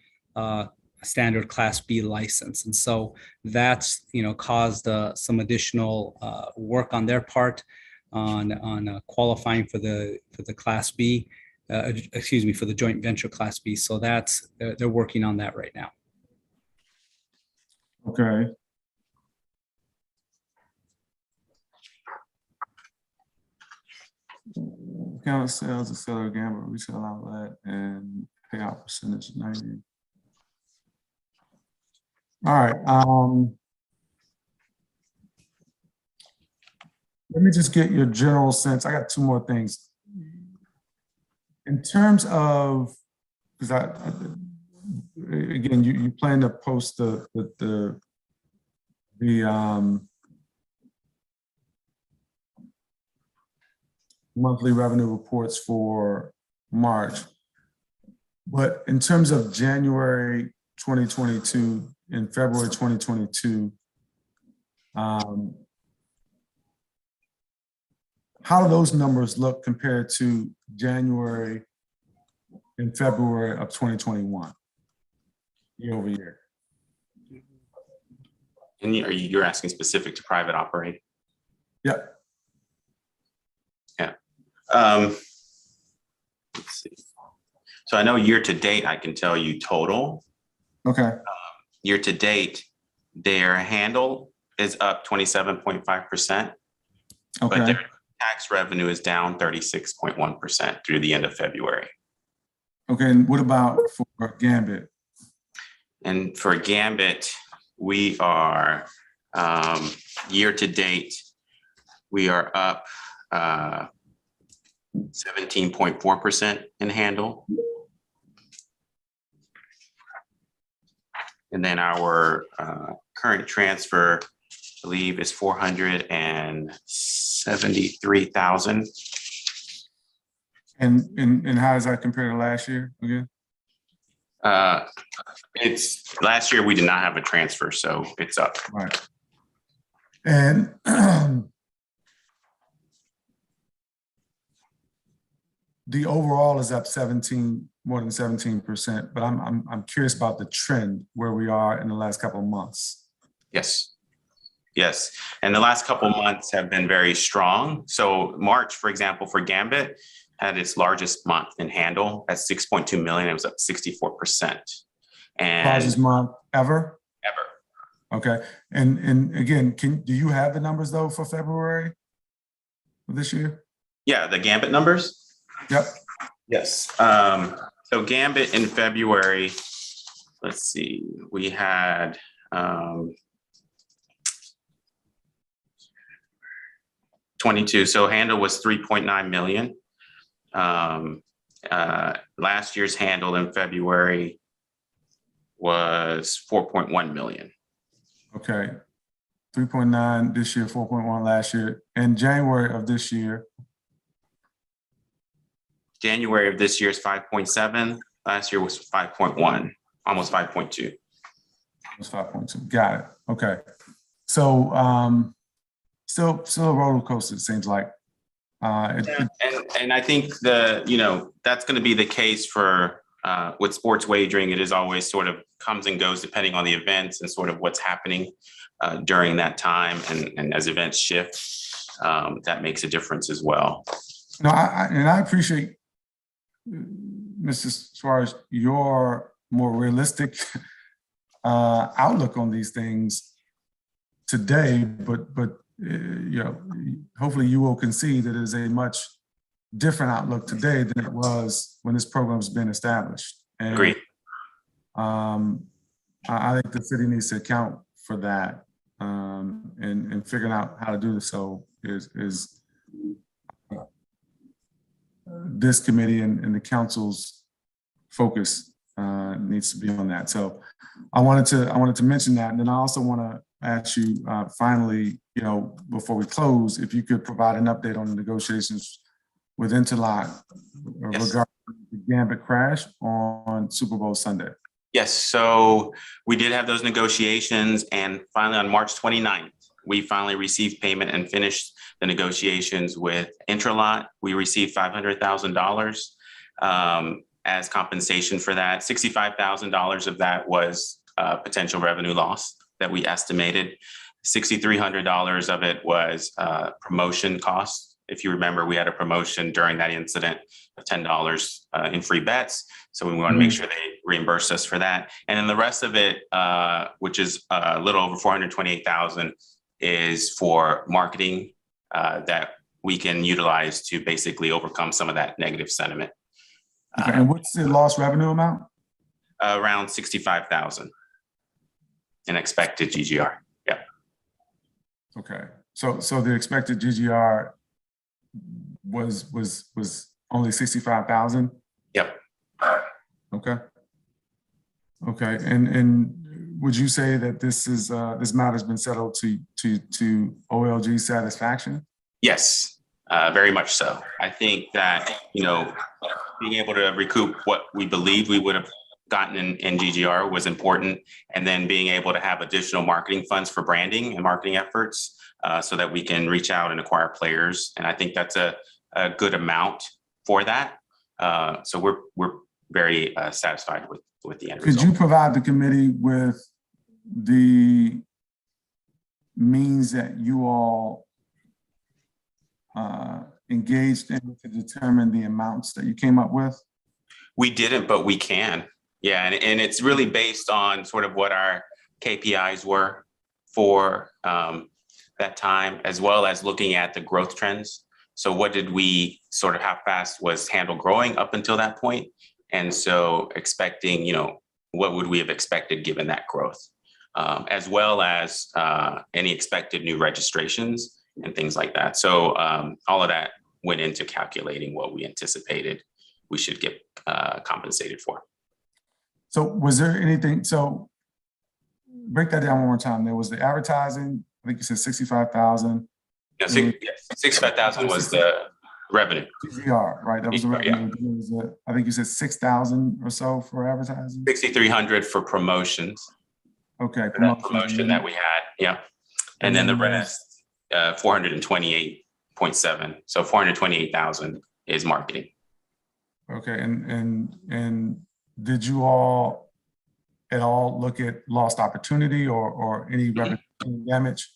standard Class B license. And so that's, caused some additional work on their part on qualifying for the Class B, for the joint venture Class B. So they're working on that right now. Okay. Account of sales, the seller Gambit, resale outlet, and payout percentage 90. All right. Let me just get your general sense. I got two more things. In terms of, because again, you plan to post the monthly revenue reports for March. But in terms of January 2022 and February 2022, how do those numbers look compared to January and February of 2021, year over year? And you're asking specific to private operating? Yep. Yeah. Let's see. So I know year to date, I can tell you total. Okay. Year to date, their handle is up 27.5%, but their tax revenue is down 36.1% through the end of February. Okay, and what about for Gambit? And for Gambit, we are year to date, we are up 17.4% in handle. And then our current transfer, I believe, is 473,000. And how does that compare to last year again? It's last year we did not have a transfer, so it's up. Right. And the overall is up 17, more than 17%, but I'm curious about the trend where we are in the last couple of months. Yes. Yes. And the last couple of months have been very strong. So March, for example, for Gambit had its largest month in handle at 6.2 million. It was up 64%. And Largest month ever? ever. Okay. And again, do you have the numbers though for February of this year? Yeah, the Gambit numbers. Yep. Yes. So Gambit in February, let's see, we had 22. So handle was 3.9 million. Last year's handle in February was 4.1 million. Okay. 3.9 this year, 4.1 last year. And January of this year. January of this year is 5.7. Last year was 5.1, almost 5.2. It was 5.2. Got it. Okay. So still a roller coaster, it seems like. And I think that's going to be the case for with sports wagering. It is always sort of comes and goes depending on the events and sort of what's happening during that time. And as events shift, that makes a difference as well. No, I appreciate, Mr. Suarez, your more realistic outlook on these things today, but hopefully you will concede that it is a much different outlook today than it was when this program's been established. And, Agreed. I think the city needs to account for that, and figuring out how to do so is this committee and the council's focus needs to be on that. So I wanted to mention that, and then I also want to ask you finally, before we close, if you could provide an update on the negotiations with Intellect regarding the Gambit crash on Super Bowl Sunday. Yes, so we did have those negotiations, and finally on March 29th, we finally received payment and finished the negotiations with Intellect. We received $500,000 as compensation for that. $65,000 of that was potential revenue loss that we estimated. $6,300 of it was promotion costs. If you remember, we had a promotion during that incident of $10 in free bets. So we want to make sure they reimburse us for that. And then the rest of it, which is a little over $428,000, is for marketing that we can utilize to basically overcome some of that negative sentiment. Okay. And what's the lost revenue amount? Around $65,000 in expected GGR. Yeah. Okay. So the expected GGR was only 65,000? Yep. Okay. Okay. And would you say that this matter has been settled to OLG satisfaction? Yes, very much so. I think that, being able to recoup what we believed we would have gotten in GGR was important. And then being able to have additional marketing funds for branding and marketing efforts so that we can reach out and acquire players. And I think that's a good amount for that. So we're very satisfied with the end result. Could you provide the committee with the means that you all engaged in to determine the amounts that you came up with? We didn't, but we can. Yeah, and it's really based on sort of what our KPIs were for that time, as well as looking at the growth trends. So what did we sort of, how fast was handle growing up until that point? And so expecting, what would we have expected given that growth, as well as any expected new registrations and things like that. So all of that went into calculating what we anticipated we should get compensated for. So was there anything, so break that down one more time. There was the advertising, I think you said 65,000. Yeah, 65,000 was the Revenue. TVR, right? That was the Yeah. revenue. It was, I think you said 6,000 or so for advertising. 6,300 for promotions. Okay. For that promotion that we had, yeah. And then the rest, 428.7. So 428,000 is marketing. Okay, and did you all at all look at lost opportunity or any revenue damage?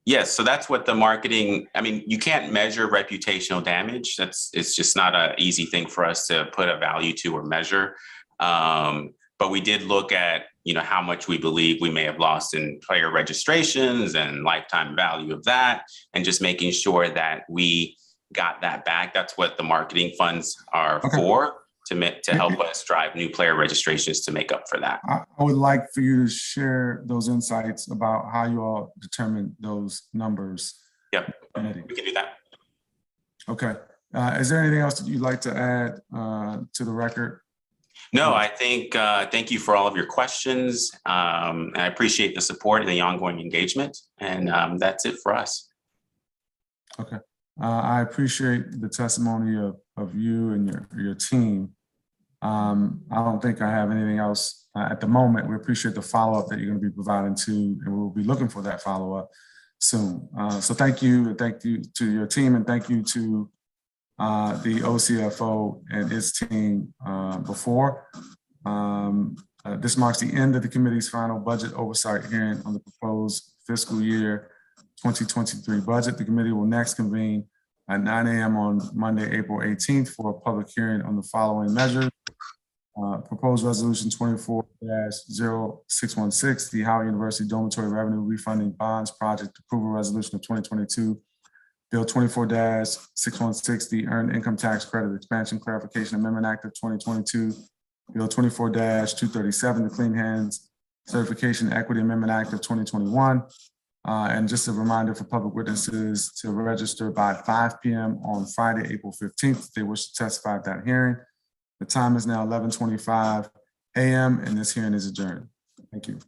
Yes, so that's what the marketing, I mean, you can't measure reputational damage. It's just not an easy thing for us to put a value to or measure. But we did look at, how much we believe we may have lost in player registrations and lifetime value of that, and just making sure that we got that back. That's what the marketing funds are for, to help us drive new player registrations to make up for that. I would like for you to share those insights about how you all determine those numbers. Yep, we can do that. Okay. Is there anything else that you'd like to add to the record? No, I think, thank you for all of your questions. And I appreciate the support and the ongoing engagement. And that's it for us. Okay. I appreciate the testimony of you and your team. I don't think I have anything else at the moment. We appreciate the follow-up that you're going to be providing to, and we'll be looking for that follow-up soon. So thank you to your team, and thank you to the OCFO and its team before. This marks the end of the committee's final budget oversight hearing on the proposed fiscal year 2023 budget. The committee will next convene at 9 a.m. on Monday, April 18th for a public hearing on the following measures. Proposed resolution 24-0616, the Howard University Dormitory Revenue Refunding Bonds Project Approval Resolution of 2022. Bill 24-616, the Earned Income Tax Credit Expansion Clarification Amendment Act of 2022. Bill 24-237, the Clean Hands Certification Equity Amendment Act of 2021. And just a reminder for public witnesses to register by 5 p.m. on Friday, April 15th, if they wish to testify at that hearing. The time is now 11:25 a.m. and this hearing is adjourned. Thank you.